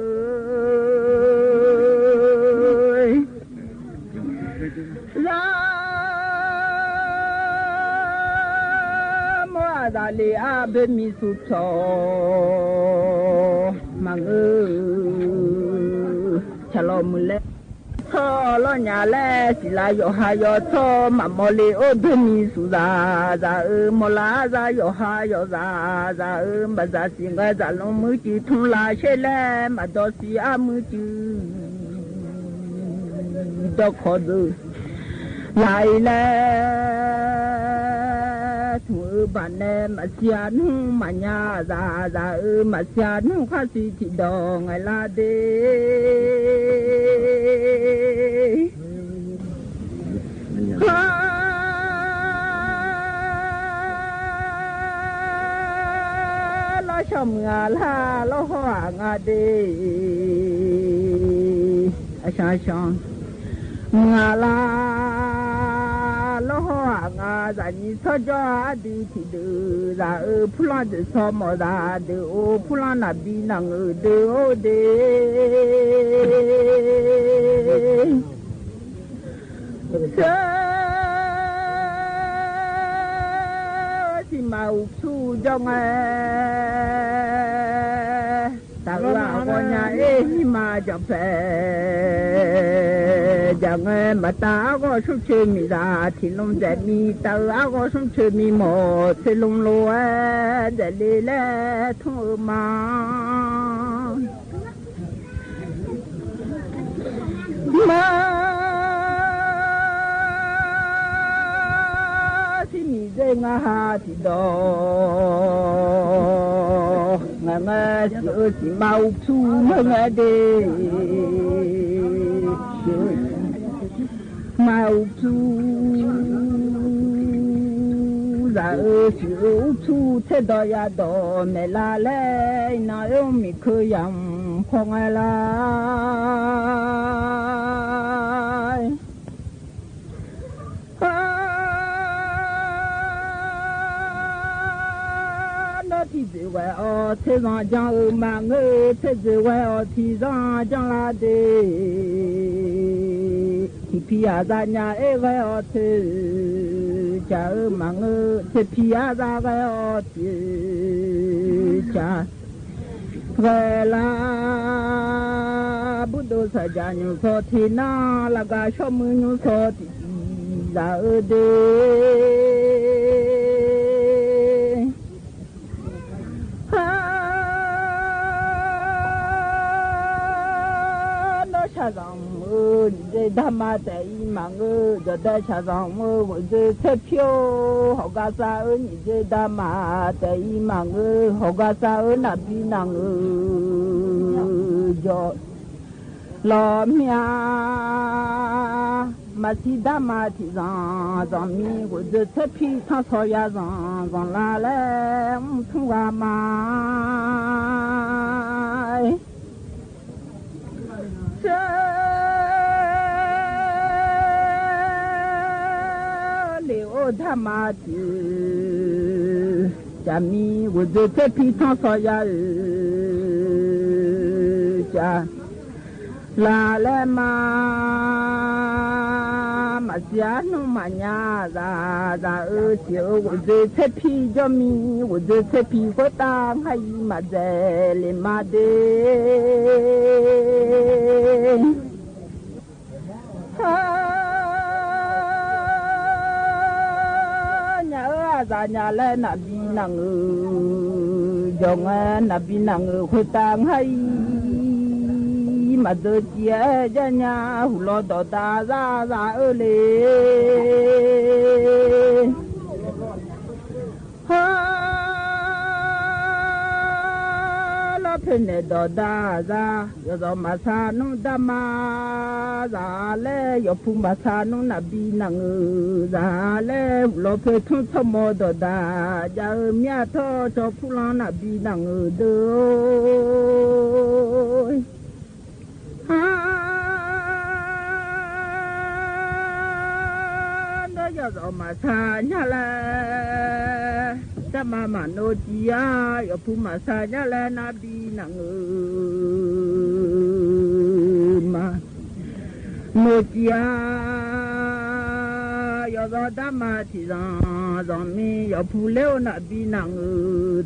ra ra lê à bên mi su cho mà chả lo mưa lệ cho lo nhà lệ chỉ là yo ha yo cho mà mò lê ô bên mi su ra ra mò lá ra yo ha yo ra ra mà ra xin cái ra lo mưa chỉ thùng lá xe lệ mà đó xí à mưa chỉ đó khó được lại lệ thưa bạn em mà xian mà nhà già già mà xian khá gì thì đò ngày la đê lo chồng ngà la lo hoa ngà đê sa sang ngà la lo hoa ngà ra ni cho cho đi thì được ra phu lan de so mo ra de o phu lan na bi nang de o de si mau su jong ta la ko nya mà chập chẳng mà ta có số chơi mi ra thì lông dệt mi ta có số chơi mi mò thì lông lúa để đi lẽ thôi mà thì mi dễ ngã ha thì đó ngã sợ chỉ mau chu ngã đi mau chu ra chịu chu thế đó ya đó mẹ la lẽ nói ông mi khơi yam không ai lại nó thì dễ vậy thế gian chẳng mà ngơ thế dễ vậy thì gian chẳng là đi thì pia ra nhà ấy vậy thì cha mà ngơ thì pia ra vậy thì cha vậy là bút đồ sa gia nhung so thì na là gà cho mưa nhung so thì ra ở đây cha rằng mơ để đam mê để mang ơ giờ đây cha rằng mơ giờ thế phiêu họ gà sa ơ giờ đam mê để mang ơ họ gà sa ơ nạp đi nàng ơ giờ lo mía mà si đam mê thì rằng mi giờ thế phi thằng soi ya rằng la lẽ không gà mai liệu tham ma chứ cha mi vô giờ thế phi thằng soi ya cha la lẽ mà cha nó mà nhà ra chiều vô giờ thế phi cho mi vô giờ thế phi có tang hay mà dễ lên mà đê nhà ở ra nhà lên là đi nàng จงนับบินังขุตังให้มาเดือดเจียจัญญาหุลดตาซาซาเลฮาลาเพเนดดาซายอมาซานุดามาซาเลยอภูมาซานุนับบินังซาเลหุลเพทุสมอดดาจาเมียทอชอพูลานับบินังเดอยอดออกมาทานยาแลจะมาโนจียายอภูมาสายาแลนาบีนังมาโนจียายอดดามาทีจางมีอภูเลวนาบีนัง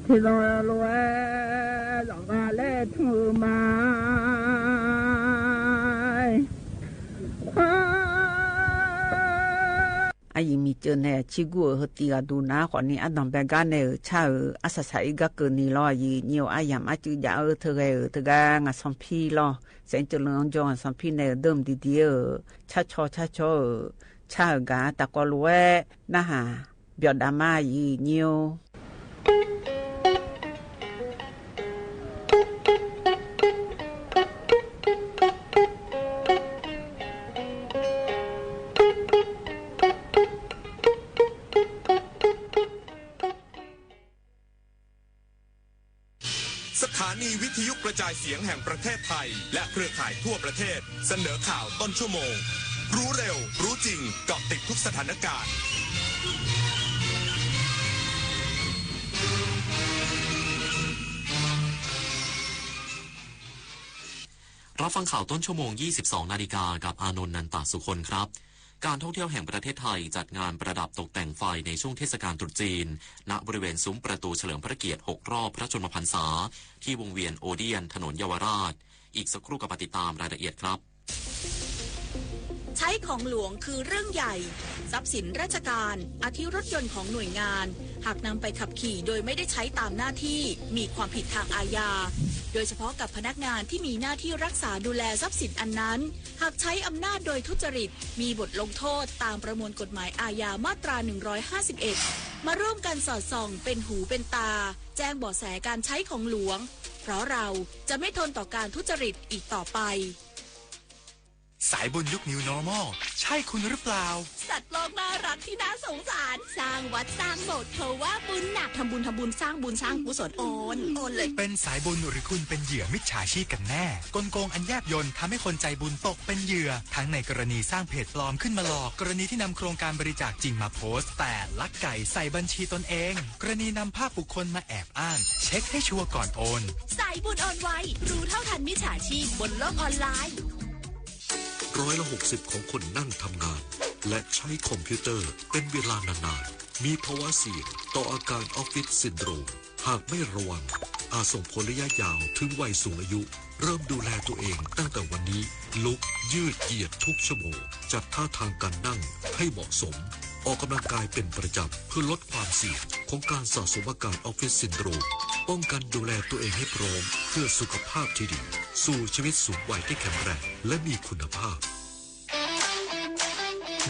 ทีจางลอยจางกาเลทุมาอายิมีเจอเนี่ยชิกูเฮตีกาดูนะขอนี้อันดับแบกาเนี่ยชาอาศัยก็เกินนี่รอยีเนียวอายามอาจุยาเธอไงงาสัมพีรอเซนจุลงจงสัมพีเนี่ยเดิมดีชาชากาตะกอลเวนะฮะเบียดามายีเนียวสถานีวิทยุกระจายเสียงแห่งประเทศไทยและเครือข่ายทั่วประเทศเสนอข่าวต้นชั่วโมงรู้เร็วรู้จริงเกาะติดทุกสถานการณ์รับฟังข่าวต้นชั่วโมง 22 นาฬิกากับอานนท์ นันตสุคนครับการท่องเที่ยวแห่งประเทศไทยจัดงานประดับตกแต่งไฟในช่วงเทศกาลตรุษจีนณบริเวณซุ้มประตูเฉลิมพระเกียรติ6รอบพระชนมพรรษาที่วงเวียนโอเดียนถนนเยาวราชอีกสักครู่กับติดตามรายละเอียดครับใช้ของหลวงคือเรื่องใหญ่ทรัพย์สินราชการอาทิรถยนต์ของหน่วยงานหากนำไปขับขี่โดยไม่ได้ใช้ตามหน้าที่มีความผิดทางอาญาโดยเฉพาะกับพนักงานที่มีหน้าที่รักษาดูแลทรัพย์สินอันนั้นหากใช้อำนาจโดยทุจริตมีบทลงโทษตามประมวลกฎหมายอาญามาตรา 151 มาร่วมกันสอดส่องเป็นหูเป็นตาแจ้งเบาะแสการใช้ของหลวงเพราะเราจะไม่ทนต่อการทุจริตอีกต่อไปสายบุญยุค New Normal ใช่คุณหรือเปล่าสัตว์โลกน่ารักที่น่าสงสารสร้างวัดสร้างโบสถ์เพราะว่าบุญหนักทำบุญสร้างบุญสร้างกุศลโอนเลยเป็นสายบุญหรือคุณเป็นเหยื่อมิจฉาชีพกันแน่กลโกงอันแยบยลทำให้คนใจบุญตกเป็นเหยื่อทั้งในกรณีสร้างเพจปลอมขึ้นมาหลอกกรณีที่นำโครงการบริจาคจริงมาโพสต์แต่ลักไก่ใส่บัญชีตนเองกรณีนำภาพบุคคลมาแอบอ้างเช็คให้ชัวร์ก่อนโอนสายบุญโอนไวรู้เท่าทันมิจฉาชีพบนโลกออนไลน์60%ของคนนั่งทำงานและใช้คอมพิวเตอร์เป็นเวลานานๆมีภาวะเสี่ยงต่ออาการออฟฟิศซินโดรมหากไม่ระวังอาจส่งผลระยะยาวถึงวัยสูงอายุเริ่มดูแลตัวเองตั้งแต่วันนี้ลุกยืดเหยียดทุกชั่วโมงจัดท่าทางการนั่งให้เหมาะสมออกกำลังกายเป็นประจำเพื่อลดความเสี่ยงของการสะสมอาการออฟฟิศซินโดรมป้องกันดูแลตัวเองให้พร้อมเพื่อสุขภาพที่ดีสู่ชีวิตสูงวัยที่แข็งแรงและมีคุณภาพ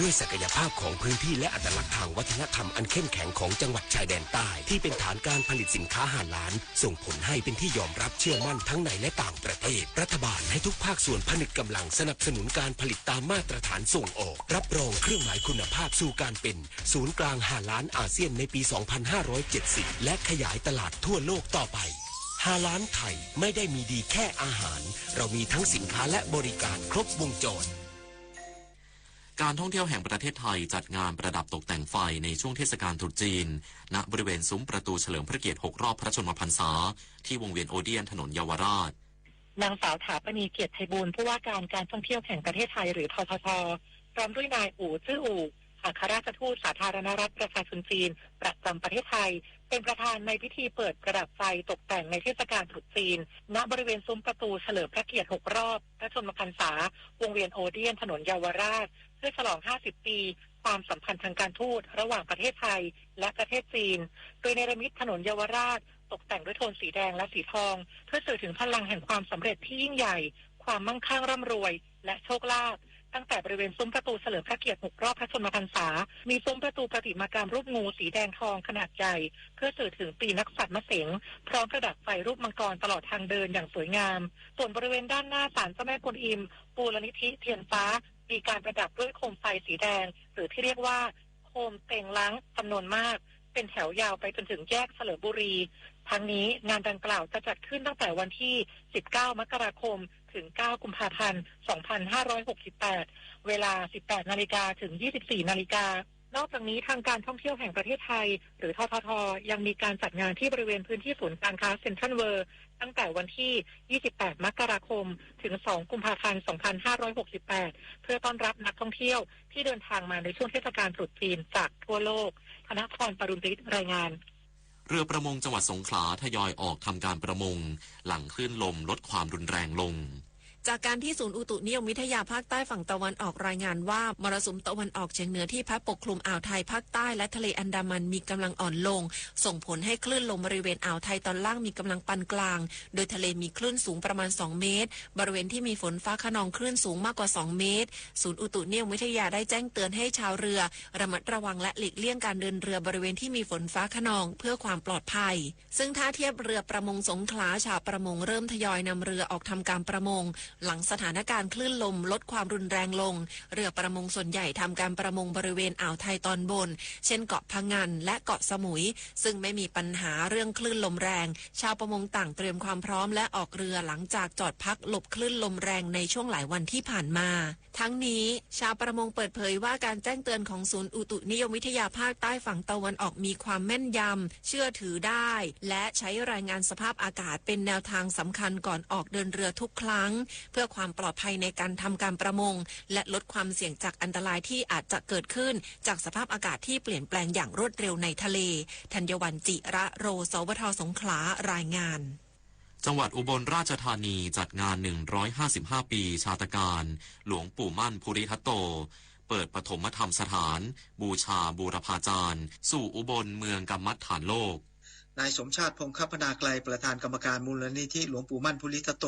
ด้วยศักยภาพของพื้นที่และอัตลักษณ์ทางวัฒนธรรมอันเข้มแข็งของจังหวัดชายแดนใต้ที่เป็นฐานการผลิตสินค้าหาล้านส่งผลให้เป็นที่ยอมรับเชื่อมั่นทั้งในและต่างประเทศรัฐบาลให้ทุกภาคส่วนผนึกกำลังสนับสนุนการผลิตตามมาตรฐานส่งออกรับรองเครื่องหมายคุณภาพสู่การเป็นศูนย์กลางหาล้านอาเซียนในปี 2570 และขยายตลาดทั่วโลกต่อไปหาล้านไทยไม่ได้มีดีแค่อาหารเรามีทั้งสินค้าและบริการครบวงจรการท่องเที่ยวแห่งประเทศไทยจัดงานประดับตกแต่งไฟในช่วงเทศกาลตรุษจีนณบริเวณซุ้มประตูเฉลิมพระเกียรติ6รอบพระชนมพรรษาที่วงเวียนโอเดียนถนนเยาวราชนางสาวถาปณีเกียรติไพบูลย์ผู้ว่าการท่องเที่ยวแห่งประเทศไทยหรือททท.พร้อมด้วยนายอู่ซื่ออู่อัครราชทูตสาธารณรัฐประชาชนจีนประจำประเทศไทยเป็นประธานในพิธีเปิดประดับไฟตกแต่งในเทศกาลตรุษจีนณบริเวณซุ้มประตูเฉลิมพระเกียรติ6รอบพระชนมพรรษาวงเวียนโอเดียนถนนเยาวราชเพื่อฉลอง50ปีความสัมพันธ์ทางการทูตระหว่างประเทศไทยและประเทศจีนโดยเนรมิตถนนเยาวราช ตกแต่งด้วยโทนสีแดงและสีทองเพื่อสื่อถึงพลังแห่งความสำเร็จที่ยิ่งใหญ่ความมั่งคั่งร่ำรวยและโชคลาภตั้งแต่บริเวณซุ้มประตูเฉลิมพระเกียรติ6 รอบพระชนมพรรษามีซุ้มประตูประติมากรรมรูปงูสีแดงทองขนาดใหญ่เพื่อสื่อถึงปีนักษัตริย์มะเสงพร้อมประดับไฟรูปมังกรตลอดทางเดินอย่างสวยงามส่วนบริเวณด้านหน้าศาลเจ้าแม่กวนอิมมูลนิธิเทียนฟ้ามีการประดับด้วยโคมไฟสีแดงหรือที่เรียกว่าโคมเต็งล้างจำนวนมากเป็นแถวยาวไปจนถึงแยกเฉลิมบุรีทั้งนี้งานดังกล่าวจะจัดขึ้นตั้งแต่วันที่19 มกราคมถึง 9 กุมภาพันธ์ 2568 เวลา 18 นาฬิกาถึง 24 นาฬิกานอกจากนี้ทางการท่องเที่ยวแห่งประเทศไทยหรือททท.ยังมีการจัดงานที่บริเวณพื้นที่ศูนย์การค้าเซ็นทรัลเวิลด์ตั้งแต่วันที่ 28 มกราคมถึง 2 กุมภาพันธ์ 2568 เพื่อต้อนรับนักท่องเที่ยวที่เดินทางมาในช่วงเทศกาลตรุษจีนจากทั่วโลกธนพร ปรุณฤทธิ์รายงานเรือประมงจังหวัดสงขลาทยอยออกทำการประมงหลังคลื่นลมลดความรุนแรงลงจากการที่ศูนย์อุตุนิยมวิทยาภาคใต้ฝั่งตะวันออกรายงานว่ามรสุมตะวันออกเฉียงเหนือที่พัดปกคลุมอ่าวไทยภาคใต้และทะเลอันดามันมีกำลังอ่อนลงส่งผลให้คลื่นลมบริเวณอ่าวไทยตอนล่างมีกำลังปานกลางโดยทะเลมีคลื่นสูงประมาณ2 เมตรบริเวณที่มีฝนฟ้าคะนองคลื่นสูงมากกว่า2 เมตรศูนย์อุตุนิยมวิทยาได้แจ้งเตือนให้ชาวเรือระมัดระวังและหลีกเลี่ยงการเดินเรือบริเวณที่มีฝนฟ้าคะนองเพื่อความปลอดภัยซึ่งท่าเทียบเรือประมงสงขลาชาวประมงเริ่มทยอยนำเรือออกทำการประมงหลังสถานการณ์คลื่นลมลดความรุนแรงลงเรือประมงส่วนใหญ่ทำการประมงบริเวณอ่าวไทยตอนบนเช่นเกาะพะงันและเกาะสมุยซึ่งไม่มีปัญหาเรื่องคลื่นลมแรงชาวประมงต่างเตรียมความพร้อมและออกเรือหลังจากจอดพักหลบคลื่นลมแรงในช่วงหลายวันที่ผ่านมาทั้งนี้ชาวประมงเปิดเผยว่าการแจ้งเตือนของศูนย์อุตุนิยมวิทยาภาคใต้ฝั่งตะวันออกมีความแม่นยำเชื่อถือได้และใช้รายงานสภาพอากาศเป็นแนวทางสำคัญก่อนออกเดินเรือทุกครั้งเพื่อความปลอดภัยในการทำการประมงและลดความเสี่ยงจากอันตรายที่อาจจะเกิดขึ้นจากสภาพอากาศที่เปลี่ยนแปลงอย่างรวดเร็วในทะเลธัญวรรณ จิระโร สวท.สงขลารายงานจังหวัดอุบลราชธานีจัดงาน155 ปีชาตการหลวงปู่มั่นภูริทัตโตเปิดปฐมธรรมสถานบูชาบูรพาจารย์สู่อุบลเมืองกรรมฐานโลกนายสมชาติพงษ์คัพนาไกลประธานกรรมการมูลนิธิหลวงปู่มั่นภูริทัตโต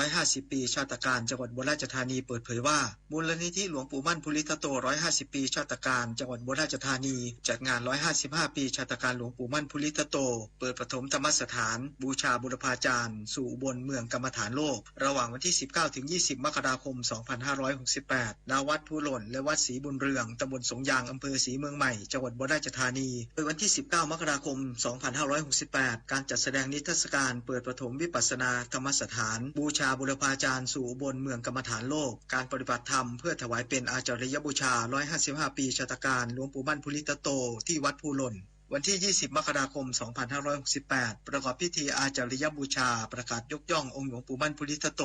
150 ปีชาตการจังหวัดอุบลราชธานีเปิดเผยว่ามูลนิธิหลวงปู่มั่นภูริทัตโต150 ปีชาตการจังหวัดอุบลราชธานีจัดงาน155 ปีชาตการหลวงปู่มั่นภูริทัตโตเปิดปฐมธรรมสถานบูชาบูรพาจารย์สู่อุบลเมืองกรรมฐานโลกระหว่างวันที่ 19-20 มกราคม 2568 ณ วัดภูหล่นและวัดศรีบุญเรืองตำบลสงยางอำเภอศรีเมืองใหม่จังหวัดอุบลราชธานีโดยวันที่ 19 มกราคม 2568 การจัดแสดงนิทรรศการเปิดปฐมวิปัสสนาธรรมสถานบูชาบุรพาจารย์สู่อุบลเมืองกรรมฐานโลกการปฏิบัติธรรมเพื่อถวายเป็นอาจาริยบูชา155 ปีชาตการหลวงปู่มั่นภูริทัตโตที่วัดภูหล่นวันที่ 20 มกราคม 2568 ประกอบพิธีอาจาริยบูชาประกาศยกย่ององค์หลวงปู่มั่นภูริทัตโต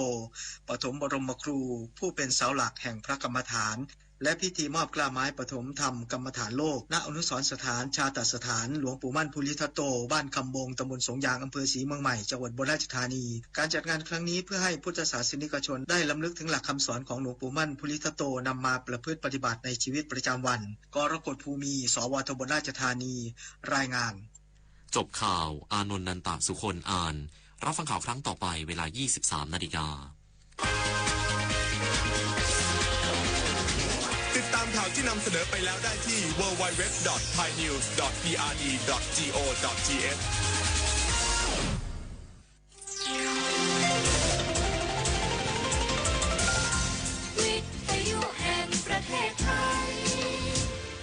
ปฐมบรมครูผู้เป็นเสาหลักแห่งพระกรรมฐานและพิธีมอบกล้าไม้ปฐมธรรมกรรมฐานโลกณอนุสรณ์สถานชาตสถานหลวงปู่มั่นภูริทัตโตบ้านคำบงตำบลสงยางอำเภอศรีเมืองใหม่จังหวัดอุบลราชธานีการจัดงานครั้งนี้เพื่อให้พุทธศาสนิกชนได้รำลึกถึงหลักคำสอนของหลวงปู่มั่นภูริทัตโตนำมาประพฤติปฏิบัติในชีวิตประจำวันกรกฎภูมิสวทอุบลราชธานีรายงานจบข่าวอานนท์นันตะสุคนอ่านรับฟังข่าวครั้งต่อไปเวลา 23 นาฬิกาติดตามข่าวที่นำเสนอไปแล้วได้ที่ www.thainews.prd.go.th วิทยุแห่งประเทศไทย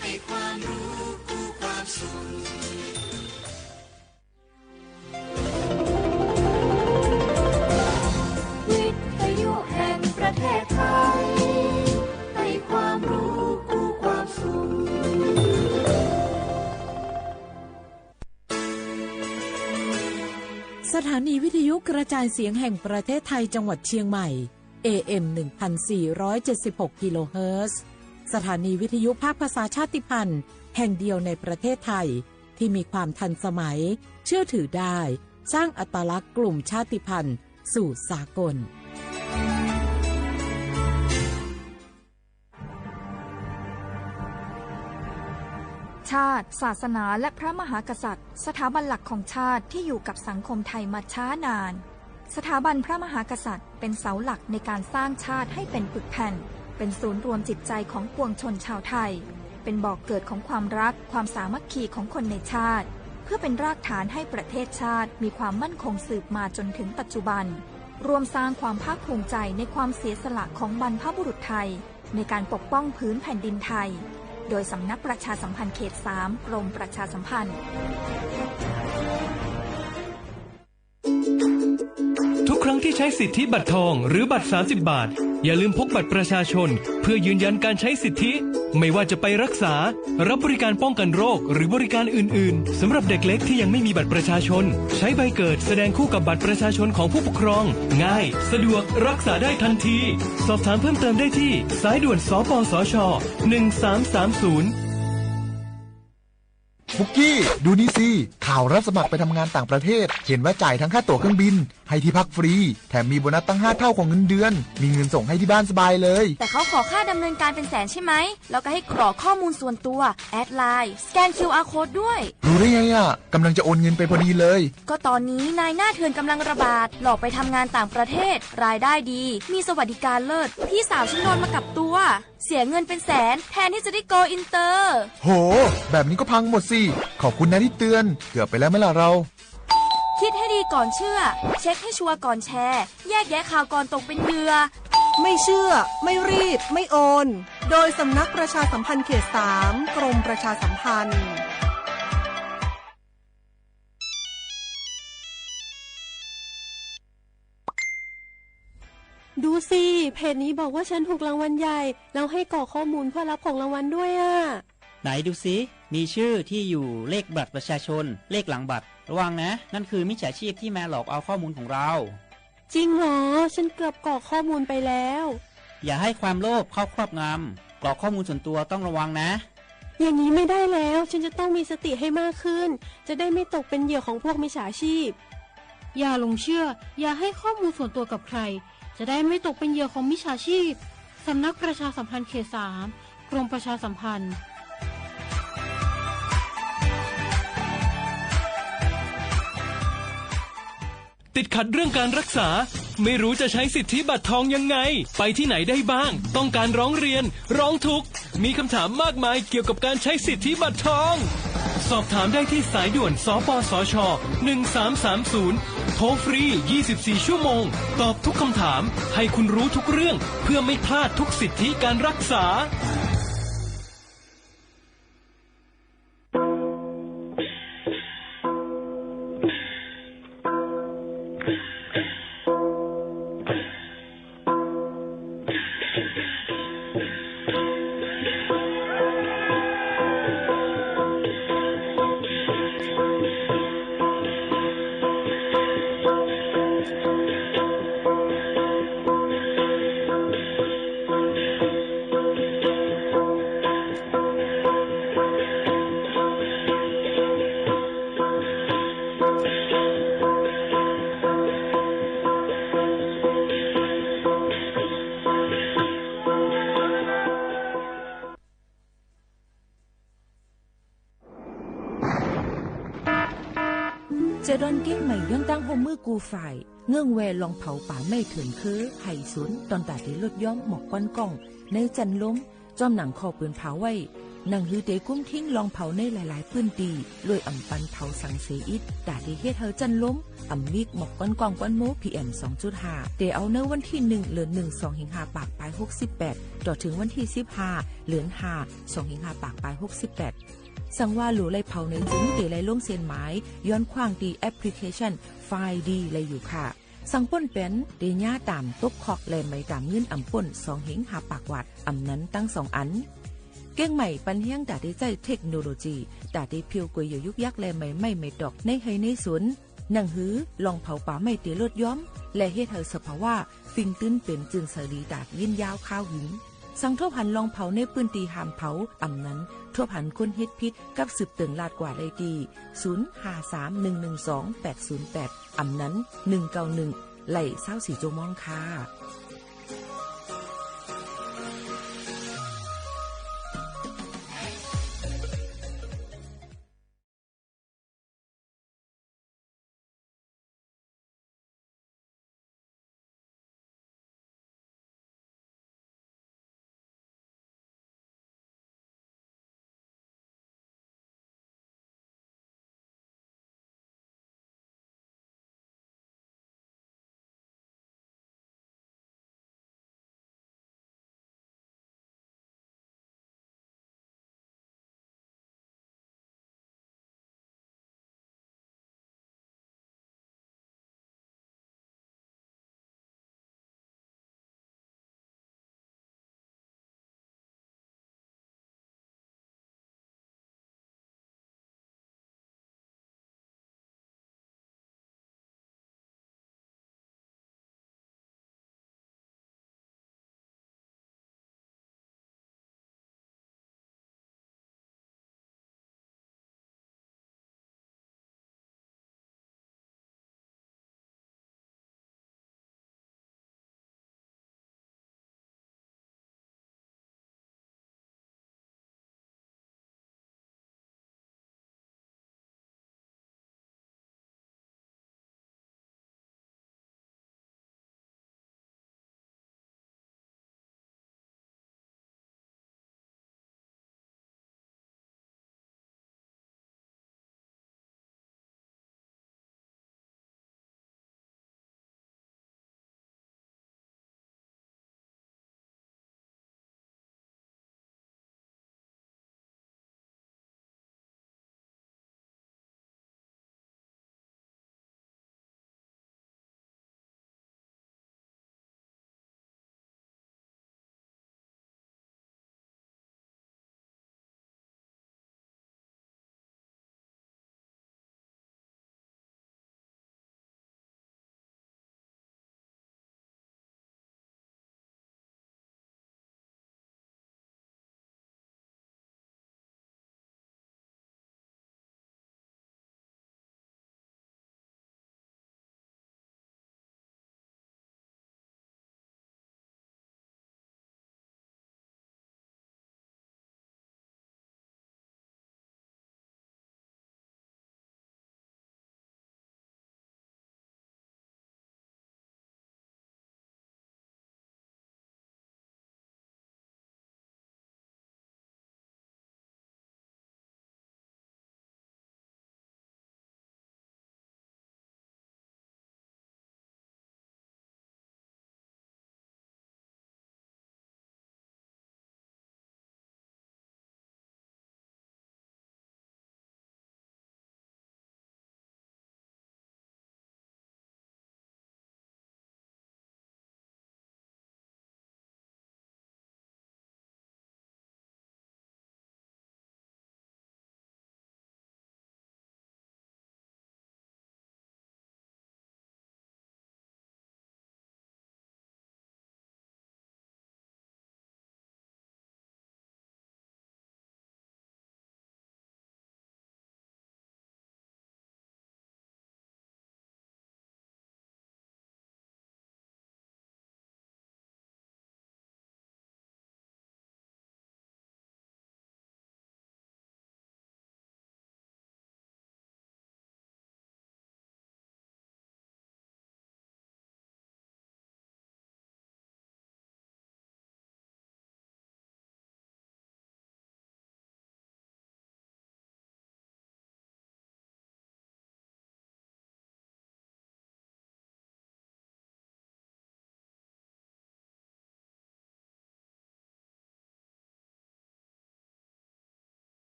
ให้ความรู้คู่ความสุขวิทยุแห่งประเทศไทยให้ความรู้คู่ความสุขสถานีวิทยุกระจายเสียงแห่งประเทศไทยจังหวัดเชียงใหม่ AM 1476 กิโลเฮิรตซ์สถานีวิทยุภาคภาษาชาติพันธุ์แห่งเดียวในประเทศไทยที่มีความทันสมัยเชื่อถือได้สร้างอัตลักษณ์กลุ่มชาติพันธุ์สู่สากล ชาติศาสนาและพระมหากษัตริย์สถาบันหลักของชาติที่อยู่กับสังคมไทยมาช้านานสถาบันพระมหากษัตริย์เป็นเสาหลักในการสร้างชาติให้เป็นปึกแผ่นเป็นศูนย์รวมจิตใจของปวงชนชาวไทยเป็นบ่อกเกิดของความรักความสามัคคีของคนในชาติเพื่อเป็นรากฐานให้ประเทศชาติมีความมั่นคงสืบมาจนถึงปัจจุบันรวมสร้างความภาคภูมิใจในความเสียสละของบรรพบุรุษไทยในการปกป้องพื้นแผ่นดินไทยโดยสำนักประชาสัมพันธ์เขต 3 กรมประชาสัมพันธ์ทุกครั้งที่ใช้สิทธิบัตรทองหรือบัตร30 บาทอย่าลืมพกบัตรประชาชนเพื่อยืนยันการใช้สิทธิไม่ว่าจะไปรักษารับบริการป้องกันโรคหรือบริการอื่นๆสำหรับเด็กเล็กที่ยังไม่มีบัตรประชาชนใช้ใบเกิดแสดงคู่กับบัตรประชาชนของผู้ปกครองง่ายสะดวกรักษาได้ทันทีสอบถามเพิ่มเติมได้ที่สายด่วนสปสช1330บุกกี้ดูนี่สิข่าวรับสมัครไปทำงานต่างประเทศเห็นว่าจ่ายทั้งค่าตั๋วเครื่องบินให้ที่พักฟรีแถมมีโบนัสตั้ง5 เท่าของเงินเดือนมีเงินส่งให้ที่บ้านสบายเลยแต่เขาขอค่าดำเนินการเป็นแสนใช่ไหมแล้วก็ให้กรอกข้อมูลส่วนตัวแอดไลน์สแกน QR Code ด้วยรู้ได้ไงอ่ะกำลังจะโอนเงินไปพอดีเลยก็ตอนนี้นายหน้าเถื่อนกำลังระบาดหลอกไปทำงานต่างประเทศรายได้ดีมีสวัสดิการเลิศพี่สาวฉันโดนมากับตัวเสียเงินเป็นแสนแทนที่จะได้โกอินเตอร์โหแบบนี้ก็พังหมดสิขอบคุณนะที่เตือนเกือบไปแล้วไหมล่ะเราคิดให้ดีก่อนเชื่อเช็คให้ชัวร์ก่อนแชร์แยกแยะข่าวก่อนตกเป็นเหยื่อไม่เชื่อไม่รีบไม่โอนโดยสำนักประชาสัมพันธ์เขต 3 กรมประชาสัมพันธ์ดูสิเพจนี้บอกว่าฉันถูกรางวัลใหญ่แล้วให้กรอกข้อมูลเพื่อรับของรางวัลด้วยอ่ะไหนดูสิมีชื่อที่อยู่เลขบัตรประชาชนเลขหลังบัตรระวังนะนั่นคือมิจฉาชีพที่มาหลอกเอาข้อมูลของเราจริงเหรอฉันเกือบกรอกข้อมูลไปแล้วอย่าให้ความโลภเข้าครอบงำกรอกข้อมูลส่วนตัวต้องระวังนะอย่างนี้ไม่ได้แล้วฉันจะต้องมีสติให้มากขึ้นจะได้ไม่ตกเป็นเหยื่อของพวกมิจฉาชีพอย่าหลงเชื่ออย่าให้ข้อมูลส่วนตัวกับใครจะได้ไม่ตกเป็นเหยื่อของมิจฉาชีพสำนักประชาสัมพันธ์เขต 3 กรมประชาสัมพันธ์ติดขัดเรื่องการรักษาไม่รู้จะใช้สิทธิบัตรทองยังไงไปที่ไหนได้บ้างต้องการร้องเรียนร้องทุกข์มีคำถามมากมายเกี่ยวกับการใช้สิทธิบัตรทองสอบถามได้ที่สายด่วนสปสช1330โทรฟรี24 ชั่วโมงตอบทุกคำถามให้คุณรู้ทุกเรื่องเพื่อไม่พลาดทุกสิทธิการรักษาเจดอนเก้งใหม่ย้อนตั้งโฮมมือกูฝ่ายเงื่องแวลองเผาป่าไม่ถึงคือไห่สวนตอนตาที่ลดย้อมหมอกก้อนกล้องในจันล้มจอมหนังคอปืนเผาไว้หนังฮือเตกุ้มทิ้งลองเผาในหลายๆพื้นตีลวยอ่ำปันเผาสังเสอิดตาที่เฮ็ดเฮาจันล้มอ่ำวิกหมอกก้อนกล้องก้อนโม PM 2.5 เตเอาเนื้อวันที่1เดือน1 2 5ปากปลาย68ต่อถึงวันที่15เดือน5 2 5ปากปลาย68สั่งว่าหลูไล่เผาในจึงเตไล่ล่งเส้นหมายย้อนขว้างตีแอปพลิเคชันไฟล์ดีไล่อยู่ค่ะสั่งป่นเป็นเดญ่าตามตกคอกแลไม่ตามเงินอ่ำป่น2เฮงหาปากวัดอ่ำนั้นตั้ง2อันเก้งใหม่ปันเฮียงดาได้ใจเทคโนโลยีดาได้เพียวกวยยุกยักและไม่ดอกในให้ในสวนหนังหือลองเผาป่าไม่เตลดย้อมและเฮ็ดให้สภาวะฟิงตื้นเป็นจึงสลีดาดยินยาวข้าวหิงสังทบหันลองเผาในปืนตีหามเผาอ่ำนั้นทบหันคนเฮ็ดพิษกับสืบเติงลาดกว่าเลยดี0531128808อ่ำนั้น191ไหล่24โจมองค่ะ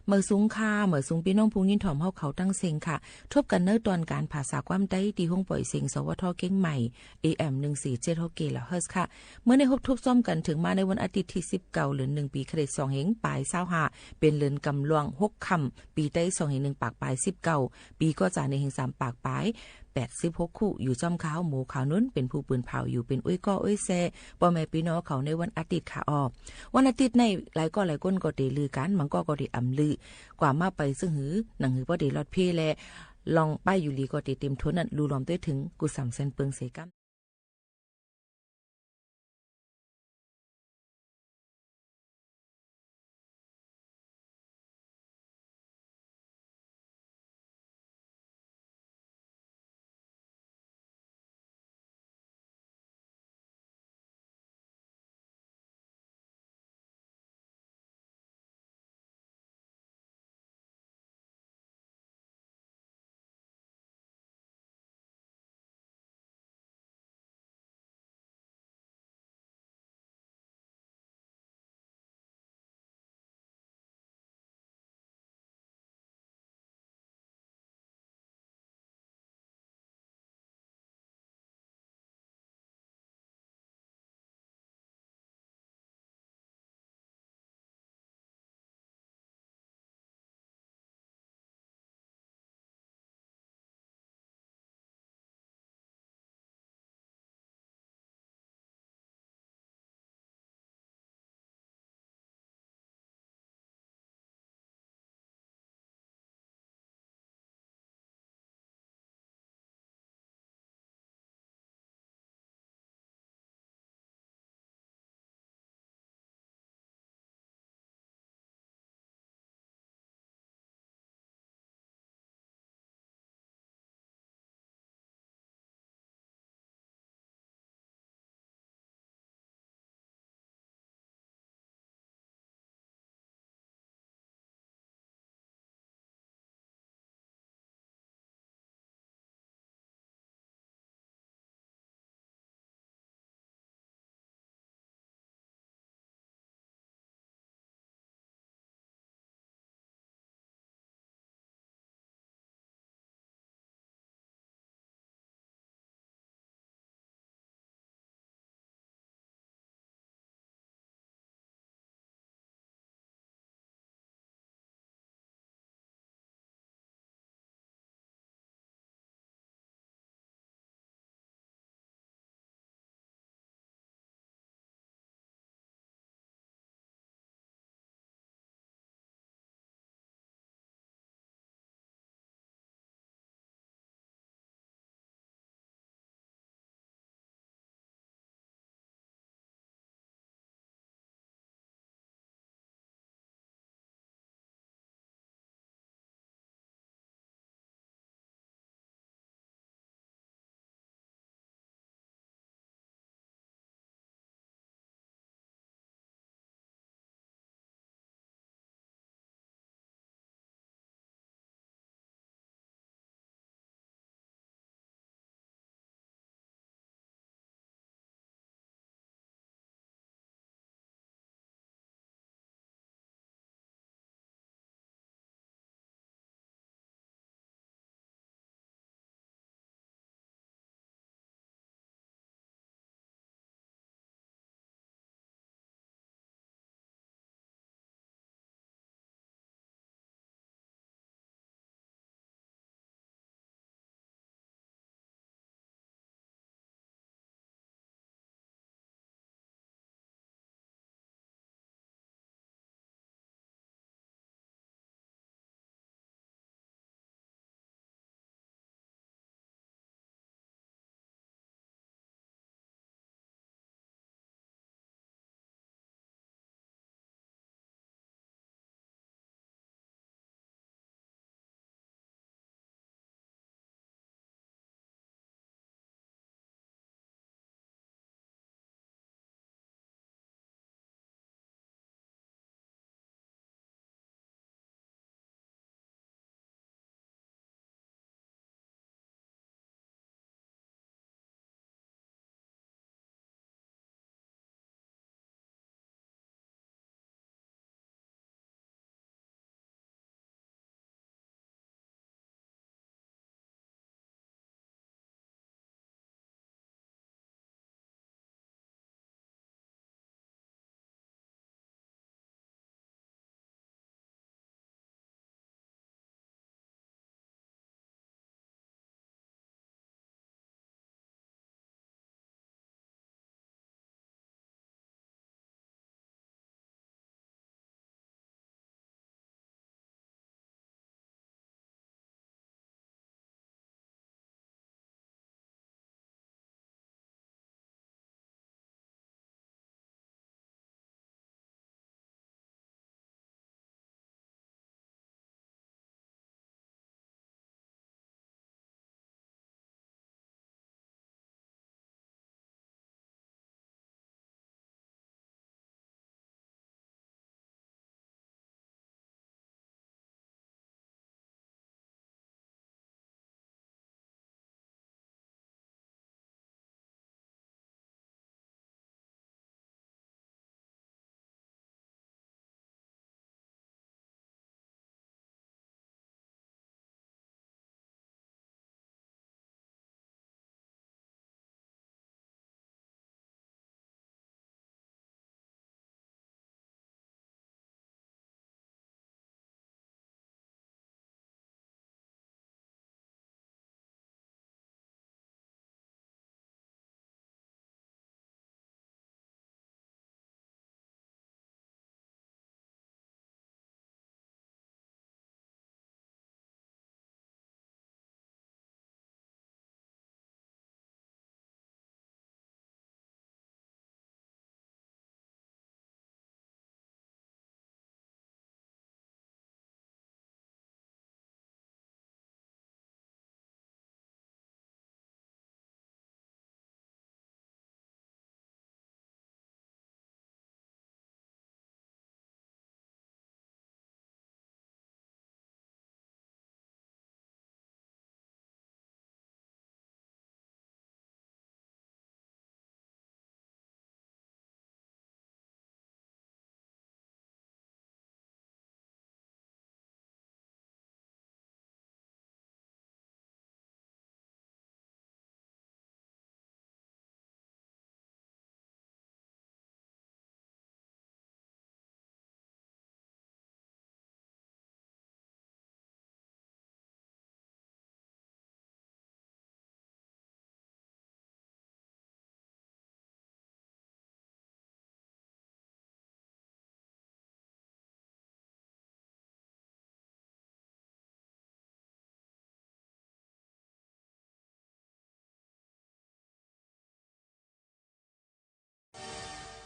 เมื่อสูงค่าเมื่อสูงพี่น้องผู้ยินถ่อมเฮาเขาตั้งเซ็งค่ะทบกันเนื้อตอนการภาษาความใต้ที่ห้องปล่อยเสียงสวทเก่งใหม่ AM 147 กิโลเฮิรตซ์ค่ะเมื่อในฮบทุบซ่อมกันถึงมาในวันอาทิตย์ที่19เดือน1ปีคริสต์2เฮงปลาย25เป็นเดือนกำลวง6ค่ำปีใต้2เฮง1ปากปลาย19ปีก็จะในเฮง3ปากปลาย86คู่อยู่จอมขาวหมูขาวนุ้นเป็นผู้ปืนเผาอยู่เป็นอุ้ยก้ออุ้ยแซ่พ่อแม่พี่น้องเขาในวันอาทิตย์ค่ะออกวันอาทิตย์ในหลายก้นก็ได้ลือกันมันก็ได้อำลือกว่ามาไปซึ่งหือหนังหือบ่ได้รอดเพแลลองป้ายอยู่ลีก็ได้เต็มทนนั่นรูล้อมด้วยถึงกุสำเซนเปิงเสกัม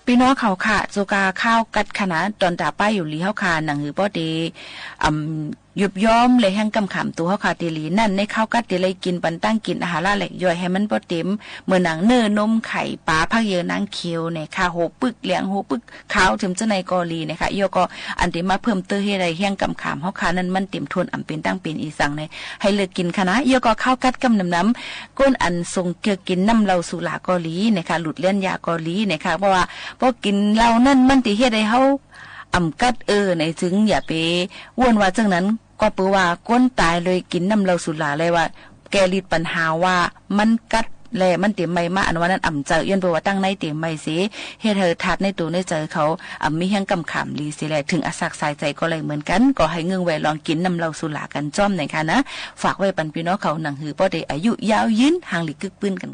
พี่น้องเขาค่ะโซกาข้าวกัดขนาดตอนตาป้ายอยู่ลีเฮาค่ะหนังหือบ่เดยุบย้อมเลยแห้งกำขำตัวเฮาค่ะเตลีนั่นในข้าวกัดเตเลยกินปันตั้งกินอาหารละแหลกย่อยให้มันบ่เต็มเมื่อหนังเนื้อนมไข่ปลาผักเยอะนางเขียวเนี่ยค่ะโหปึกเลี้ยงโหปึกขาวถึงจะในกอลีนะคะยอก็อันที่มาเพิ่มเติมให้ได้แห้งกำขำเฮาค่ะนั้นมันเต็มทวนอำเป็นตั้งเป็นอีสังเนี่ยให้เลิกกินคณะยอก็ข้าวกัดกำน้ำก้นอันทรงเกี่ยวกินน้ำเหล้าสุรากอลีนะคะหลุดเลี้ยนยากอลีนะคะเพราะว่าพอกินเหล้านั่นมันสิเฮ็ดให้เฮากัดในถึงอย่าไปว่นว่าจังนั้นก็เปือว่าก้นตายเลยกินน้ำเหล้าสุราเลยว่าแกลิดปัญหาว่ามันกัดแลมันเตรียมไม่มาอันว่านั้นเจอย้อนเปือว่าตั้งในเตรียมไม่สิเฮ็ดให้ทัดในตัวในใจเขามีแห่งกำขามลีสิแลถึงอสักสายใจก็เลยเหมือนกันก็ให้เงื้อแวลองกินน้ำเหล้าสุรากันจ้อมหน่อยค่ะนะฝากไว้ปันพี่น้องเขาหนังหือบ่ได้อายุยาวยืนห่างหลีกึกปื้นกัน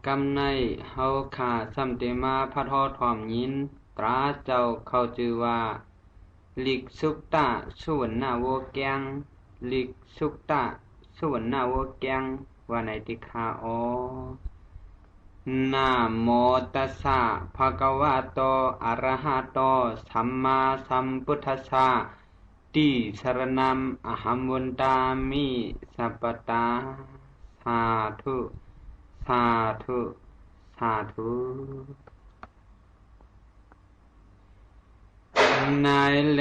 กำในเฮาขาซ้ำเตมาพัดฮอดหอมยินตราเจ้าเข้าจือว่าลิกสุกตะสุวรรณโวแกงลิกสุกตะสุวรรณโวแกงว่าในติคานะโมตัสสะภะคะวะโตอะระหะโตสัมมาสัมพุทธัสสะติสรณัมอะหัมวันตามิสัพพตาสาธุสาธุสาธุนายเล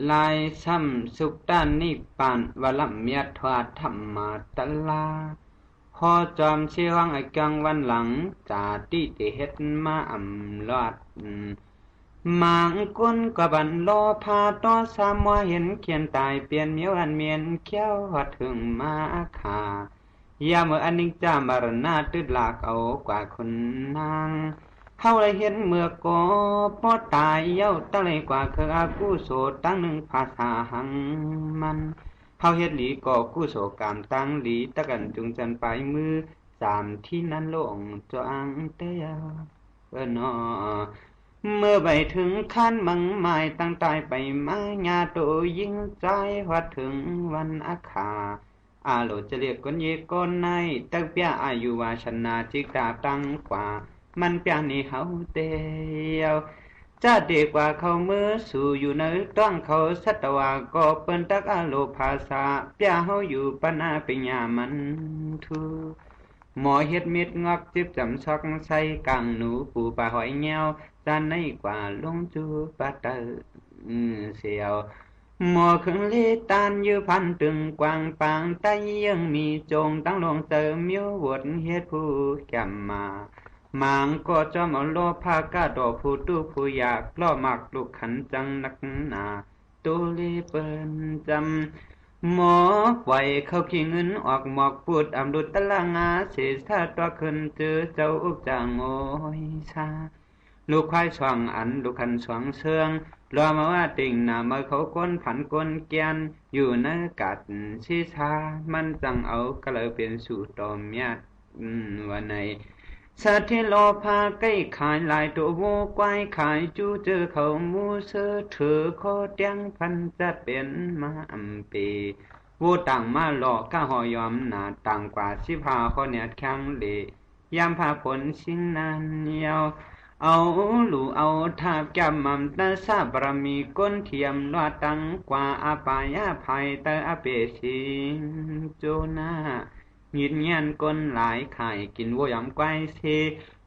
ลายซ้ำสุขด้านนิพพานวลัมยัตถาธรรมะตัลลาพอจอมเชี่ยงไอกังวันหลังจาติเตเฮ็ดมาลอดมังกุนกบันโลพาตอสามว่าเห็นเขียนตายเปลี่ยนเมียวอันเมียนเขี้ยวหัดถึงมาขายาเมื่ออันนิจจามรณะตึดลากเอากว่าคนนางเขาได้เห็นเมื่อก่อปอตายเย้าตะเลยกว่าคืออากุโสตั้งหนึ่งภาษาหังมันเขาเฮ็ดหลีก่อกุโสกรรมตั้งหลีตะกันจุงจันไปมือสามที่นั้นลงจางเตียนอเมื่อไปถึงขั้นมังหมายตั้งตายไปมาญาโตยิ่งใจวัดถึงวันอาคาอาโลจะเรียกคนเยกคนในตักเปียอายุวาชนาจิกตาตั้งกว่ามันเปียนี่เฮาเตียวจะเด็กกว่าเขาเมื่อสู่อยู่ในต้องเขาสัตวาก็เปิ้นตักอาโลภาษาเปียเฮาอยู่ปนาปัญญามันทูหมอเฮ็ดเม็ดงอกจิบจำช็อกใส่กังหนูปูปลาหอยเงี้ยวจานในกว่าลงจูปะเตอเสียวหมอขึ้นเลตานยืพันตึงกวางปางไตยังมีจงตั้งลงเติมมิววดเฮ็ดผู้แก่มมามังก็จอมโลภากาดอผู้ตู้ผู้อยากล้อมักลูกขันจังนักหนาตุลีเปิ้นจำหมอไหวเข้าขี้เงินออกหมอกพูดอำดุตละงาเสียชาตัวขึ้นเจอเจ้าอุกจางโอยชาลูกควายช่องอันลูกขันช่องเชืองรอมาว่าติ่งหน้าเมื่อเขาก้นผันก้นเกียนอยู่ในกัดชีชามันจังเอาก็เลยเป็นสู่ตอมญาติวันไหนสัตว์ที่โลภาใกล้ขายลายตัววัวควายขายจูเจอเขามูเสือเถือคอเตียงพันจะเป็นมาปีวัวต่างมาหลอกก้าหอยอมหนาต่างกว่าชิพาเขาเนี่ยแข็งเลยยามพาผลสิ่งนั้นเยาว เอาหลูเอาทาบแก้มมั่มตาซาบารมีก้นเทียมลอดตังกว่าอาปายาภัยตาอเปชิโจนายินยันก้นหลายไข่กินวัวยำไกวเซ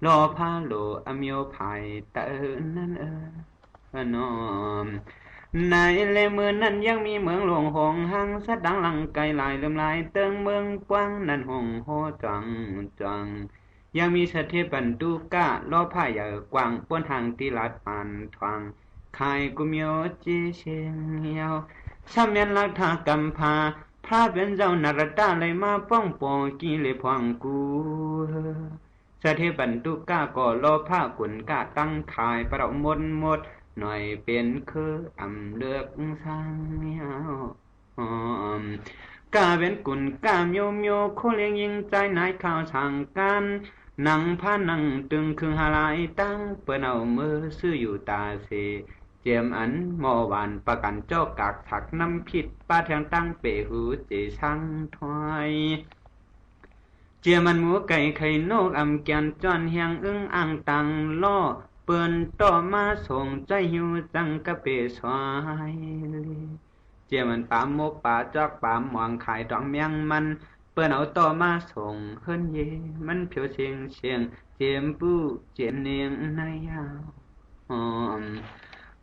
รอพาโลอเมียวภัยตานั่นนอมในเลเมืองนั้นยังมีเมืองหลวงหงหังสัดดังหลังไกลหลายลืมลายเติงเมืองกว้างนั้นหงโหจังจังยังมีสเทปันตุกะล้อผ้าใหญ่กว้างป้วนทางตีลัดปานทวงไข่กุมโยจีเชียงเหียวซ้ำยันลักทากำพาพระเป็นเจ้านรตาเลยมาป้องปองกิเลพวังกูสเทปันตุกะก็ล้อผ้ากุนกะตั้งขายประมดหมดหน่อยเป็นคืออำเลือกสร้างเหียวกาเป็นกุนกามโยมโยโคเลี้ยงยิงใจนายข่าวสั่งกันนังพานังตึงคือหาลายตั้งเปิ้นเอามือซื้ออยู่ตาเสเจียมอันหมอหวานประกันเจ้ากากถักน้ำผิดป้าแทงตั้งเปหูเจช่างถอยเจียมันหมูไก่ไข่นกอำแกนจอนเฮียงอึ้งอ่างตังล่อเปิ้นต่อมาส่งใจหิวจังกะเปสวายเจียมันป่ามกป่าจอกป่ามหมองขายดองเมียงมันเปิ้นเอาต่อมาส่งเฮิรนเยมันเพียวเชียงเชียงเจียมปูเจียนเนียงนายาว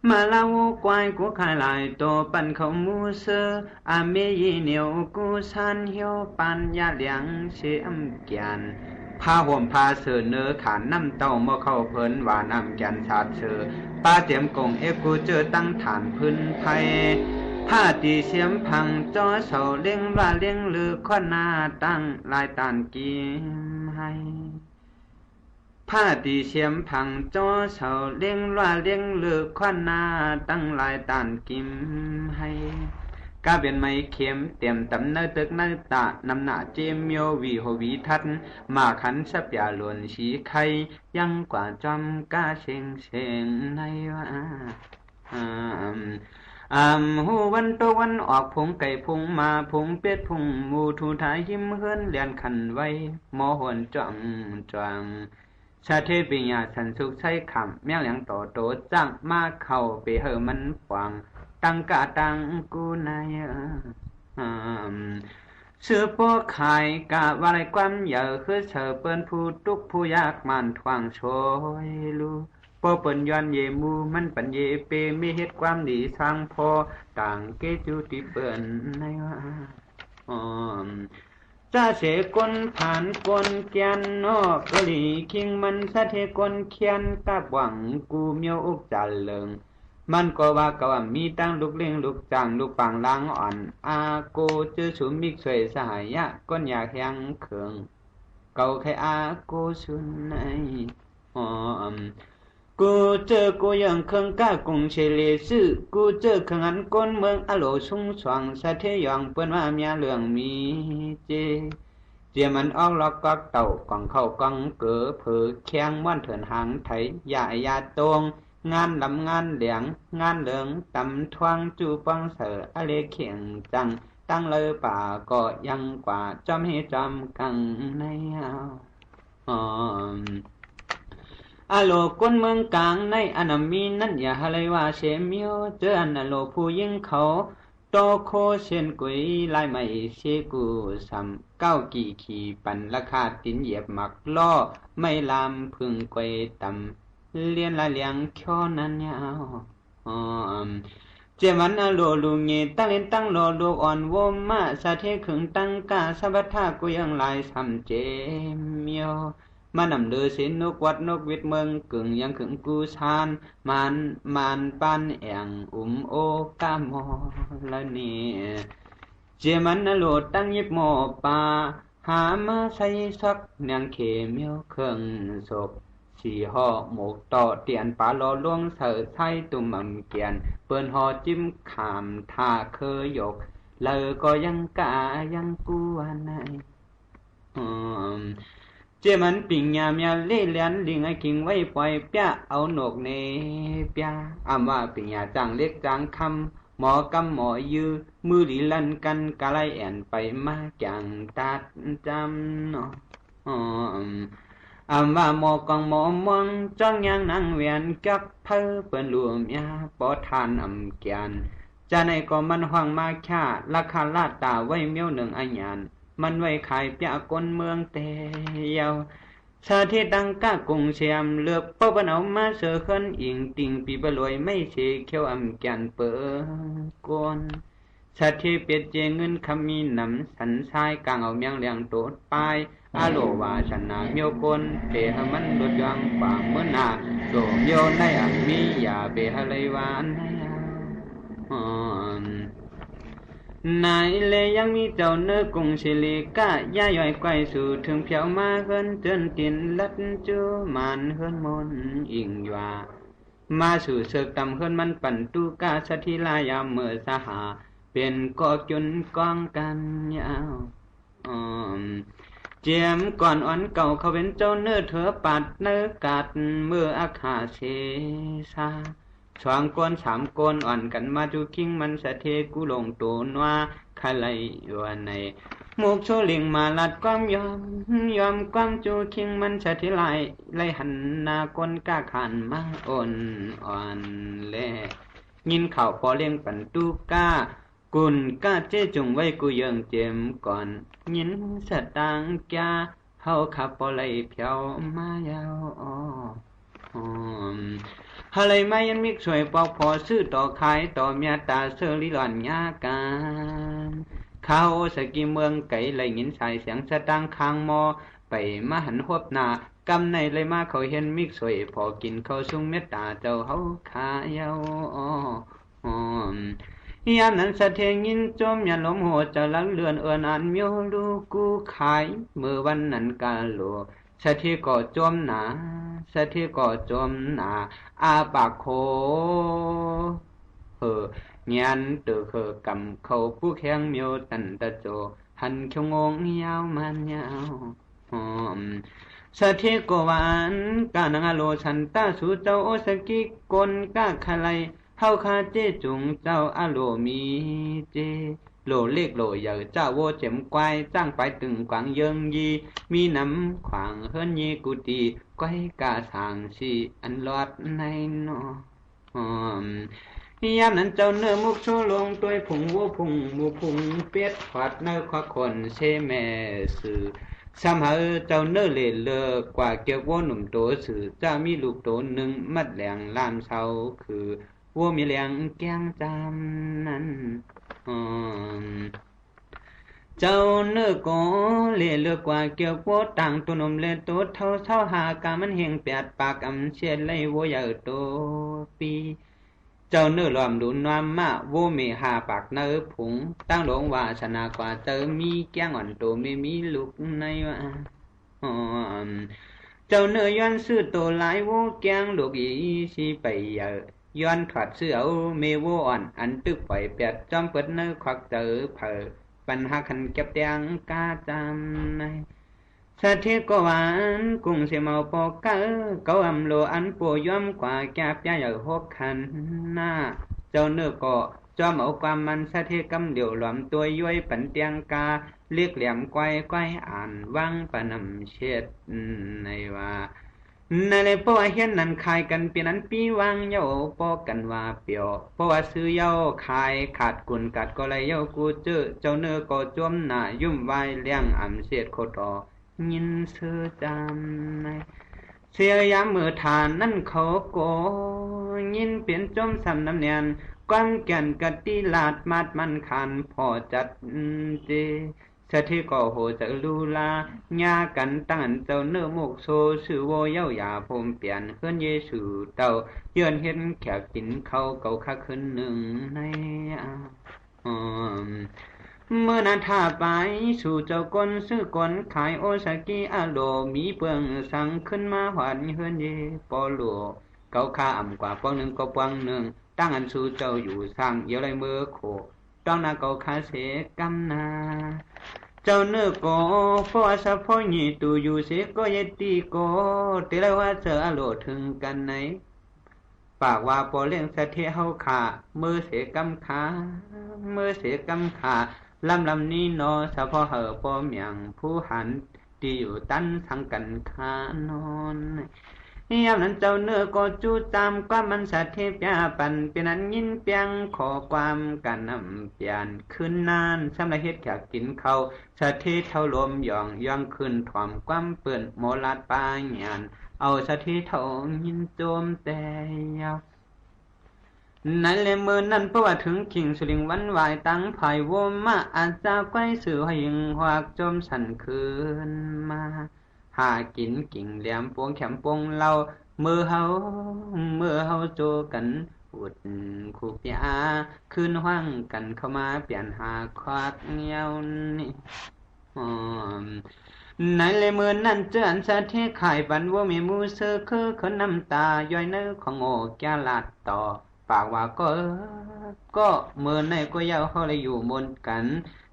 มาลาวกวายกูขายหลายโตปันเขามูเซออาเมยีเหนียวกูสันเหียวปันยาเหลียงเสียมแกนผ้าห่มผ้าเสือเนื้อขานน้ำเต้าเมื่อเข้าเพิ่นว่าน้ำแกนชาดเสือป้าเจียมกงกูเจอตั้งฐานพื้นไทยผ้าตีเสียมพังจอเสาเลี้ยงว่าเลี้ยงลือข้อหน้าตั้งลายตานกิมให้ผ้าตีเสียมพังจอเสาเลี้ยงว่าเลี้ยงลือข้อหน้าตั้งลายตานกิมให้กาเป็นไม้เข็มเตรียมตำเนื้อตึกเนื้อตะนำหน้าเจมโยวีโหวีทัดมาขันสับยาหลวนสีไข่ยังกว่าจอมกาเชงเชงในว่าหูวันโตวันออกพงไก่พงมาพงเป็ดพงหมูทูทายยิ้มเฮือนเลียนขันไว้หมอหวนจังจังชาเทปิญญาสันสุขใช้คำแม่งเหลียงต่อโตจังมาเข้าไปเหอมันฟางตังกะตังกูนายเสือปอขายกะวาไรความเยอะคือเสือเปิ้นผู้ทุกผู้ยากมันทวงโชยลูพอเปิ้นย้อนเยมูมันปัญเยเปมีเฮ็ดความดีสร้างพอต่างเกจูติเปิ้นในว่าจะเสกลผ่านกลเกียนนอกกะลีคิงมันสะเทกลเขียนกับหวังกูเมียวอุกจันเลิงมันก็ว่าก็ว่ามีตั้งลูกเลี้ยงลูกจางลูกปังล้างอ่อนอาโกเจอสุมิกสวยสหายะก้นอยากยังเคืองเก่าใครอาโกสุนในกูเจอกูยังเคืองก้ากงเชเลซื่อกูเจอเคืองอันก้นเมืองอโลสุงสว่างสะเทยองเปิ้นว่าเมียเรื่องมีเจมันออกล็อกก็เต่ากองเข้ากองเก๋อเผือแข้งม้วนเถินหางไถยายาตรงงานลำงานเหลียงงานเหลืองตำทวงจูปังเสืออเลเขียงจังตั้งเลยป่าก็ยังกว่าจอมให้จอมกังในอโลก้นเมืองกลางในอนามีนั่นอย่าฮะเลยว่าเชมิโอเจออันอโลผู้ยิงเขาโตโคเชนกุยลายไม่เชกูซ้ำเก้ากี่ขี่ปั่นราคาตินเหยียบหมักล่อไม่ลามพึ่งกวยตำเลียนละเลียงแค่นั้นยาวเจมันอโลลุงเงตั้งเล่นตั้งโลลูกอ่อนวมมาสะเทขึงตั้งกาสะบัดท่ากุยังลายซ้ำเจเมียวมานำเดือสินนกวัดนกวิทเมืองกึ่งยังขึงกูชานมันปันแองโอกามอละนี่เจมันอโลตั้งยิบหมอปาหามาใส่สักนางเขเมียวเครื่องศพสี่ห่อหมกต่อเตียนปลาลอล่วงเสือไทยตุ่มเกียนเปิ้นห่อจิ้มขามท่าเคยยกเลยก็ยังกายังกูอันไหนเจมันปิงยามยาเล่เลียนลิงไอคิงไว้ปล่อยเปียเอาหนกเนเปียว่าปิงยาจางเล็กจางคำหมอกำหมอยือมือหลีลันกันกะไลแอนไปมาจังตัดจำเนาะ ว่าหมอกองหมอมองจ้องยังนางเวียนกับเพิ่เปิ้นรวมยาปอทานเกียนจะในก็มันห่วงมาค่าราคาลาดตาไว้เมียวหนึ่งอัญญานมันไว้ขายเปียกนเมืองเตยาวชาที่ดังก้ากรุงเชียมเลือกเป้าปนเอามาเสือขึ้นอิงติงปีบลอยไม่เชเขียวแกนเปิกวนชาที่เปียเจเงินคำมีนำสันชายกลางเอาเมียงเลียงโตดปลายอาโลวาชนะเมียวกนเปหมันลดยังกว่าเมื่อนาโดมโยในมีอย่าเปหเลยวานนายเลยยังมีเจ้าเนื้อกรุงชิลีกะย่าย่อยไกวสู่ถึงเพียวมาเฮินเตือนตินลัดจูมันเฮินมนอิงยามาสู่เสกตำเฮินมันปั่นตูกาสถิลายามเมื่อสหาเป็นก่อจุนกองกันยาวเจียมก่อนอ่อนเก่าเขาเป็นเจ้าเนื้อเถือปัดเนื้อกาดเมื่ออาคาเสซาสองก้นสามก้นอ่อนกันมาจูคิงมันสะเทกูลงตัวนัวใครไหลวันในมุกโชลิงมาลัดความยอมความจูคิงมันสะเทไหลหันนาก้นก้าขันมาอ่อนเล่ยินข่าวพอเลี้ยงปันตูก้ากุนก้าเจจงไว้กูยังเจมก่อนยินสะตังแกเฮาขับพอไหลเพียวมายาวฮาเลยมายันมิกสวยปอกพอซื้อต่อขายต่อเมียตาเสือลิหลอนยาการข้าวสกีเมืองไก่ไหลยินสายเสียงสะตังคางมอไปมาหันหบหนากำในเลยมาเขาเห็นมิกสวยพอกินเขาสุ่งเม็ดตาเจ้าเฮาขายายามนั้นสะเทงินจมยันลมโหจะลังเลือนเอือนอันเมียวดูกูขายเมื่อวันนั้นกาโลสะเทก่อจมหนาสะเทก่อจมหนาอาปากโคเงียนตือกำเขาผู้แข็งเมียวตันตะโจหันชงงยาวมันยาวสะเทก่อหวานกานังอโลชันตาสู่เจ้าโอสกิกลกาคาไลเฮาคาเจจุงเจ้าอโลมีเจโลเล็กโลใหญ่เจ้าโวเจ็มควายจ้างไปตึงกวางเยิงยีมีน้ำขวางเฮิรนยีกุตีก้อยกาสางสีอันลอดในนอยามนั้นเจ้าเนื้อมุกโชลงตัวผงวัวผงหมูผงเป็ดขวัดเนื้อขวักคนเชแม่สื่อซ้ำหาเจ้าเนื้อเล่เลือกว่าเกี่ยววัวหนุ่มโตสื่อจะมีลูกโตหนึ่งมัดแหลงลามเสาคือวัวมีแหลงแกงจำนั้นเจ้าเนื้อก็เล่เลือกกว่าเกี่ยววัวต่างตัวนมเล่โตเท่าหากามันเฮงแปดปากเชียดไล่วัวใหญ่โตปีเจ้าเนื้อลอมดูนวามมาโวเมหาปากเนื้อผงตั้งหลงว่าชนะกว่าเจอมีแก้งอ่อนโตไม่มีลูกในว่าเจ้าเนื้อย้อนซื้อโตหลายโวแก้งลูกอีสิไปเยอะย้อนถอดเสื้อเอาเมโวอ่อนอันตึกปล่อยแปดจอมเปิดเนื้อควักเจอเผอปัญหาขันเก็บแดงกาจำในสะเทก็หวานกุ้งเสียเมาปอกเก้าโลอันปูย่อมกว่าแก้ปยาอย่างหกขันหน้าเจ้าเนื้อก็จอมเอาความมันสะเทกำเดี่ยวหลอมตัวย้อยปันเตียงกาเรียกแหลมไกวอ่านวังปนำเช็ดในว่าในเลยเพราะว่าเห็นนั้นขายกันเปลี่ยนนั้นปีวางเย้าปอกันว่าเปียวเพราะว่าซื้อเย้าขายขาดกุนกัดก็เลยเย้ากูเจ้าเนื้อก็จมหน้ายุ่มไว้เลี้ยงเสียดโคตรยินเสือจำในเสียยามมือทานนั่นเขาโกยินเปลี่ยนจมสำน้ำเนียนความแก่นกะติลาดมัดมันขันพอจัดเจสะเทก็โหจะลูลาญากันตั้งเจ้าเนื้อมุกโซสื่อโวเย้าหยาพมเปลี่ยนเฮือนเยซูเต่าเยือนเห็นแขกกินเขาเก่าคักขึ้นหนึ่งในเมื่อนาท่าไปสู่เจ้ากนซื้อกนขายโอซากิอาโลมีเปลืองสั่งขึ้นมาหวานเฮือนเยปอหลวเก่าค่ากว่าปองหนึ่งก็ปองหนึ่งตั้งอันสู่เจ้าอยู่สั่งเยอะเลยมือโคต้องนาเก่าค่าเสกำนาเจ้าเนื้อก็ฟอสะพอหยีตูอยู่เสก็ยตีก็เตลว่าเจออาโลถึงกันไหนปากว่าปอเลี้ยงสะเทเฮาขามือเสกำขามือเสกำขาลำนี้นอสะพอเหอปอเมียงผู้หันเ ตีอยู่ตันทั้งกันขานอนยามนั้นเจ้าเนื้อก็จูตามความมันสัตเทพยาปันเป็นอันยินเปียงขอความกันนำเปลี่ยนขึ้นนานสำหรับเฮ็ดแขกกินเขาสัตเทเท่าลมย่องย่องขึ้นถ่อมความเปื่อนโมลาดปายหยานเอาสัตเทเท่ายินโจมแต่ยาวนั่นเลยมือนั้นเพราะว่าถึงขิงสุลิงวันวายตั้งภายวมาอาจจะไกวสื่อให้ยิงหวักจมสั่นคืนมาหากินกิ่งแหลมปวงแขมปวงเราเมื่อเฮาโจกันอุดคู่ปยาคืนห้างกันเข้ามาเปลี่ยนหาควักเงี้ยวนี่ในเลยมือนั้นเจออันสะเทขายบันว่ามีมูเสือคือคนน้ำตาย้อยเนื้อของโง่แก่ลาดต่อปากว่าก็มือในก็ยาวเขาเลยอยู่บนกัน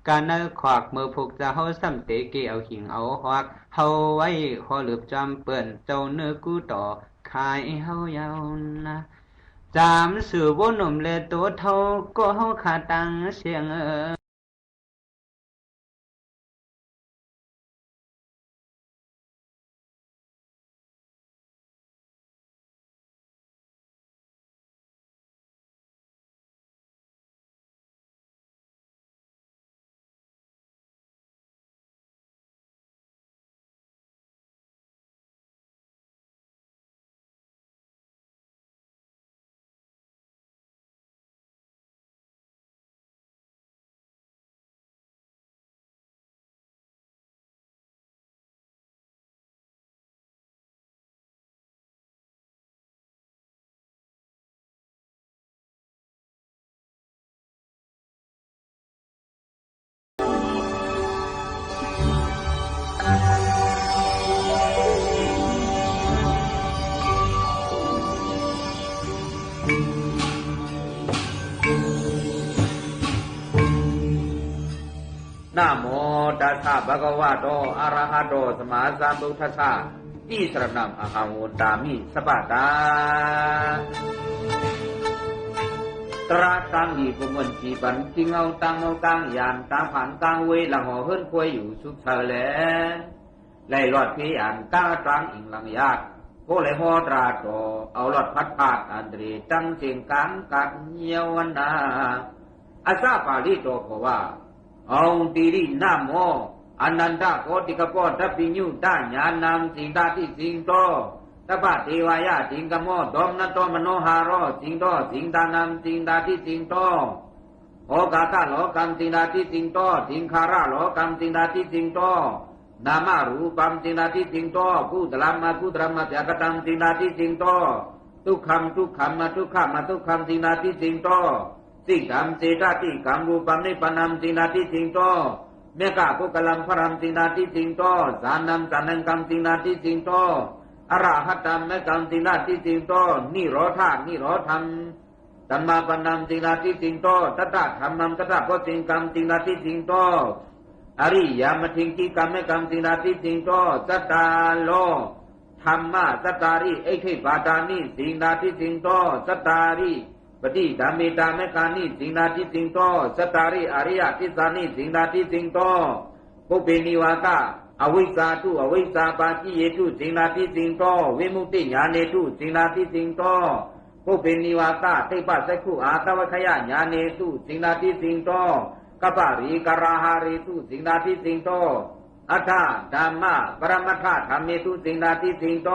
การเนื้อขวากมือผูกจะเฮาซ้ำเตะเกี่ยวหิงเอาหวักเฮาไว้ขอหลืบจำเปื่อนเจ้าเนื้อกู้ต่อขายเฮายาวนะจามสื่อว่าหนุ่มเลยตัวเท่าก็เฮาขาตังเสียงนะโมตัสสะภะคะวะโตอะระหะโตสัมมาสัมพุทธัสสะอิสรณังอะหังอุตตามิสัพพะตาตราตังดีกุมวันจีบันจิงเอาตังเอาตังยานตาผ่านตังเวละหอเฮิรนควยอยู่สุขเธอแลไล่รอดพี่อ่านตาตังอิงลังยาดโคเลยหอตราโตเอารอดพัดพาดอันตรีจังเสียงการกัดเยียววันนาอาซาปาลิโตเพราะว่าเอาตีรีนาโมอนันตาโกติกปอทัพพิญญูตาญาณังสิงตาที่สิงโตตปะเทวายาสิงกโมดอมนัตโตมโนหารอสิงโตสิงตานังสิงตาที่สิงโตโอกาตาโลกัมสิงตาที่สิงโตสิงคาราโลกัมสิงตาที่สิงโตนามารูปัมสิงตาที่สิงโตกุตลัมมากุตรัมมาเสกตังสิงตาที่สิงโตทุกขมทุกขมมาทุกขมมาทุกขมสิงตาที่สิงโตสิกรรมเจตติกรรมรูปัมนิปนัมสิงตาที่สิงโตเมกะกุกลัมพรัมสิงตาที่สิงโตสานัมสานังกัมสิงตาที่สิงโตอรหัตตัมเมกัมสิงตาที่สิงโตนิโรธานิโรธรรมสัมมาปันนัมสิงตาที่สิงโตตัตตะธรรมัมตัตตะโพสิงกัมสิงตาที่สิงโตอริยามทิงกิกัมเมกัมสิงตาที่สิงโตสัตตาโลธรรมะสัตตาริเอขิปาตานิสิงตาที่สิงโตสัตตาริปฏิดามิตาเมกานิสิงตาที่สิงโตสัตตาริอริยทิสานิสิงตาที่สิงโตปุเพนิวาตาอวิสาทุอวิสาปาจิเยทุสิงนาทิสิงโตวิมุตติญาเนทุสิงนาทิสิงโตปุเพนิวาตาเทปะสักขุอาตวะขยะญาเนทุสิงนาทิสิงโตกัปปะริกราหาริทุสิงนาทิสิงโตอัฏฐธัมมะปรมัตถะธรรมเมทุสิงนาทิสิงโต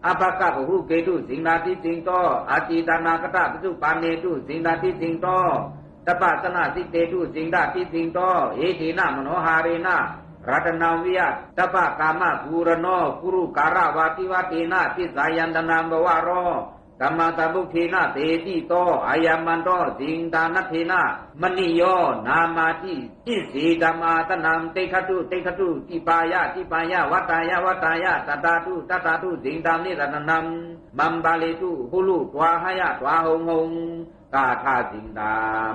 อภกะภุเกตุสิงนาทิสิงโตอาจิตานากตะปิสุปาเนตุสิงนาทิสิงโตตปะสนาสิเตตุสิงนาทิสิงโตเอตินะมโนหาเรนะรัตนาวิยะตปะกามะภูรโนกุรุการาวาติวาตินะทิสายันตนามบวารโรกัมมาตบุเทนะเตติโตอายัมมันโตสิงตานัทเทนะมณิโยนามาทิทิสีธัมมาตนามเตขตุทิปายะวัตายะตตาตุสิงตามนิรัตนัมมัมบาเลตุหุลุตวาหายะตวาหงกาธาสิงตา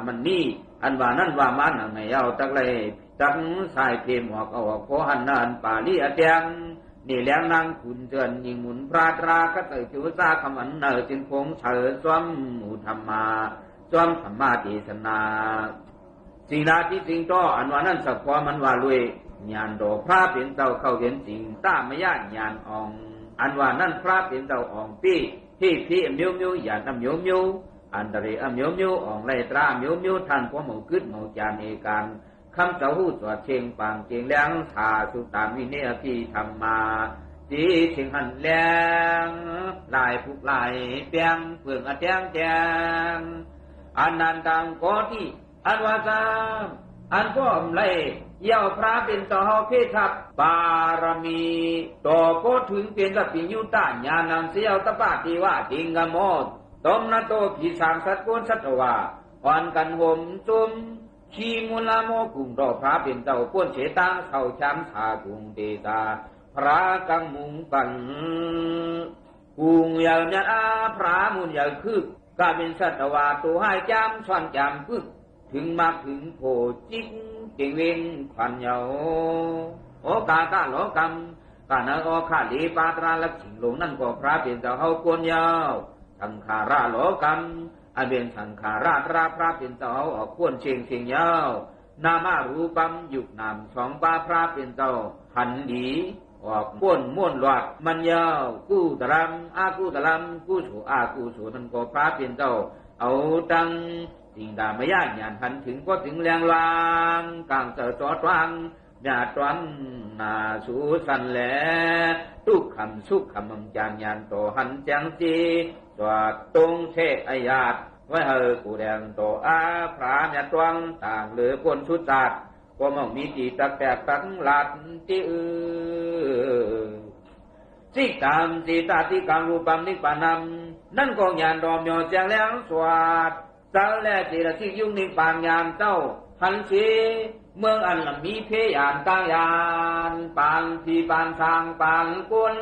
มณีอันว่านั้นว่ามันไม่เอาตักเลยจังสายเพมออกเอาขอหันนันปาลีอเตียงนี่แหลงนางขุนเตือนยิงหมุนพระตราก็เตยจิวซาคำอันเนอจินคงเฉยสวมหมู่ธรรมาสวมธรรมาเทศนาสิงนาที่สิงโตอันว่านั้นสักพอมันว่าลุย ญาณโดพระเป็นเจ้าเข้าเห็นจริงตามมายาญาณอ่องอันว่านั่นพระเป็นเจ้าอ่องปี้ที่พี่มิวมิวญาณมิวมิวอันตรีมิวมิวอ่องไรตรามิวมิวท่านพระหมู่กึศหมู่จานเอการคำเจ้าหูสวดเชียงปางเชียงแหลงสาสุตามวิเนยที่ทำมาจีเชียงหันแหลงลายผูกลายเปียงเฟื่องแจงแจงอันนั้นต่างก็ที่อันว่าจามอันก็อมไรเย่าพระเป็นต่อเพิทัพบารมีต่อก็ถึงเป็นสัพพิญญุตาญาณังเสียวตปาติวะติงกโมดตมนาโตผีสางสัตว์กุลสัตวะอ่อนกันห่มจุมชีมุลาโมกุงดอกพระเป็นเจ้าป้วนเฉตังเสาช้ำสากุงเตตาพระกังมุงปันกุงยาวเนี่ยพระมุนยาวคือกาเป็นสัตวะตัวให้จำส่วนจำพึกถึงมาถึงโพจิกเก่งเวงขวัญเยาโอกาตาโลกรรมกาณโอคาลีปาตราลักษิงหลงนั่นก็พระเป็นเจ้าเฮากวนยาวสังขาราโลกรรมอาเบนสังขาราตราพระเป็นเจ้าออกควรเชียงเชียงยาวนามารูปัมยุกนามสองปาพระเป็นเจ้าหันดีออกม้วนม้วนหลอดมันยาวกู้ตรำอากู้ตรำกู้สูอากู้สูนั่นก็พระเป็นเจ้าเอาตังสิ่งดามายาญาณพันถึงก็ถึงแรงลางกลางเสือจอดวางญาตรันนาสูสันแหลทุกคำสุขคำมังจานญาณโตหันจังจีสวดตรงเทศอายาตไว้เฮอกูแดงโตอาพระญาตวังต่างเหลือคนชุดจัดก็มั่งมีจีตักแตกตั้งหลัดจีสิกามสีตาติกามรูปัมนิพพานัมนั่นก็ญาณดอมยอแจงแรงสวดสาแลจีรสิยุ่งนิพพานญาณเจ้าหันชีเมืองอันมีเพยานกลางยานปานที่ปานทางปานกุล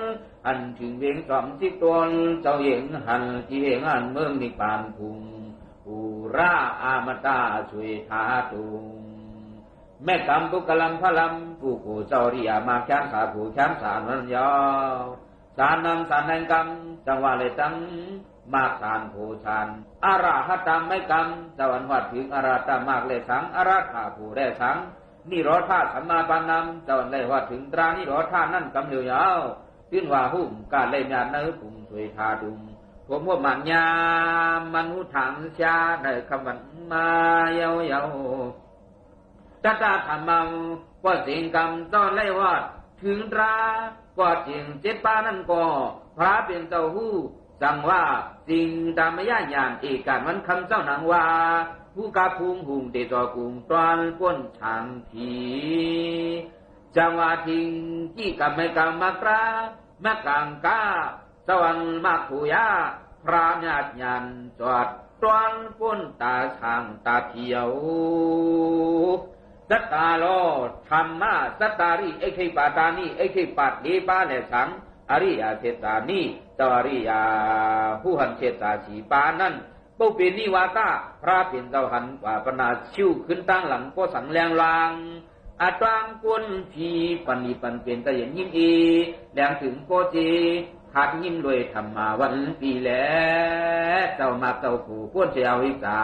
อันถึงเวียงสอมสิตนเจ้าเห็นหันที่เห็นอันเมืองนิพพานพุงอุราอามตาสวยทาตุงแม่กำปุกลัมพลัมผู้กูเจ้าริยามาแค้นสาผู้แค้นสารนันยาวสารนังสารแห่งกรรมจังหวะเลยตั้งมากสารโพชานอาราหตามไม่กรรมสวรรค์วัดถึงอาราตามากเลยสังอาราธาผู้ได้สังนิโรธาสัมมาปานามสวรรค์เลยวัดถึงตรานิโรธานั่นกำเหลียวยาวขึ้นว่าหุ่มการเล่นญาณเนื้อปุ่มสวยทาดุงผมว่ามันยามมันหูถังชาได้คำวันมาเยาเยาจัตตาธรรมังว่าสิ่งกรรมต้อนไล่วัดถึงตราก็จริงเจ็ดปานั่นก็พระเป็นเจ้าหู้สั่งว่าสิ่งตามมายาญาณเอกการมันคำเจ้าหนังว่าผู้กาพุงหุงเตจอกุงตอนก้นฉางผีจังว่าทิ้งที่กับไม่กรรมมากราแม่กังกาสวรรค์มากผู้ยาพระญาติญาณจอดตอนก้นตาช่างตาเทียวสัตตาโลธรรมะสัตตาริเอคิปาตานิเอคิปัตติปาเลสังอริยเทศานิตวริยาผู้หันเทศาสีปานั้นปุปินิวาตาพระเป็นเจ้าหันกว่าปนาชิวขึ้นตั้งหลังก็สังแรงลางอาตรังกุนพีปันนิปันเป็นตะเย็นยิ้มอีแรงถึงโกจีขาดยิ้มด้วยธรรมาวันปีแลเจ้ามาเจ้าผู้พ้นเจ้าวิสา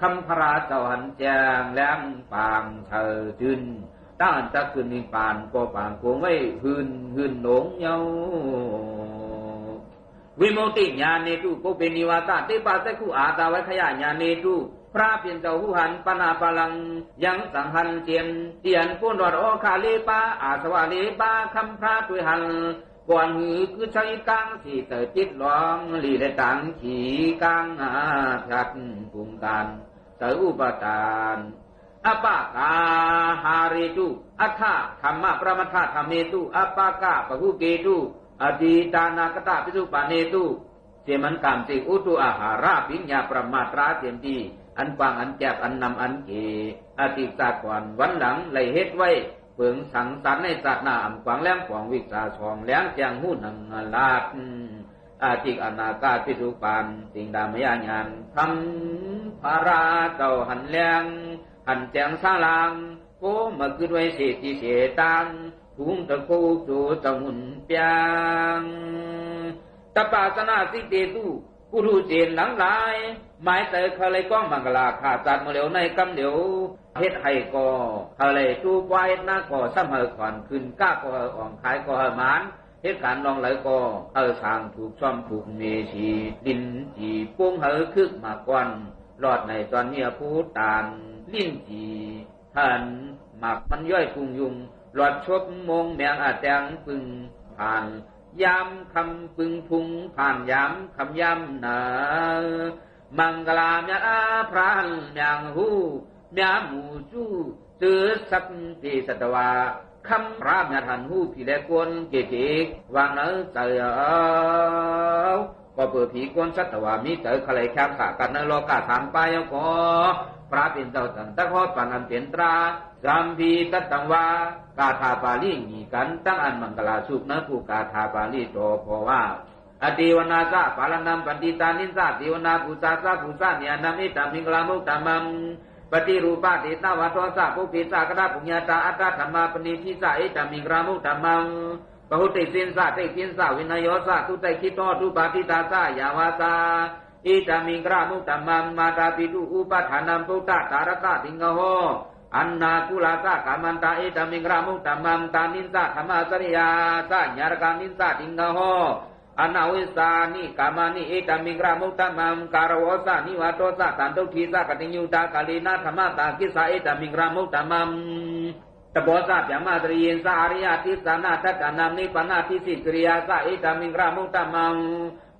คำพระเจ้าหันแจงแรงปางเธอจืนตั้งจะขึ้นในปานก็ปางโกงไว้หืนหลงเยาวิโมติญาณเนตุโกเปนิวาตาเตปาเตคุอาตาไว้ขยะญาณเนตุพระเป็นเจ้าหูหันปนาปลังยังสังหันเตียนพ้นรอดโอคาเลปาอาสวาเลปาคำพระตุยหันก่อนหือคือใช้กังสีเตอจิตหลองลีได้ตังขี่กังอาทัดปุงการเตออุปทานอปากาหาริตุอัฏฐธรรมะประมัทธธรรมเนตุอปากาปะหุเกตุอดีตานากตะปิสุปาเนตุเสมันกามติอุตุอาหาราปิญญาประมาตราเตียมดีอันฟังอันแจบอันนำอันเกอติสาก่อนวันหลังไหลเฮ็ดไว้เปิงสังสรรค์ในศาสนาอันกว้างแหลมกว้างวิชาชองแหลงแจงหู้นังลาดอาจิกอนาคาปิสุปานสิ่งดามยาญาณทำภาราเจ้าหันแหลงหันแจงสาลังโกมาขึ้นไว้เศษที่เศษตังถุงตะโกจูตะมุนเปียงตปาสนาสิเตตุ กูดูเจนหลังลายหมายเตอเคยก้องมังกลาขาดจัดมาเหลียวในกำเหลียวเฮ็ดให้ก่อเคยจูบไว้หน้าก่อซ้ำเหอขอนขึ้นก้าก่ออ่องขายก่อหมานเหตุการณ์ลองไหลก่อสร้างถูกซ่อมถูกเมชีดินจีปุ้งเหอคึกมากวนรอดในตอนเนี้ยผู้ตานลิ้นจีท่านหมักมันย่อยพุงยุงหลอดชบมงแมงอาแตงปึงผ่านยามคำปึงพุงผ่านยามคำยำนามังกลามยาพรานยางหูยาหมูจู้จือสักตีสัตวาคำพรามยาทันหูผีแลกวนเกจิกวางเนื้อเจอก็เปิดผีกวนสัตวามีเจอขลัยแคบสากันในโลกาถามไปก็พระเป็นเจ้าสันตะขอปานันเตียนตราสัมพีตัตังวากาถาปาลีมีกันตั้งอันมังกลาสุกนะผู้กาถาปาลีโตเพราะว่าอติวนาซาปาลนัมปันติตานินซาติวนาปุซาซาปุซาเนียนามิตามิงลามุตตามังปฏิรูปาติตาวะโทสะปุปิสากระดาปุญญาตาอัตตาธรรมาปณิทิสาเอตามิงลามุตตามังปหุติสินสาเตกินสาวินโยสาทุเตคิโตทุปาติตาสายาวาสาอิตามิงรามุตตมังมาตาปิตุอุปทานัมปุตตะตารตะติงโหอันนาคุลาสะกามันตาอิตามิงรามุตตมังตานินสะธรรมสริยาสะญารกานินสะติงโหอนาวิสานิกามานิอิตามิงรามุตตมังการวสะนิวัตโตสะตันตุทีสะกติยุตากาลีนาธรรมตาคิสะอิตามิงรามุตตมังตะโบสะยามาตรียนสะอริยติสานาทัตตานามิปนาทิสิกริยาสะอิตามิงรามุตตมัง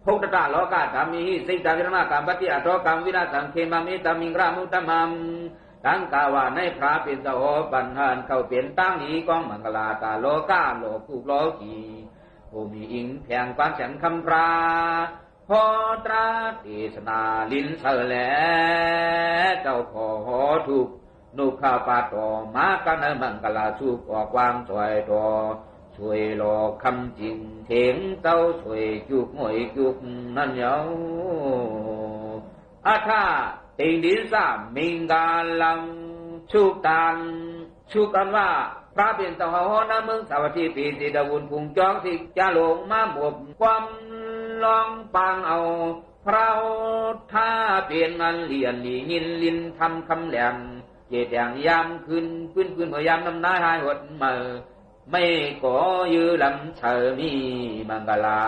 พุทธะโลกาธรรมิสิตาวิรมะกัมปติอัตโตกัมวินาสังเขมังอิตามิงรามุตตมังตั้งกาวาในพระเป็นเจ้าปัญหาเข้าเปลี่ยนตั้งนี้กองมังกลาตาโลกาโลกุโลกีผู้มีอิงแผงความแสนคำพราพอตราเทศนาลินเสแลเจ้าขอถูกนุข้าปาต่อมากันมังกลาสุกออกวางสวยต่อช่วยหลอกคำจริงเถียงเต้าช่วยจุกหวยจุกนั่นเยาอาท่าติงดินสามิงกาลังชุกตันชุกกันว่าพระเป็นเจ้าหอนะมึงสวัสดีปีติดาวุนพุงจองสิจะหลงมาบวบความลองปังเอาพระท่าเปลี่ยนนันเลียนหลียินลินทำคำแหลมเจดอย่างยามขึ้นพยายามน้ำนายหายหดมือไม่ก่อยือลำเชมีมังกลา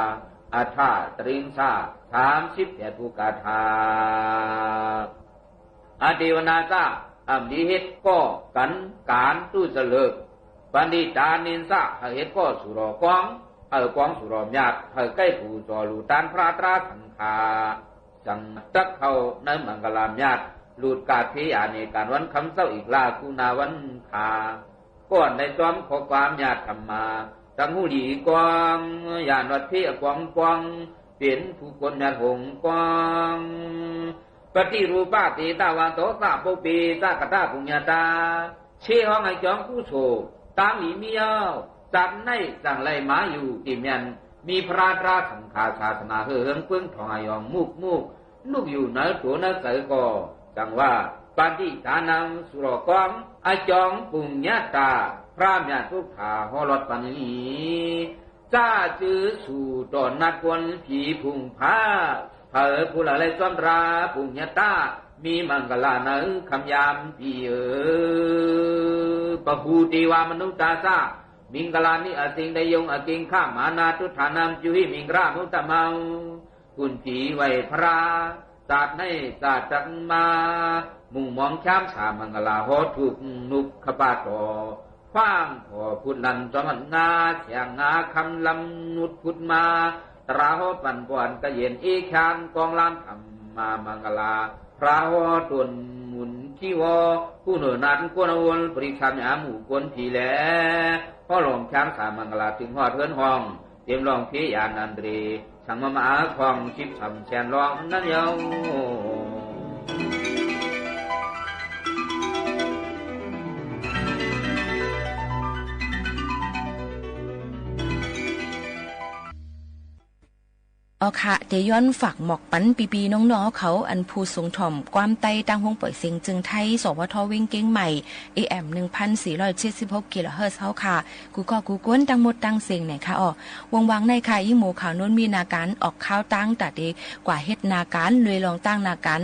อาธาตริงสา38ผู้กาถาอาเทวนาซาอัมดีเฮ็ดก็กันการตู้เสลิกปันดิตานินซาเฮ็ดก็สุรกองกองสุรมญาติใกล้ผู้จอลูตานพระตราสังฆาสังตักเขาในมังกลามญาติลูดกาเทียในการวันคำเศร้าอีกลากุนาวันคาก่อนในจอมขอความญาติธรรมาตั้งหูดีกวางญาณวัดเทียกวางกวางเป็นผู้คนญาติหงกวางปฏิรูปาติตาวันโตสาปุปีสากตาปุญญาตาเชี่ยห้องไอจองผู้โฉตามหลีเมียวจัดในจังไรหมาอยู่ติเมียนมีพระราสังฆาศาสนาเฮืองเพิ่งทองอยองมุกลูกอยู่ในตัวนักเสกอจังว่าปฏิฐานังสุรกองไอจองปุญญาตาพระญาทุกขาหอลดปันนีจ้าจื้อสู่ตอนนัดวนผีพุงผ้าเผอผู้ละเลยซ้อมราปุญญาตามีมังกลาเนคำยามปีปะหูติวามนุตตาซามิงกลานิอสิงได้ยงอกิงข้ามานาทุฐานามจุหิมิงรามุตตะมังคุณผีไวพระศาสตร์ในศาสตร์จักมามุ่งมองช้ำสามังกลาหอถูกนุกขปาตอคว้างขอพุทลันจอมันงาเสียงงาคำลำนุดพุทมาตราหอปันปวนกระเย็นอีชานกองลำธรรมมามังกลาพระหอตนหมุนที่วอผู้เหนือนัดกวนวนปริชามยาหมู่กวนผีแหล่พ่อหลงช้างสามังกลาถึงหอดเทือนห้องเตรียมลองพิยานันตรีสังมามาคลองชิบทำแชนรองนั่นเยา ค่ะเดย้อนฝากหมอกปันปีๆน้องๆเขาอันผู้สูงถ่อมความไตตั้งห้องปล่อยเสียงจึงไทยสวทวิ่งเก้งใหม่ AM 1476 กิโลเฮิรตซ์เฮาค่ะกูก็กูก้นตั้งหมดตั้งเสียงไหนค่ะวงวางในค่ะยิ่งหมู่ข่าวนู้นมีนาการออกข้าวตั้งแต่เด็กกว่าเฮ็ดนาการเลยลองตั้งนาการ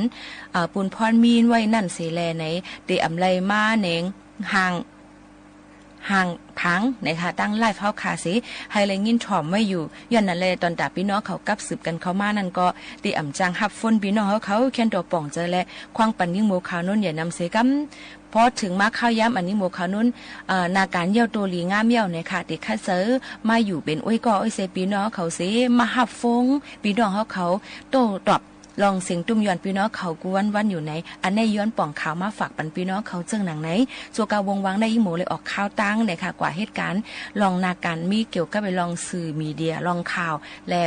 ปุนพรมีนไว้นั่นเสแลไหนเดอำไลมาเนงห่างพังนะคะตั้งไลฟ์เฮาคาสิให้เลยยินถ่อมไว้อยู่ย้อนนั่นเลยตอนตาพี่น้องเขากับสืบกันเข้ามานั่นก็ติอ่ำจังฮับฝนพี่น้องเขาแค่นตัวป่องเจอและควางปันยิ่งโมขาวนุ่นอย่านำเสกำพอถึงมาข้าวย้ำอันนี้โมขาวนุ่นนาการเยี่ยวตัวหลีง่ามเยี่ยวเนี่ยค่ะติคัดเซอมาอยู่เป็นอ้อยกออ้อยเซพี่น้องเขาสิมาฮับฟงพี่น้องเขาโตตอบลองเสียงตุ้มย้อนพี่น้องเขากูวันอยู่ไหนอันในย้อนป่องข่าวมาฝากปันพี่น้องเขาเจิงหนังไหนสัวกาวงวังได้ยิ่งโมเลยออกข่าวตั้งเนี่ยค่ะกว่าเหตุการณ์ลองนาการมีเกี่ยวกับไปลองสื่อมีเดียลองข่าวและ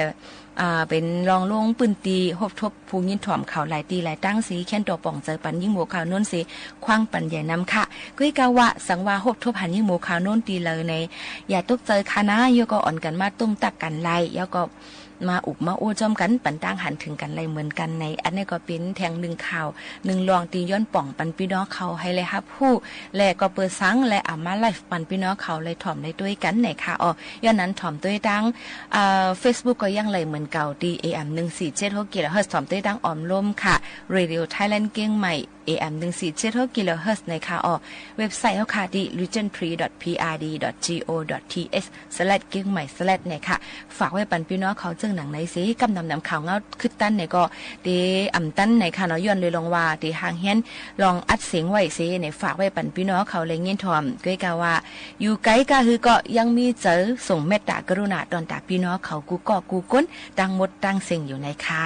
เป็นรองลงปืนตีหบทบภูยินถ่อมข่าวหลายตีหลายตั้งสีแค้นตัวป่องเจอปันยิ่งโมข่าวโน้นสีคว้างปันใหญ่นำค่ะกุ้ยกาวะสังวาหบทบหันยิ่งโมข่าวโน้นตีเลยในอย่าตกใจค่ะนะโยก็อ่อนกันมาตุ้มตักกันไล่โยก็มาอุบมาโอ้จอมกันปันตั้งหันถึงกันเลยเหมือนกันในอันนี้ก็เป็นแทงหนึ่งข่าวหนึ่งรองตีย้อนป่องปันพี่น้องเขาให้เลยครับผู้และก็เปิดซังและมาไลฟ์ปันพี่น้องเขาเลยถ่อมในด้วยกันไหนค่ะย้อนนั้นถ่อมด้วยตั้งFacebook ก็ยังเลยเหมือนเก่าดี AM 1476 กิโลเฮิรตซ์ถ่อมด้วยตั้งออมล่มค่ะ Radio Thailand เก้งใหม่ AM 1476 กิโลเฮิรตซ์ในค่ะเว็บไซต์เขาค่ะดี legendprix.prd.go.th/ เก้งใหม่/ เนี่ยค่ะฝากไว้ปันพี่น้องเขาหนังในสิกำนำข่าวเงาขึ้นตั้นเนี่ยก็เดอ่ำตั้นในค่ะเนาะย้อนเลยลองว่าเดหางเฮียนลองอัดเสียงไว้สิเนี่ยฝากไว้ปันพี่น้องเขาเลยเงี้ยถ่อมก้อยกาว่าอยู่ไกลก็คือก็ยังมีเจอส่งเมตตากรุณาตอนตาพี่น้องเขากูก็กูก้นตั้งหมดตั้งเสียงอยู่ในค่ะ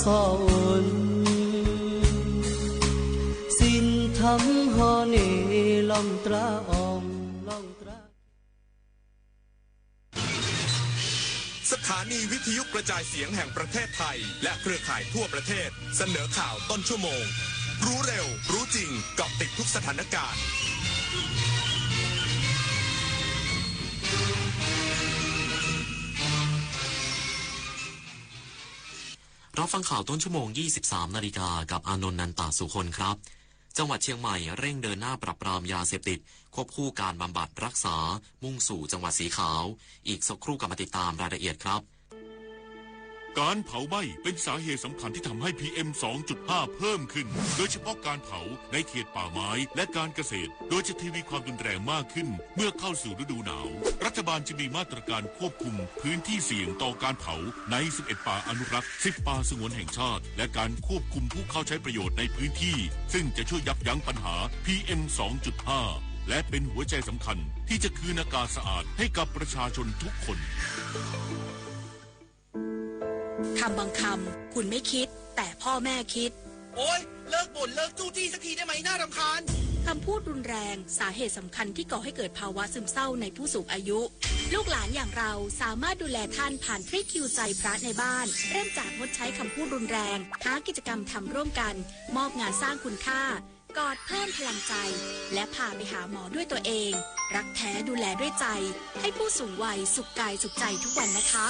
สอนสินทำหอเนลองตราออมลองตราสถานีวิทยุกระจายเสียงแห่งประเทศไทยและเครือข่ายทั่วประเทศเสนอข่าวต้นชั่วโมงรู้เร็วรู้จริงเกาะติดทุกสถานการณ์รับฟังข่าวต้นชั่วโมง 23 นาฬิกากับอานนท์นันตาสุคนครับ จังหวัดเชียงใหม่เร่งเดินหน้าปราบปรามยาเสพติดควบคู่การบำบัดรักษามุ่งสู่จังหวัดสีขาวอีกสักครู่กลับมาติดตามรายละเอียดครับการเผาไหม้เป็นสาเหตุสำคัญที่ทำให้ PM 2.5 เพิ่มขึ้นโดยเฉพาะการเผาในเขตป่าไม้และการเกษตรโดยจะทวีความรุนแรงมากขึ้นเมื่อเข้าสู่ฤดูหนาวรัฐบาลจะมีมาตรการควบคุมพื้นที่เสี่ยงต่อการเผาใน11ป่าอนุรักษ์10ป่าสงวนแห่งชาติและการควบคุมผู้เข้าใช้ประโยชน์ในพื้นที่ซึ่งจะช่วยยับยั้งปัญหา PM 2.5 และเป็นหัวใจสำคัญที่จะคืนอากาศสะอาดให้กับประชาชนทุกคนคำบางคำคุณไม่คิดแต่พ่อแม่คิดโอ๊ยเลิกบ่นเลิกจู้จี้สักทีได้ไหมน่ารำคาญคำพูดรุนแรงสาเหตุสำคัญที่ก่อให้เกิดภาวะซึมเศร้าในผู้สูงอายุลูกหลานอย่างเราสามารถดูแลท่านผ่านทริคิวใจพระในบ้านเริ่มจากงดใช้คำพูดรุนแรงหากิจกรรมทำร่วมกันมอบงานสร้างคุณค่ากอดเพิ่มพลังใจและพาไปหาหมอด้วยตัวเองรักแท้ดูแลด้วยใจให้ผู้สูงวัยสุขกายสุขใจทุกวันนะคะ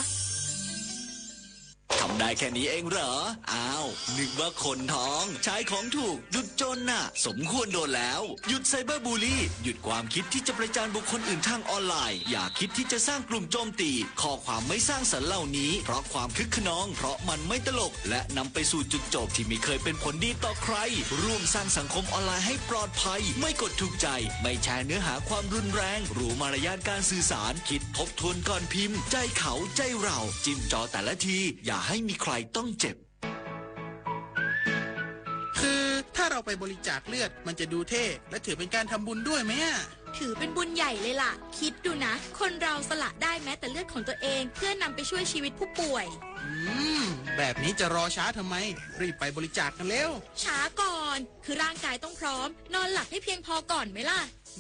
ทำได้แค่นี้เองเหรออ้าวนึกว่าคนท้องใช้ของถูกหยุดจนน่ะสมควรโดนแล้วหยุดไซเบอร์บูลลี่หยุดความคิดที่จะประจานบุคคลอื่นทางออนไลน์อย่าคิดที่จะสร้างกลุ่มโจมตีข้อความไม่สร้างสรรค์เหล่านี้เพราะความคึกขนองเพราะมันไม่ตลกและนำไปสู่จุดจบที่ไม่เคยเป็นผลดีต่อใครร่วมสร้างสังคมออนไลน์ให้ปลอดภัยไม่กดถูกใจไม่แชร์เนื้อหาความรุนแรงรู้มารยาทการสื่อสารคิดทบทวนก่อนพิมพ์ใจเขาใจเราจิ้มจอแต่ละทีอย่าให้มีใครต้องเจ็บคือถ้าเราไปบริจาคเลือดมันจะดูเท่และถือเป็นการทำบุญด้วยไหมถือเป็นบุญใหญ่เลยล่ะคิดดูนะคนเราสละได้แม้แต่เลือดของตัวเองเพื่อนำไปช่วยชีวิตผู้ป่วยแบบนี้จะรอช้าทำไมรีบไปบริจาคกันเร็วช้าก่อนคือร่างกายต้องพร้อมนอนหลับให้เพียงพอก่อนไหมล่ะ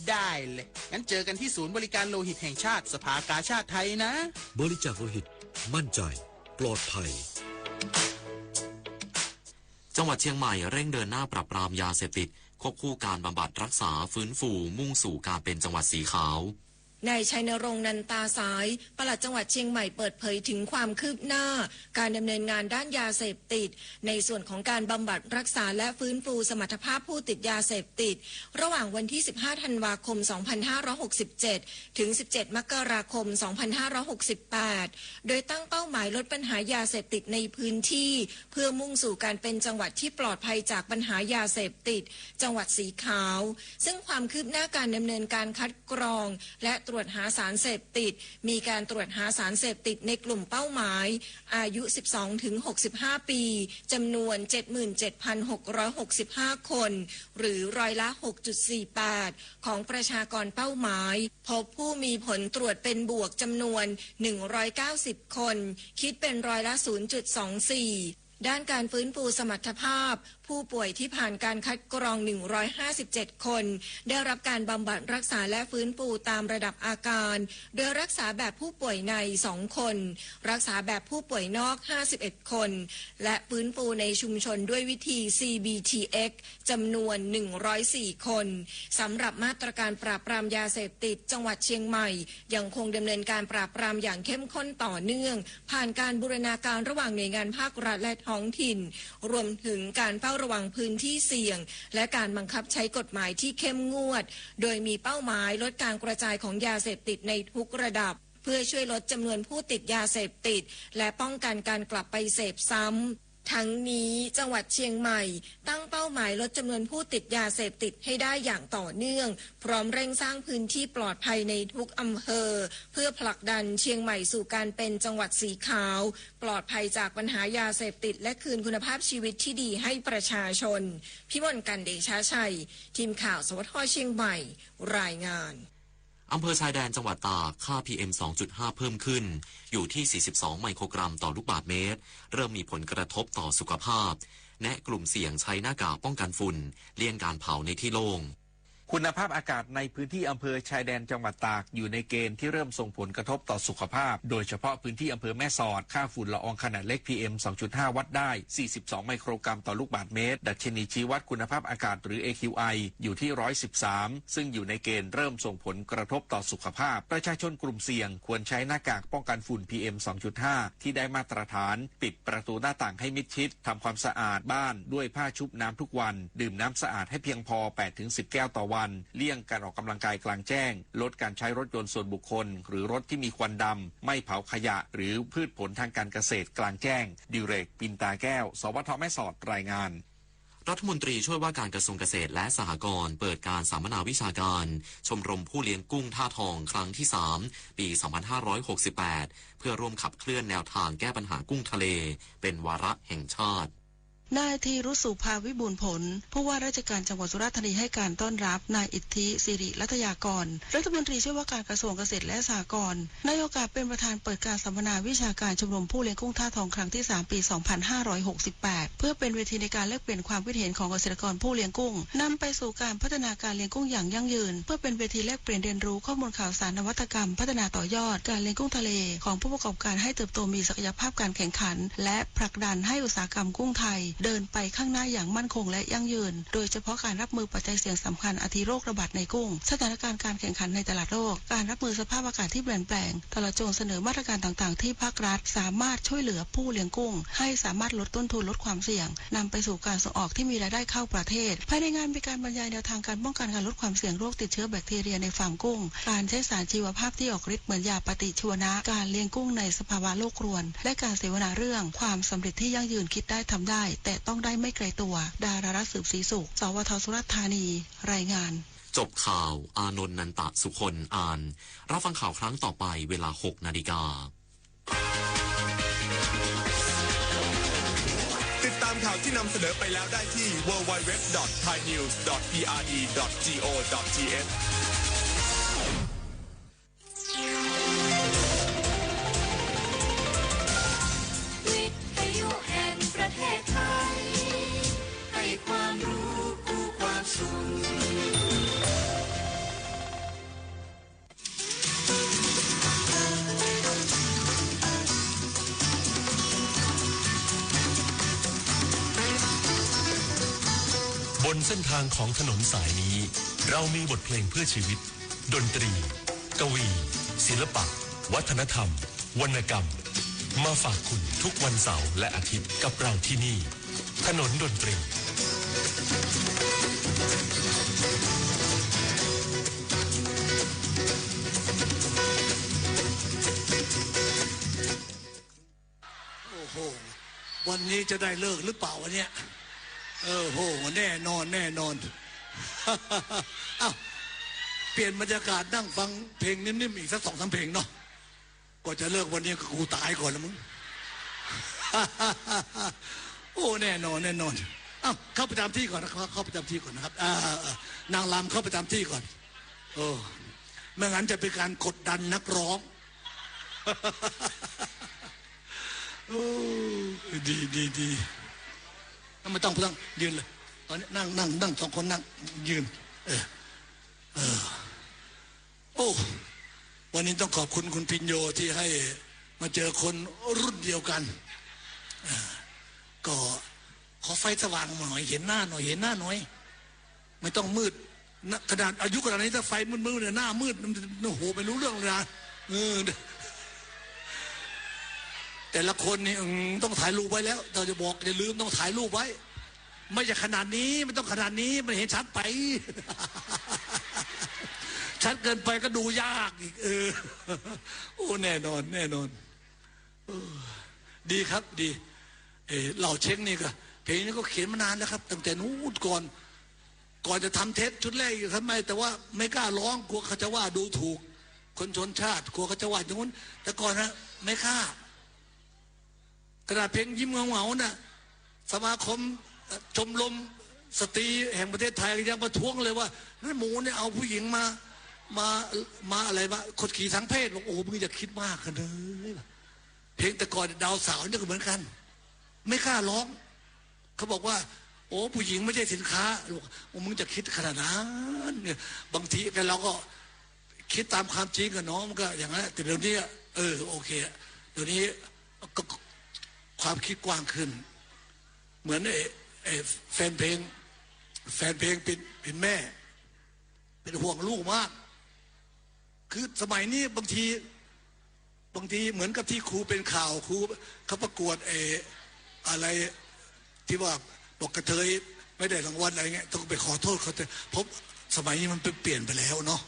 ได้เลยงั้นเจอกันที่ศูนย์บริการโลหิตแห่งชาติสภากาชาดไทยนะบริจาคโลหิตมั่นใจปลอดภัยจังหวัดเชียงใหม่เร่งเดินหน้าปราบปรามยาเสพติดควบคู่การบำบัดรักษาฟื้นฟูมุ่งสู่การเป็นจังหวัดสีขาวนายชัยนรงค์นันตาสายปลัดจังหวัดเชียงใหม่เปิดเผยถึงความคืบหน้าการดำเนินงานด้านยาเสพติดในส่วนของการบำบัดรักษาและฟื้นฟูสมรรถภาพผู้ติดยาเสพติดระหว่างวันที่15ธันวาคม2567ถึง17มกราคม2568โดยตั้งเป้าหมายลดปัญหายาเสพติดในพื้นที่เพื่อมุ่งสู่การเป็นจังหวัดที่ปลอดภัยจากปัญหายาเสพติดจังหวัดสีขาวซึ่งความคืบหน้าการดำเนินการคัดกรองและตรวจหาสารเสพติดมีการตรวจหาสารเสพติดในกลุ่มเป้าหมายอายุ 12-65 ปีจำนวน 77,665 คนหรือร้อยละ 6.48 ของประชากรเป้าหมายพบผู้มีผลตรวจเป็นบวกจำนวน190คนคิดเป็นร้อยละ 0.24 ด้านการฟื้นฟูสมรรถภาพผู้ป่วยที่ผ่านการคัดกรอง157คนได้รับการบำบัดรักษาและฟื้นฟูตามระดับอาการโดยรักษาแบบผู้ป่วยใน2คนรักษาแบบผู้ป่วยนอก51คนและฟื้นฟูในชุมชนด้วยวิธี CBTX จำนวน104คนสำหรับมาตรการปราบปรามยาเสพติดจังหวัดเชียงใหม่ยังคงดำเนินการปราบปรามอย่างเข้มข้นต่อเนื่องผ่านการบูรณาการระหว่างหน่วยงานภาครัฐและท้องถิ่นรวมถึงการเฝ้าระวังพื้นที่เสี่ยงและการบังคับใช้กฎหมายที่เข้มงวดโดยมีเป้าหมายลดการกระจายของยาเสพติดในทุกระดับเพื่อช่วยลดจำนวนผู้ติดยาเสพติดและป้องกันการกลับไปเสพซ้ำทั้งนี้จังหวัดเชียงใหม่ตั้งเป้าหมายลดจำนวนผู้ติดยาเสพติดให้ได้อย่างต่อเนื่องพร้อมเร่งสร้างพื้นที่ปลอดภัยในทุกอำเภอเพื่อผลักดันเชียงใหม่สู่การเป็นจังหวัดสีขาวปลอดภัยจากปัญหายาเสพติดและคืนคุณภาพชีวิตที่ดีให้ประชาชนพิมลกันเดชาชัยทีมข่าวสวทเชียงใหม่รายงานอำเภอชายแดนจังหวัดตากค่า PM 2.5 เพิ่มขึ้นอยู่ที่ 42 ไมโครกรัมต่อลูกบาศก์เมตรเริ่มมีผลกระทบต่อสุขภาพแนะกลุ่มเสี่ยงใช้หน้ากากป้องกันฝุ่นเลี่ยงการเผาในที่โล่ง คุณภาพอากาศในพื้นที่อำเภอชายแดนจังหวัดตากอยู่ในเกณฑ์ที่เริ่มส่งผลกระทบต่อสุขภาพโดยเฉพาะพื้นที่อำเภอแม่สอดค่าฝุ่นละอองขนาดเล็ก PM 2.5 วัดได้42ไมโครกรัมต่อลูกบาศก์เมตรดัชนีชี้วัดคุณภาพอากาศหรือ AQI อยู่ที่113ซึ่งอยู่ในเกณฑ์เริ่มส่งผลกระทบต่อสุขภาพประชาชนกลุ่มเสี่ยงควรใช้หน้ากากป้องกันฝุ่น PM 2.5 ที่ได้มาตรฐานปิดประตูหน้าต่างให้มิดชิดทำความสะอาดบ้านด้วยผ้าชุบน้ำทุกวันดื่มน้ำสะอาดให้เพียงพอ 8-10 แก้วต่อวันเลี่ยงการออกกำลังกายกลางแจ้งลดการใช้รถยนต์ส่วนบุคคลหรือรถที่มีควันดำไม่เผาขยะหรือพืชผลทางการเกษตรกลางแจ้งดิเรกปินตาแก้วสวทแม่สอดรายงานรัฐมนตรีช่วยว่าการกระทรวงเกษตรและสหกรณ์เปิดการสัมมนาวิชาการชมรมผู้เลี้ยงกุ้งท่าทองครั้งที่3ปี 2568 เพื่อร่วมขับเคลื่อนแนวทางแก้ปัญหากุ้งทะเลเป็นวาระแห่งชาตินายธีรุสุภาวิบูลย์ผลผู้ว่าราชการจังหวัดสุราษฎร์ธานีให้การต้อนรับนายอิทธิสิริรัตยากรรัฐมนตรีช่วยว่าการกระทรวงเกษตรและสหกรณ์ในโอกาสเป็นประธานเปิดการสัมมนาวิชาการชมรมผู้เลี้ยงกุ้งท่าทองครั้งที่3ปี 2568 เพื่อเป็นเวทีในการแลกเปลี่ยนความคิดเห็นของเกษตรกรผู้เลี้ยงกุ้งนำไปสู่การพัฒนาการเลี้ยงกุ้งอย่างยั่งยืนเพื่อเป็นเวทีแลกเปลี่ยนเรียนรู้ข้อมูลข่าวสารนวัตกรรมพัฒนาต่อยอดการเลี้ยงกุ้งทะเลของผู้ประกอบการให้เติบโตมีศักยภาพการแข่งขันและผลักดันให้อุตสาหกรรมกุ้งไทยเดินไปข้างอย่างมั่นคงและยั่งยืนโดยเฉพาะการรับมือปัจจัยเสี่ยงสำคัญอาทิโรคระบาดในกุ้งสถานการณ์การแข่งขันในตลาดโลกการรับมือสภาพอากาศที่เปลี่ยนแปลงตลอดจนเสนอมาตรการต่างๆที่ภาครัฐสามารถช่วยเหลือผู้เลี้ยงกุ้งให้สามารถลดต้นทุนลดความเสี่ยงนำไปสู่การส่งออกที่มีรายได้เข้าประเทศภายในงานมีการบรรยายแนวทางการป้องกันการลดความเสี่ยงโรคติดเชื้อแบคทีเรียในฟาร์มกุ้งการใช้สารชีวภาพที่ออกฤทธิ์เหมือนยาปฏิชีวนะการเลี้ยงกุ้งในสภาวะโลกรวนและการเสวนาเรื่องความสำเร็จที่ยั่งยืนคิดได้ทำได้แต่ต้องได้ไม่ไกลตัวดารารัตน์สืบศรีสุขสวทสุราษฎร์ธานีรายงานจบข่าวอานนท์นันตะสุคนอ่านรับฟังข่าวครั้งต่อไปเวลา 6 นาฬิกาติดตามข่าวที่นำเสนอไปแล้วได้ที่ www.thainews.pre.go.thวิทยุแห่งประเทศไทยให้ความรู้คู่ความสุขบนเส้นทางของถนนสายนี้เรามีบทเพลงเพื่อชีวิตดนตรีกวีศิลปะวัฒนธรรมวรรณกรรมมาฝากคุณทุกวันเสาร์และอาทิตย์กับเราที่นี่ถนนดนตรีโอ้โหวันนี้จะได้เลิกหรือเปล่าวะเนี่ยโหแน่นอนแน่นอนเอ้าเปลี่ยนบรรยากาศนั่งฟังเพลงนิ่มๆอีกสัก 2-3 เพลงเนาะก็จะเลิกวันนี้ก็กูตายก่อนแล้วมึงโอ้แน่นอนแน่นอนเอ้าเข้าประจำที่ก่อนนะครับเข้าประจำที่ก่อนนะครับนางรำเข้าประจำที่ก่อนไม่งั้นจะเป็นการกดดันนักร้องดีไม่ต้องยืนเลยตอนนี้นั่ง2 คนนั่งยืนโอ้วันนี้ต้องขอบคุณคุณพิญโยที่ให้มาเจอคนรุ่นเดียวกันก็ขอไฟสว่างหน่อยเห็นหน้าหน่อยไม่ต้องมืดขนาดอายุขนาดนี้ถ้าไฟมืดเนี่ยหน้ามืดโอ้โหไม่รู้เรื่องเลยนะแต่ละคนนี่ต้องถ่ายรูปไว้แล้วเราจะบอกอย่าลืมต้องถ่ายรูปไว้ไม่จะขนาดนี้ไม่ต้องขนาดนี้มันเห็นชัดไปชัดเกินไปก็ดูยากอีกโอ้แน่นอนดีครับดีเหล่าเช็คนี่ก็เพลงนี้ก็เขียนมานานแล้วครับตั้งแต่นู้นก่อนจะทำเทปชุดแรกทำไมแต่ว่าไม่กล้าร้องกลัวเขาจะว่าดูถูกคนชนชาติกลัวเขาจะว่าอย่างนู้นแต่ก่อนนะไม่กล้ากระดาษเพลงยิ้มเหงาๆน่ะสมาคมชมรมสตรีแห่งประเทศไทยยังประท้วงเลยว่านั่นหมูเนี่ยเอาผู้หญิงมาอะไรวะคนขี่ทางเพศบอกโอ้มึงอย่าคิดมากกันเลยเพลงแต่ก่อนดาวสาวนี่ก็เหมือนกันไม่กล้าร้องเขาบอกว่า โอ้ผู้หญิงไม่ใช่สินค้าลูกมึงจะคิดขนาดนั้นเนี่ยบางทีกันเราก็คิดตามความจริงกับน้องมันก็อย่างนั้นแต่เดี๋ยวนี้โอเคเดี๋ยวนี้ก็ความคิดกว้างขึ้นเหมือนแฟนเพลงเป็นแม่เป็นห่วงลูกมากคือสมัยนี้บางทีเหมือนกับที่ครูเป็นข่าวครูเขาประกวดอะไรที่ว่าบอกกระเทยไม่ได้รางวัลอะไรเงี้ยต้องไปขอโทษเขาแต่เพราะสมัยนี้มันเปลี่ยนไปแล้วเนาะ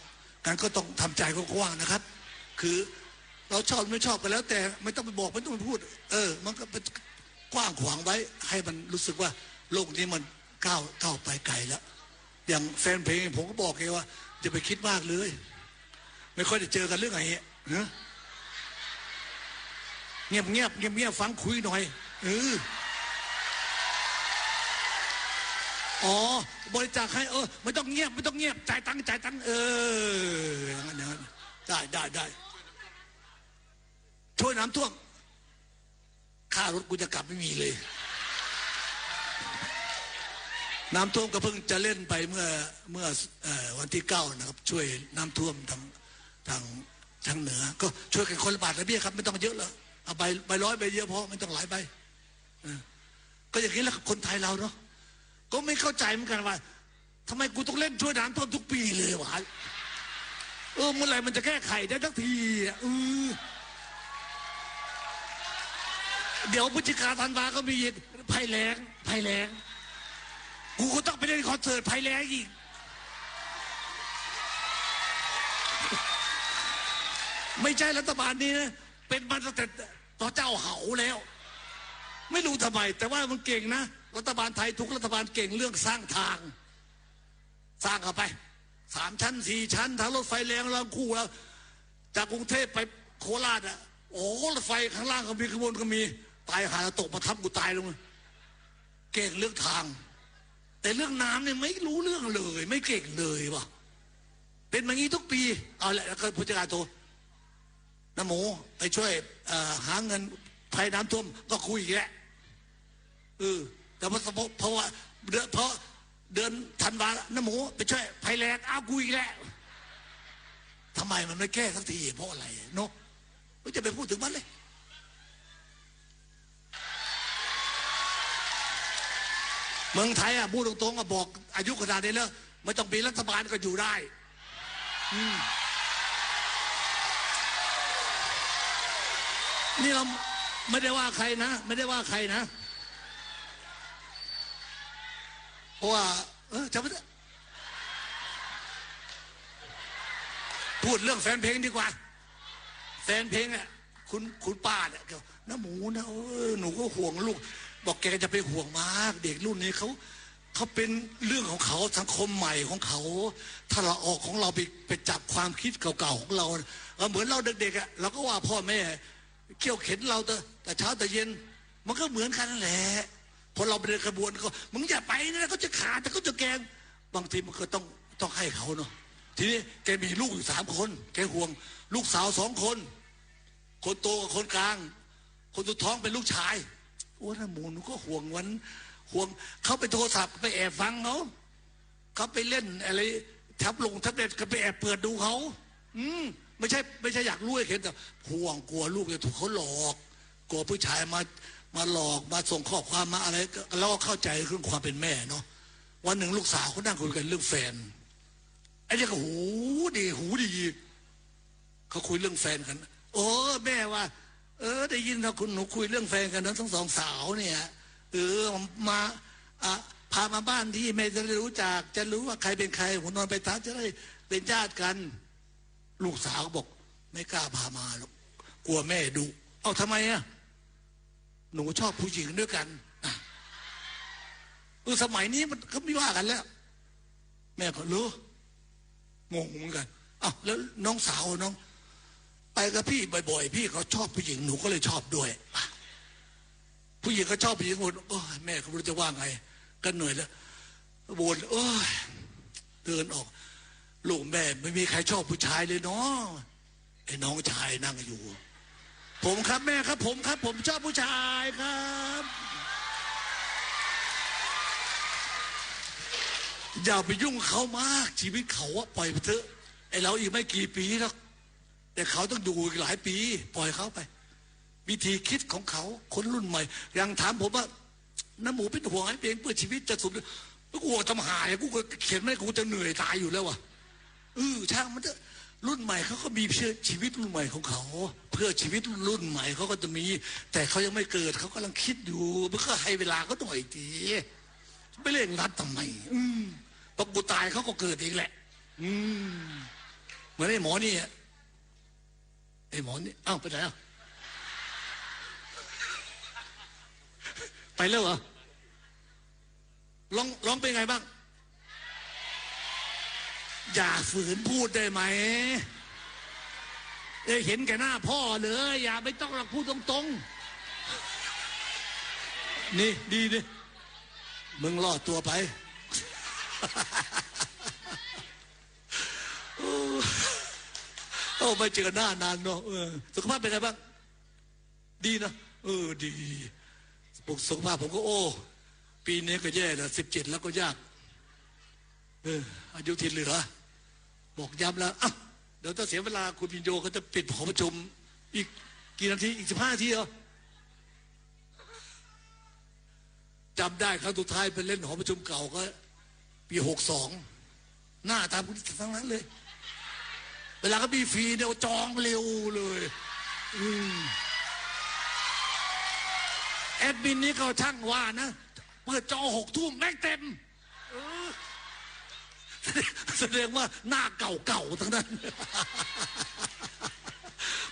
งั้นก็ต้องทำใจกว้างๆนะครับคือเราชอบไม่ชอบกันแล้วแต่ไม่ต้องไปบอกไม่ต้องไปพูดมันก็กว้างขวางไว้ให้มันรู้สึกว่าโลกนี้มันก้าวไปไกลแล้วอย่างแฟนเพลงผมก็บอกแกว่าอย่าไปคิดมากเลยไม่ค่อยจะเจอกันเรื่องอะไรเงียบฟังคุยหน่อยอ๋อบริจาคให้ไม่ต้องเงียบจ่ายตังค์อย่างนั้นได้ช่วยน้ำท่วมค่ารถกูจะกลับไม่มีเลยน้ำท่วมก็เพิ่งจะเล่นไปเมื่อวันที่9นะครับช่วยน้ำท่วมทางเหนือก็ช่วยกันคนละบาทละเบี้ยครับไม่ต้องเยอะเลยเอาใบ100ใบเยอะพอไม่ต้องหลายใบก็อย่างนี้แหละคนไทยเราเนาะก็ไม่เข้าใจเหมือนกันว่าทำไมกูต้องเล่นช่วยน้ำท่วมทุกปีเลยวะเมื่อไหร่มันจะแก้ไขได้ทักทีเดี๋ยวพฤศจิกาธันวาก็มีภัยแล้งกูก็ต้องไปเล่นคอนเสิร์ตภัยแล้งอีกไม่ใช่รัฐบาลนี้นะเป็นมาตั้งแต่ต่อเจ้าเหาแล้วไม่รู้ทำไมแต่ว่ามันเก่งนะรัฐบาลไทยทุกรัฐบาลเก่งเรื่องสร้างทางสร้างเข้าไป3 ชั้น 4 ชั้นทางรถไฟแรงรางคู่แล้วจากกรุงเทพไปโคราชรถไฟข้างล่างก็มีขบวนก็มีตายหาตกมาทับกูตายลงเก่งเรื่องทางแต่เรื่องน้ำเนี่ยไม่รู้เรื่องเลยไม่เก่งเลยว่ะเป็นอย่างนี้ทุกปีเอาละแล้วก็ผู้จัดการโทรน้าหมูไปช่วยหาเงินภัยน้ำท่วมก็คุยอีกแล้วแต่เพราะว่าเดือนธันวาน้าหมูไปช่วยภัยแล้งคุยอีกแล้วทำไมมันไม่แก้สักทีเพราะอะไรเนาะไม่จะไปพูดถึงมันเลยเมืองไทยพูดตรงๆบอกอายุขนาดนี้แล้วไม่ต้องเป็นรัฐบาลก็อยู่ได้นี่เราไม่ได้ว่าใครนะเพราะว่าจะไม่พูดเรื่องแฟนเพลงดีกว่าแฟนเพลงคุณป้าเนี่ยน้าหมูนะหนูก็ห่วงลูกบอกแกจะไปห่วงมากเด็กรุ่นนี้เขาเป็นเรื่องของเขาสังคมใหม่ของเขาถ้าเราออกของเราไปจับความคิดเก่าๆของเราเหมือนเราเด็กๆเราก็ว่าพ่อแม่เขี่ยวเข็นเราแต่เช้าแต่เย็นมันก็เหมือนกันแหละพอเราไปเดินขบวนก็มึงอย่าไปนะเขาจะขาดแต่เขาจะแกงบางทีมันก็ต้องให้เขาเนาะทีนี้แกมีลูกอยู่3 คนแกห่วงลูกสาว2 คนคนโตกับคนกลางคนสุดท้องเป็นลูกชายน้าหมูหนูก็ห่วงเขาไปโทรศัพท์ไปแอบฟังเขาไปเล่นอะไรแท็บเล็ตก็ไปแอบเปิดดูเขาไม่ใช่อยากรู้เห็นแต่ห่วงกลัวลูกจะถูกเขาหลอกกลัวผู้ชายมาหลอกมาส่งข้อความมาอะไรแล้วก็เข้าใจเรื่องความเป็นแม่เนาะวันหนึ่งลูกสาวเขานั่งคุยกันเรื่องแฟนไอ้เจ้าก็หูดีเขาคุยเรื่องแฟนกันแม่ว่าได้ยินนะคุณหนูคุยเรื่องแฟนกันทั้ง2 สาวเนี่ยมาพามาบ้านที่แม่จะได้รู้จักจะรู้ว่าใครเป็นใครผมนอนไปทักจะได้เป็นญาติกันลูกสาวบอกไม่กล้าพามาหรอกกลัวแม่ดุทำไมหนูชอบผู้หญิงด้วยกันสมัยนี้มันเขาไม่ว่ากันแล้วแม่ก็รู้งงเหมือนกันแล้วน้องสาวน้องไปกับพี่บ่อยๆพี่เขาชอบผู้หญิงหนูก็เลยชอบด้วยผู้หญิงก็ชอบผู้หญิงหมดแม่เขาไม่รู้จะว่าไงก็เหนื่อยแล้วบ่นเดินออกลูกแม่ไม่มีใครชอบผู้ชายเลยเนาะไอ้น้องชายนั่งอยู่ผมครับแม่ครับผมชอบผู้ชายครับ อย่าไปยุ่งเขามากชีวิตเขาอะปล่อยไปเถอะไอเราอีกไม่กี่ปีหรอกแต่เขาต้องอยู่อีกหลายปีปล่อยเขาไปวิธีคิดของเขาคนรุ่นใหม่ยังถามผมว่าน้ำหมูเป็นห่วงให้เพลงเพื่อชีวิตจะสุดกูทำหายกูก็เขียนไม่กูจะเหนื่อยตายอยู่แล้ววะช่างมันเถอะรุ่นใหม่เขาก็มีชีวิตรุ่นใหม่ของเขาเพื่อชีวิตรุ่นใหม่เขาก็จะมีแต่เขายังไม่เกิดเขากำลังคิดอยู่มันก็ให้เวลาก็หน่อยทีไม่เล่นรัดทำไมพอกูตายเขาก็เกิดเองแหละเหมือนไอ้หมอนี่ไอ้หมอนี่อ้าวไปไหนอ่ะไปแล้วเหรอร้องเป็นไงบ้างอย่าฝืนพูดได้ไหมเห็นแก่หน้าพ่อเลยอย่าไม่ต้องหรอกพูดตรงๆนี่ดีดิมึงรอดตัวไปโอ้ไม่เจอหน้านานเนาะสุขภาพเป็นไงบ้างดีนะดีสุขภาพผมก็ปีนี้ก็แย่แล้ว17แล้วก็ยากอายุที่เหลือบอกย้ำแล้วเดี๋ยวถ้าเสียเวลาคุณพิญโยเขาจะปิดหอประชุมอีกกี่นาทีอีก15 นาทีเหรอจำได้ครั้งสุดท้ายไปเล่นหอประชุมเก่าก็ปี62หน้าตามคุณทั้งนั้นเลยเวลาก็มีฟรีเดี๋ยวจองเร็วเลยแอดมินนี้เขาช่างว่านะเปิดจอ6 ทุ่มแม่งเต็มแสดงว่าหน้าเก่าๆทั้งนั้น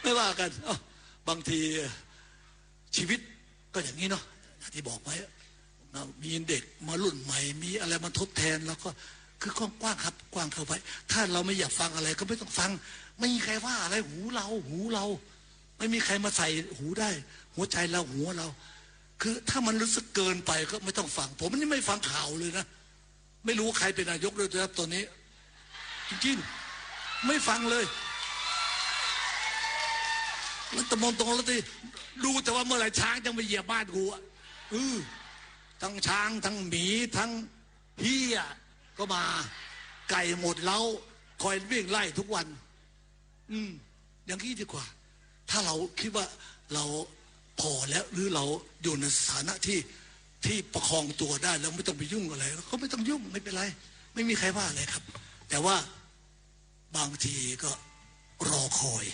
ไม่ว่ากันบางทีชีวิตก็อย่างนี้เนาะที่บอกไว้มีเด็กมารุ่นใหม่มีอะไรมาทดแทนแล้วก็คือกว้างครับกว้างเข้าไปถ้าเราไม่อยากฟังอะไรก็ไม่ต้องฟังไม่มีใครว่าอะไรหูเราไม่มีใครมาใส่หูได้หัวใจเราหัวเราคือถ้ามันรู้สึกเกินไปก็ไม่ต้องฟังผมนี่ไม่ฟังข่าวเลยนะไม่รู้ใครเป็นนายกด้วยนะครับตอนนี้จริงๆไม่ฟังเลยแล้วตะมนตรงแล้วที่ดูแต่ว่าเมื่อไหร่ช้างจะมาเหยียบบ้านกูทั้งช้างทั้งหมีทั้งเหี้ยก็มาไก่หมดเล้าคอยวิ่งไล่ทุกวันอย่างนี้ดีกว่าถ้าเราคิดว่าเราพอแล้วหรือเราอยู่ในสถานะที่ประคองตัวได้แล้วไม่ต้องไปยุ่งอะไรเขาไม่ต้องยุ่งไม่เป็นไรไม่มีใครว่าอะไรครับแต่ว่าบางทีก็รอคอย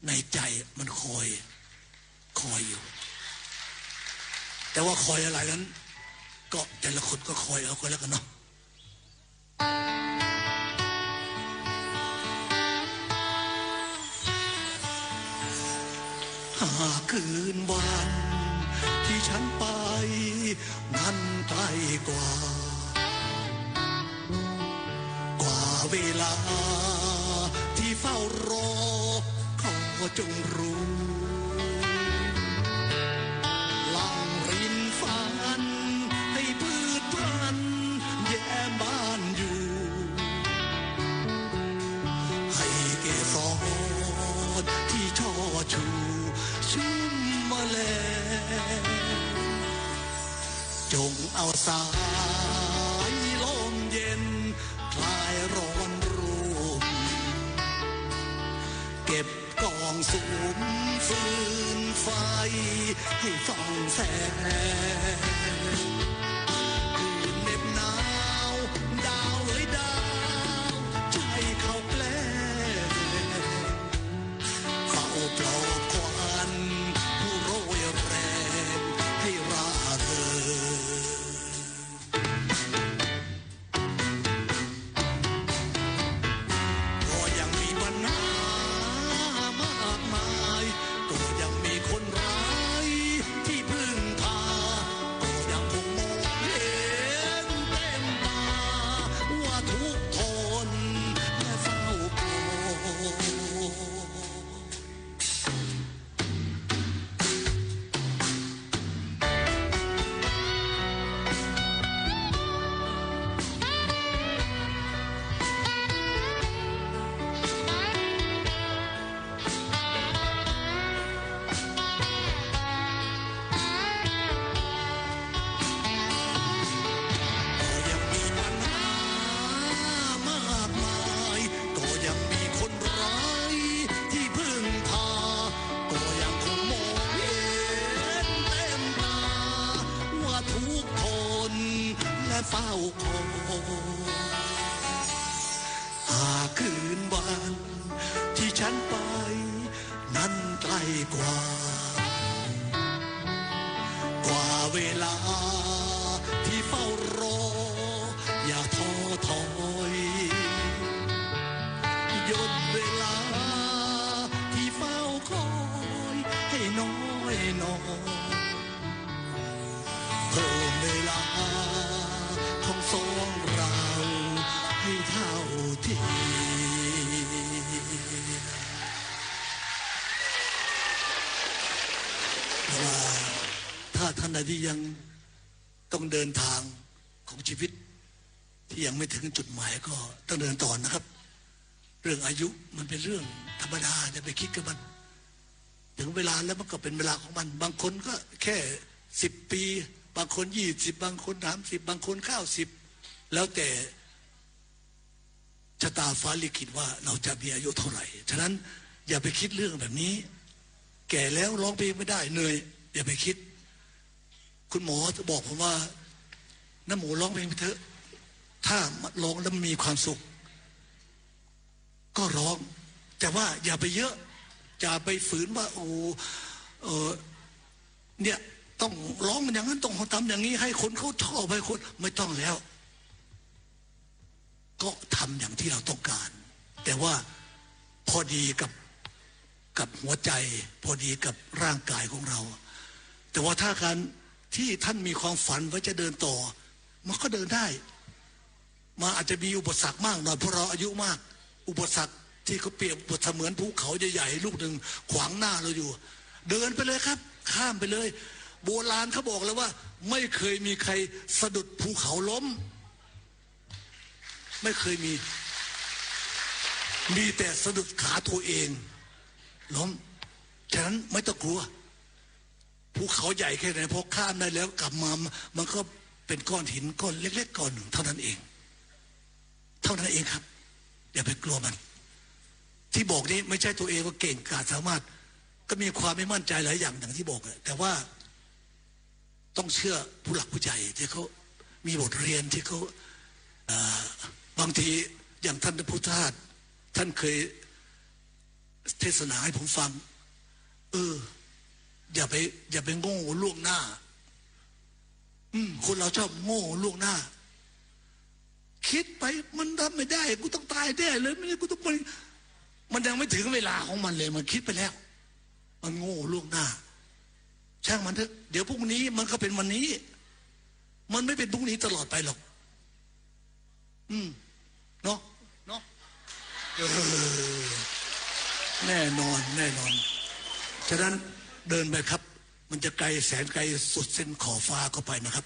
ในใจมันคอยอยู่แต่ว่าคอยอะไรนั้นก็แต่ละคนก็คอยเอาก็แล้วกันเนาะหากคืนวันที่ฉันไปนั้นไกลกว่าเวลาที่เฝ้ารอขอจงรู้ลังรินฝันให้พืชพันธุ์แย้มบานอยู่ให้เกสรที่ช่อชูชุ่มมาแลจงเอาสายลมเย็นคลายร้อนรุ่มเก็บกองสุมฟืนไฟให้ส่องแสงคืนเหน็บหนาวดาวเอ้ยดาวใจเขาแกล้งเฝ้าปลอบควันผู้โรยแรงให้ร่าเริง เฝ้าคอยหากคืนวันที่ฉันไปนั้นไกลกว่าเวลาที่เฝ้ารออย่าท้อถอยหยุดเวลาที่เฝ้าคอยให้น้อยน้อยเพิ่มเวลาของสองเราให้เท่าทีถ้าท่านใดที่ยังต้องเดินทางของชีวิตที่ยังไม่ถึงจุดหมายก็ต้องเดินต่อนะครับเรื่องอายุมันเป็นเรื่องธรรมดาอย่าไปคิดกับมันถึงเวลาแล้วมันก็เป็นเวลาของมันบางคนก็แค่10 ปีบางคน20บางคน30บางคน90แล้วแต่ชะตาฟ้าลิขิตว่าเราจะมีอายุเท่าไหร่ฉะนั้นอย่าไปคิดเรื่องแบบนี้แก่แล้วร้องเพลงไม่ได้เหนื่อยอย่าไปคิดคุณหมอจะบอกผมว่าน้าหมูร้องเพลงไปเถอะถ้าร้องแล้วมีความสุขก็ร้องแต่ว่าอย่าไปเยอะอย่าไปฝืนว่าเนี่ยต้องร้องอย่างนั้นต้องทำอย่างนี้ให้คนเขาชอบให้คนไม่ต้องแล้วก็ทำอย่างที่เราต้องการแต่ว่าพอดีกับหัวใจพอดีกับร่างกายของเราแต่ว่าถ้าการที่ท่านมีความฝันว่าจะเดินต่อมันก็เดินได้มาอาจจะมีอุปสรรคมากหน่อยเพราะเราอายุมากอุปสรรคที่เขาเปรียบเสมือนภูเขาใหญ่ๆลูกหนึ่งขวางหน้าเราอยู่เดินไปเลยครับข้ามไปเลยโบราณเขาบอกเลยว่าไม่เคยมีใครสะดุดภูเขาล้มไม่เคยมีแต่สะดุดขาตัวเองล้มฉะนั้นไม่ต้องกลัวภูเขาใหญ่แค่ไหนพอข้ามได้แล้วกลับมามันก็เป็นก้อนหินก้อนเล็กๆก้อนหนึ่งเท่านั้นเองครับอย่าไปกลัวมันที่บอกนี้ไม่ใช่ตัวเองว่าเก่งกาจสามารถก็มีความไม่มั่นใจหลายอย่างที่บอกแต่ว่าต้องเชื่อผู้หลักผู้ใหญ่ที่เขามีบทเรียนที่เขาบางทีอย่างท่านพุทธทาสท่านเคยเทศนาให้ผมฟังอย่าไปโง่ล่วงหน้าคนเราชอบโง่ล่วงหน้าคิดไปมันทำไม่ได้กูต้องตายแน่เลยไม่ได้กูต้องมันยังไม่ถึงเวลาของมันเลยมันคิดไปแล้วมันโง่ล่วงหน้าช่างมันเถอะเดี๋ยวพรุ่งนี้มันก็เป็นวันนี้มันไม่เป็นพรุ่งนี้ตลอดไปหรอกเนาะแน่นอนฉะนั้นเดินไปครับมันจะไกลแสนไกลสุดเส้นขอบฟ้าก็ไปนะครับ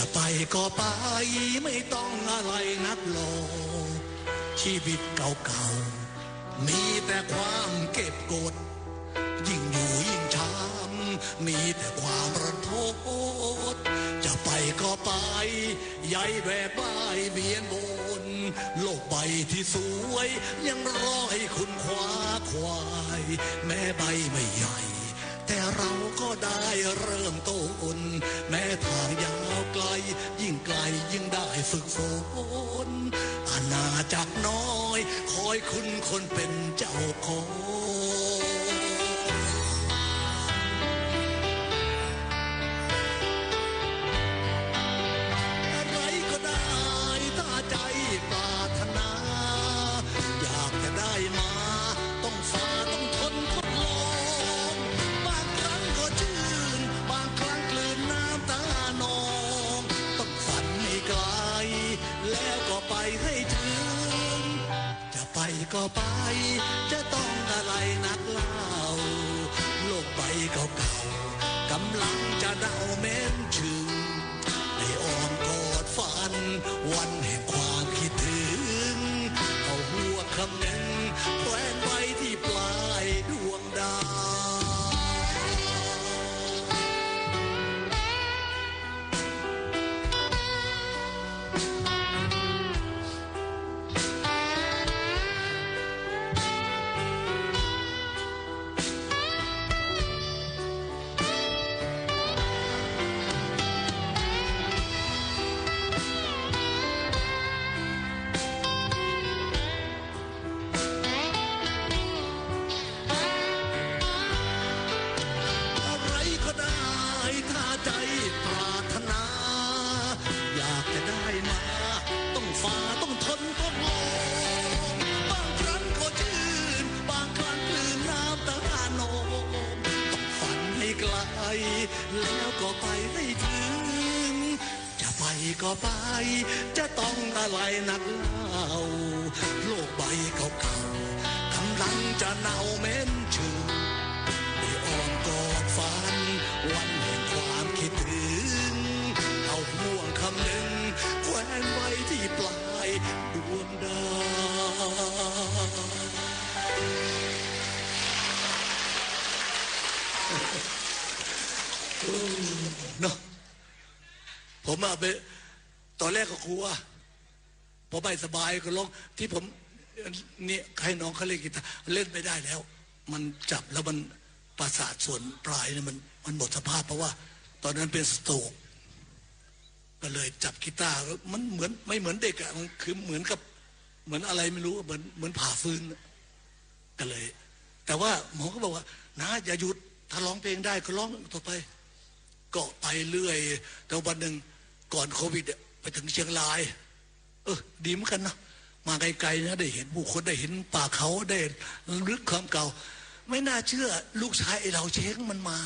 จะไปก็ไปไม่ต้องอะไรนักหรอกชีวิตเก่าๆมีแต่ความเก็บกดยิ่งอยู่ยิ่งช้ำมีแต่ความรันทดจะไปก็ไปย้ายแบกใบเบียนบนโลกใบที่สวยยังรอให้คุณคว้าควายแม้ใบไม่ใหญ่แต่เราก็ได้เริ่มต้นแม้ทางยาวไกลยิ่งไกลยิ่งได้ฝึกฝนอาณาจักรน้อยคอยคุณคนเป็นเจ้าของอะไรก็ได้ถ้าใจปรารถนาอยากจะได้มาต้องฝ่าต้องทนทดลองบางครั้งก็ชื่นบางครั้งกลืนน้ำตานองต้องฝันให้ไกลแล้วก็ไปให้ถึงจะไปก็ไปจะต้องอะไรนักเล่าโลกใบเก่าๆกำลังจะเน่าเหม็นชื่นได้อ้อมกอดฝันวันแห่งความคิดถึงเอาหัวคำหนึ่งแขวนไว้ที่ปลายดวงดาวแล้วก็ไปให้ถึงจะไปก็ไปจะต้องอะไรนักเล่าโลกใบเก่าๆกำลังจะเน่าเหม็นชื่นได้อ้อมกอดฝันวันแห่งความคิดถึงเอาห่วงคำหนึ่งแขวนไว้ที่ปลายดวงดาวเนาะผมไปตอนแรกก็กลัวพอไปสบายก็ร้องที่ผมนี่ให้น้องเขาเล่นกีตาร์เล่นไม่ได้แล้วมันจับแล้วมันประสาทส่วนปลายเนี่ยมันหมดสภาพเพราะว่าตอนนั้นเป็นสโตรกก็เลยจับกีตาร์มันเหมือนไม่เหมือนเด็กอะมันคือเหมือนกับเหมือนอะไรไม่รู้เหมือนผ่าฟืนก็เลยแต่ว่าหมอก็บอกว่านะอย่าหยุดถ้าร้องเพลงได้ก็ร้องต่อไปก็ไปเรื่อยแต่วันหนึ่งก่อนโควิดไปถึงเชียงรายดีเหมือนกันนะมาไกลๆนะได้เห็นผู้คนได้เห็นป่าเขาได้ลึกความเก่าไม่น่าเชื่อลูกชายไอ้เราเช้งมันมา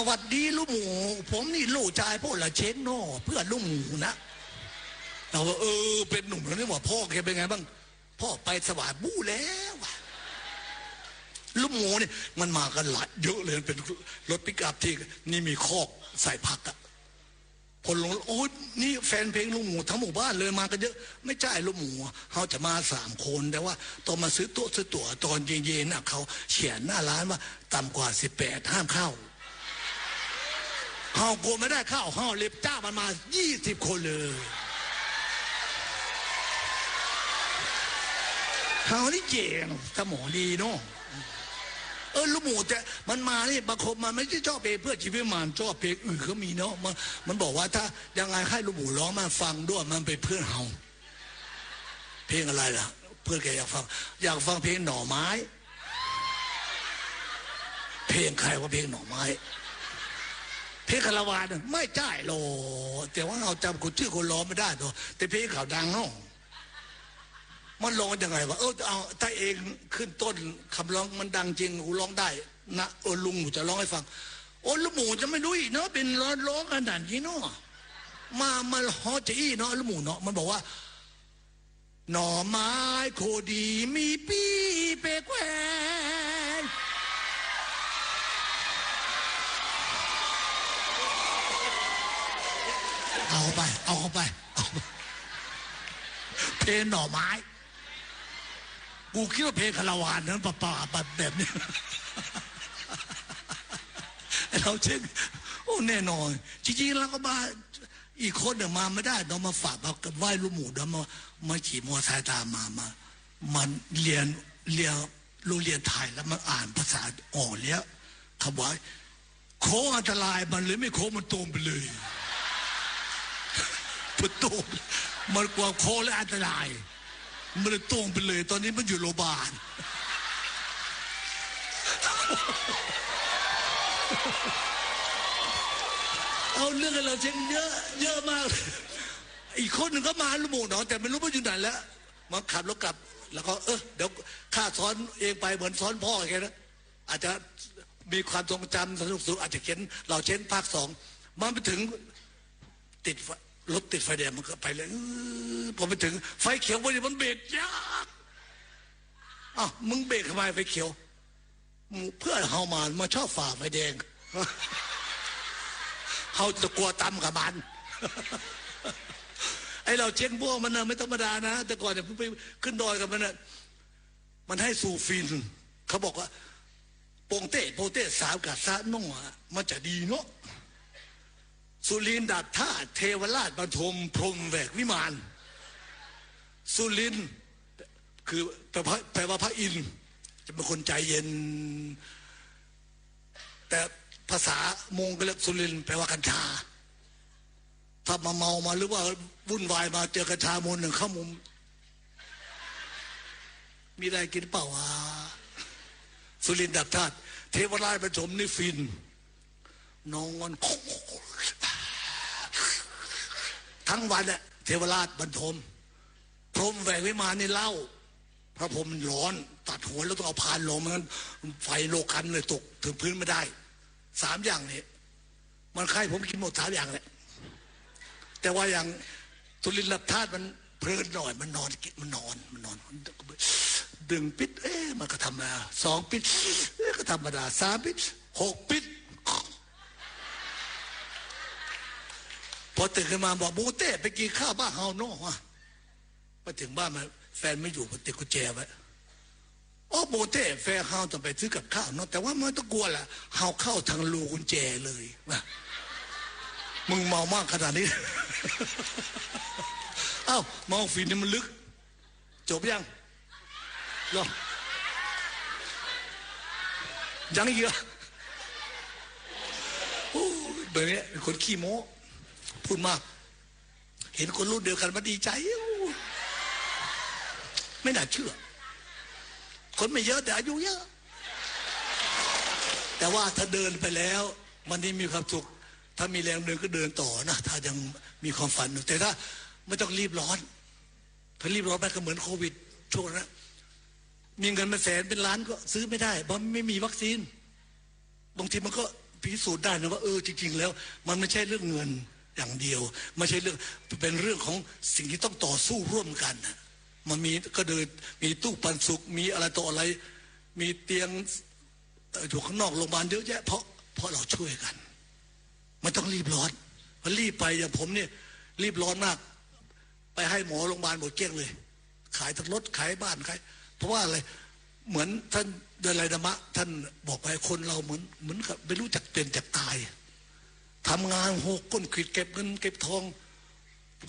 วัดดีลูกหมูผมนี่ลูกชายพ่อละเช้งนอเพื่อลูกหมูนะเราเป็นหนุ่มแล้วนี่ว่าพ่อแกเป็นไงบ้างพ่อไปสวายบู้แล้วลูกหมูนี่มันมากันหลายเยอะเลยเป็นรถปิกอัพที่นี่มีคอกใส่ผักอะพอลงโอ้ยนี่แฟนเพลงลูกหมูทั้งหมู่บ้านเลยมากันเยอะไม่ใช่ลูกหมูเขาจะมา3 คนแต่ว่าตอนมาซื้อตั๋วตอนเย็นๆน่ะเขาเขียนหน้าร้านว่าต่ำกว่า18ห้ามเข้าเขากลัวไม่ได้เข้าเขาเล็บจ้ามันมา20 คนเลยเขานี่เจ๋งสมองดีเนาะลูกหมูแต่มันมานี่บางคนมันไม่ใช่ชอบเพลงเพื่อชีวิตมันชอบเพลงอื่นเขามีเนาะมันบอกว่าถ้ายังไงให้ลูกหมูร้องมาฟังด้วยมันเป็นเพื่อนเฮาเพลงอะไรล่ะเพื่อนแกอยากฟังเพลงหน่อไม้เพลงใครว่าเพลงหน่อไม้เพลงคาราวานไม่ใช่หรอกแต่ว่าเราจำคนชื่อคนร้องไม่ได้ตัวแต่เพลงเขาดังเนาะมันร้องยังไงวะเอาถ้าเองขึ้นต้นคำร้องมันดังจริงกูร้องได้นะลุงหมูจะร้องให้ฟังลูกหมูจะไม่รู้อีกเนาะเป็นร้องขนาดนี้เนาะมาฮอจะอี้เนาะลูกหมูเนาะมันบอกว่าหน่อไม้โคดีมีปีเปแควน เอาไปเพลงหน่อไม้กูคิดว่าเพลงคาราวานนั้นป่าแบบนี้เราเช็คโอ้แน่นอนจริงๆแล้วก็มาอีกคนหนึ่งมาไม่ได้เรามาฝากมาไหว้ลูกหมูแล้วมาขี่มอเตอร์ไซค์ตามมันเรียนโรงเรียนไทยแล้วมันอ่านภาษาออกแล้วเขาบอกโค้งอันตรายมันเลยไม่โค้งมันตรงไปเลยมันตรงมันกลัวโค้งและอันตรายมันเลยตรงไปเลยตอนนี้มันอยู่โรงพยาบาลเอาเรื่องอะไรเราเช็คเยอะมากอีกคนหนึ่งก็มาลูกหมูเนาะแต่ไม่รู้ว่าอยู่ไหนแล้วมาขับรถกลับแล้วก็เดี๋ยวข้าสอนเองไปเหมือนสอนพ่อแค่นั้นอาจจะมีความทรงจำสนุกอาจจะเขียนเราเช่นภาค2มันไปถึงรถติดไฟแดงมันก็ไปเลยพอไปถึงไฟเขียวพอดีมันเบรกยากมึงเบรกทำไมไฟเขียวเพื่อนเฮามาชอบฝ่าไฟแดงเฮาจะกลัวตำกับมันไอเราเช็คพวกมันนะไม่ธรรมดานะแต่ก่อนเนี่ยไปขึ้นดอยกับมันนะมันให้สูฟินเขาบอกว่าโปงเต้สาวกับซาโน่มันจะดีเนาะสุรินทร์ดัดท่าเทวราชบรรทมพรหมแหวกวิมานสุรินทร์คือแปลว่าพระอินทร์จะเป็นคนใจเย็นแต่ภาษามงก็เรียกสุรินทร์แปลว่ากัญชาถ้ามาเมามาหรือว่าวุ่นวายมาเจอกัญชามูลหนึ่งเข้ามุมมีอะไรกินเปล่าวะสุรินทร์ดับธาตุเทวราชบรรทมนี่ฟินนอนทั้งวันเนี่ยเทวราชบรรทมพรหมแหวกวิมานนี่เล่าพระพรหมร้อนตัดหัวแล้วต้องเอาพานลงมันไฟโลกันเลยตกถึงพื้นไม่ได้3อย่างนี้มันใครผมกินหมด3อย่างเลยแต่ว่าอย่างสุรินทร์ดับธาตุมันเพลินหน่อยมันนอนดึงปิดมันก็ธรรมดา2ปิดก็ธรรมดา3ปิด6ปิดพอตื่นขึ้นมาบอกโบเต้ไปกินข้าวบ้านเฮาโน่ไปถึงบ้านมาแฟนไม่อยู่ติดกุญแจไว้โบเต้แฟนเฮาต้องไปซื้อกับข้าวเนาะแต่ว่าไม่ต้องกลัวแหละเฮาเข้าทางรูกุญแจเลยว่ามึงเมามากขนาดนี้เมาฟินนี่มันลึกจบยังรอยังเยอะแบบนี้เป็นคนขี้โม้พูดมากเห็นคนรุ่นเดียวกันมาดีใจไม่น่าเชื่อคนไม่เยอะแต่อายุเยอะแต่ว่าถ้าเดินไปแล้วมันนี่มีความสุขถ้ามีแรงเดินก็เดินต่อนะถ้ายังมีความฝันอยู่แต่ถ้าไม่ต้องรีบร้อนถ้ารีบร้อนไปก็เหมือนโควิดช่วงนั้นมีเงินเป็นแสนเป็นล้านก็ซื้อไม่ได้เพราะไม่มีวัคซีนบางทีมันก็พิสูจน์ได้นะว่าจริงๆแล้วมันไม่ใช่เรื่องเงินอย่างเดียวไม่ใช่เรื่องเป็นเรื่องของสิ่งที่ต้องต่อสู้ร่วมกันมันมีก็เดินมีตู้ปันสุกมีอะไรต่ออะไรมีเตียงอยู่ข้างนอกโรงพยาบาลเยอะแยะเพราะเราช่วยกันมันต้องรีบร้อนมันรีบไปอย่างผมเนี่ยรีบร้อนมากไปให้หมอโรงพยาบาลหมดเกลี้ยงเลยขายทั้งรถขายบ้านขายเพราะว่าอะไรเหมือนท่านเดินไรธรรมะท่านบอกไปคนเราเหมือนกับไม่รู้จักเป็นจักตายทำงานหกก้นขีดเก็บเงินเก็บทอง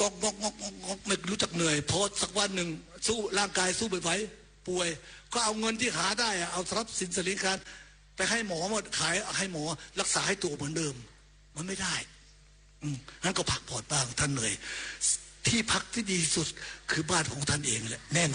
งอกไม่รู้จักเหนื่อยพอสักวันหนึ่งสู้ร่างกายสู้ไม่ไหวป่วยก็เอาเงินที่หาได้เอาทรัพย์สินสลิงการไปให้หมอหมดขายให้หมอรักษาให้ตัวเหมือนเดิมมันไม่ได้งั้นก็พักผ่อนบ้างท่านเหนื่อยที่พักที่ดีสุดคือบ้านของท่านเองแหละแน่นอน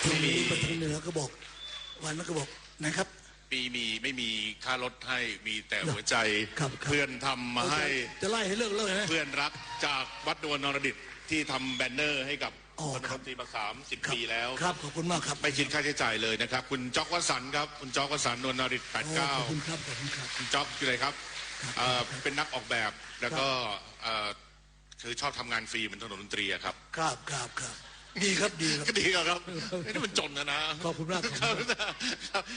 ไม่มีไปทางเหนือก็บอกวันนั้นก็บอกนะครับไม่มีค่ารถให้มีแต่หัวใจเพื่อนทำมาให้จะไล่ให้เลิกนะเพื่อนรักจากวัดนวลนรดิตที่ทำแบนเนอร์ให้กับรัฐมนตรีมา30 ปีแล้วครับขอบคุณมากครับไม่คิดค่าใช้จ่ายเลยนะครับคุณจ๊อกวสันต์ครับคุณจ๊อกวสันต์นวลนรดิต89ขอบคุณครับขอบคุณครับคุณจ๊อกคืออะไรครับเป็นนักออกแบบแล้วก็คือชอบทำงานฟรีเหมือนถนนดนตรีครับดีครับดีครับนี่มันจนนะขอบคุณมาก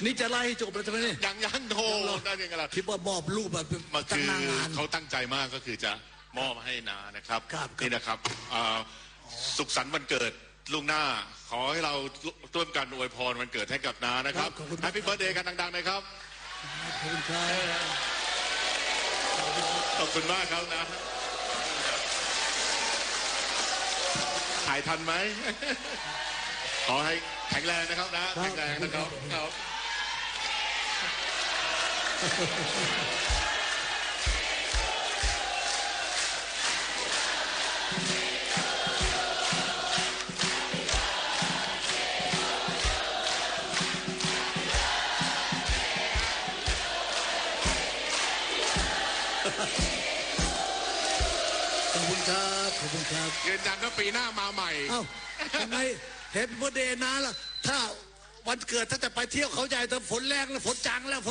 นี่จะไล่ให้จบแล้วใช่ไหมนี่ยังโทรได้ยังไงล่ะคิดว่ามอบรูปแบบคือเขาตั้งใจมากก็คือจะมอบให้นานะครับนี่นะครับสุขสันต์วันเกิดล่วงหน้าขอให้เราร่วมกันอวยพรวันเกิดให้กับนานะครับ Happy Birthday กันดังๆนะครับขอบคุณครับขอบคุณมากครับนะถ่ายทันไหมขอให้แข็งแรงนะครับนะแข็งแรงนะครับขอบคุณครับยืนยันว่าปีหน้ามาใหม่ทำไมเห็นโมเดนาล่ะถ้าวันเกิดถ้าจะไปเที่ยวเขาใหญ่แต่ฝนแรงแล้วฝนจางแล้ว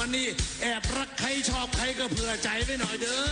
วันนี้แอบรักใครชอบใครก็เผื่อใจไว้หน่อยเด้อ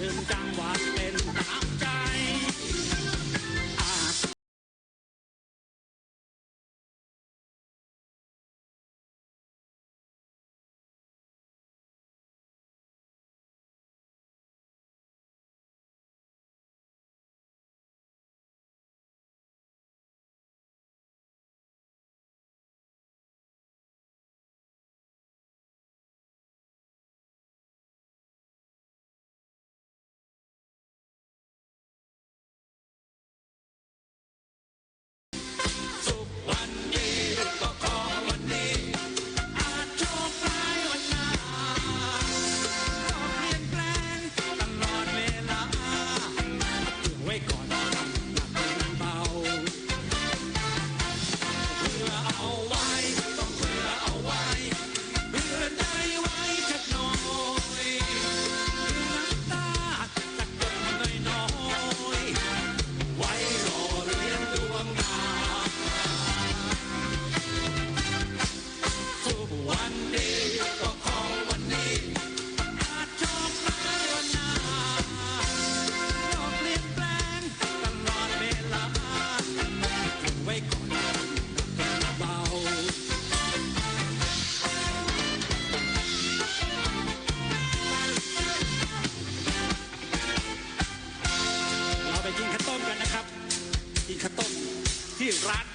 ถึงจังหวัดเป็นตามใจกินข้าวต้มกันนะครับกินข้าวต้มที่ร้าน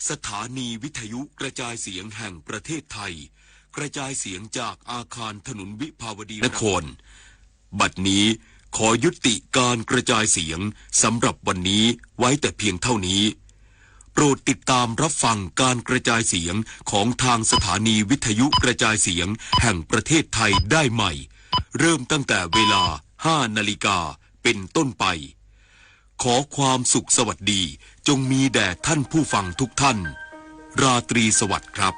สถานีวิทยุกระจายเสียงแห่งประเทศไทยกระจายเสียงจากอาคารถนนวิภาวดีนครบัดนี้ขอยุติการกระจายเสียงสำหรับวันนี้ไว้แต่เพียงเท่านี้โปรดติดตามรับฟังการกระจายเสียงของทางสถานีวิทยุกระจายเสียงแห่งประเทศไทยได้ใหม่เริ่มตั้งแต่เวลา 5 นาฬิกาเป็นต้นไปขอความสุขสวัสดีจงมีแด่ท่านผู้ฟังทุกท่านราตรีสวัสดิ์ครับ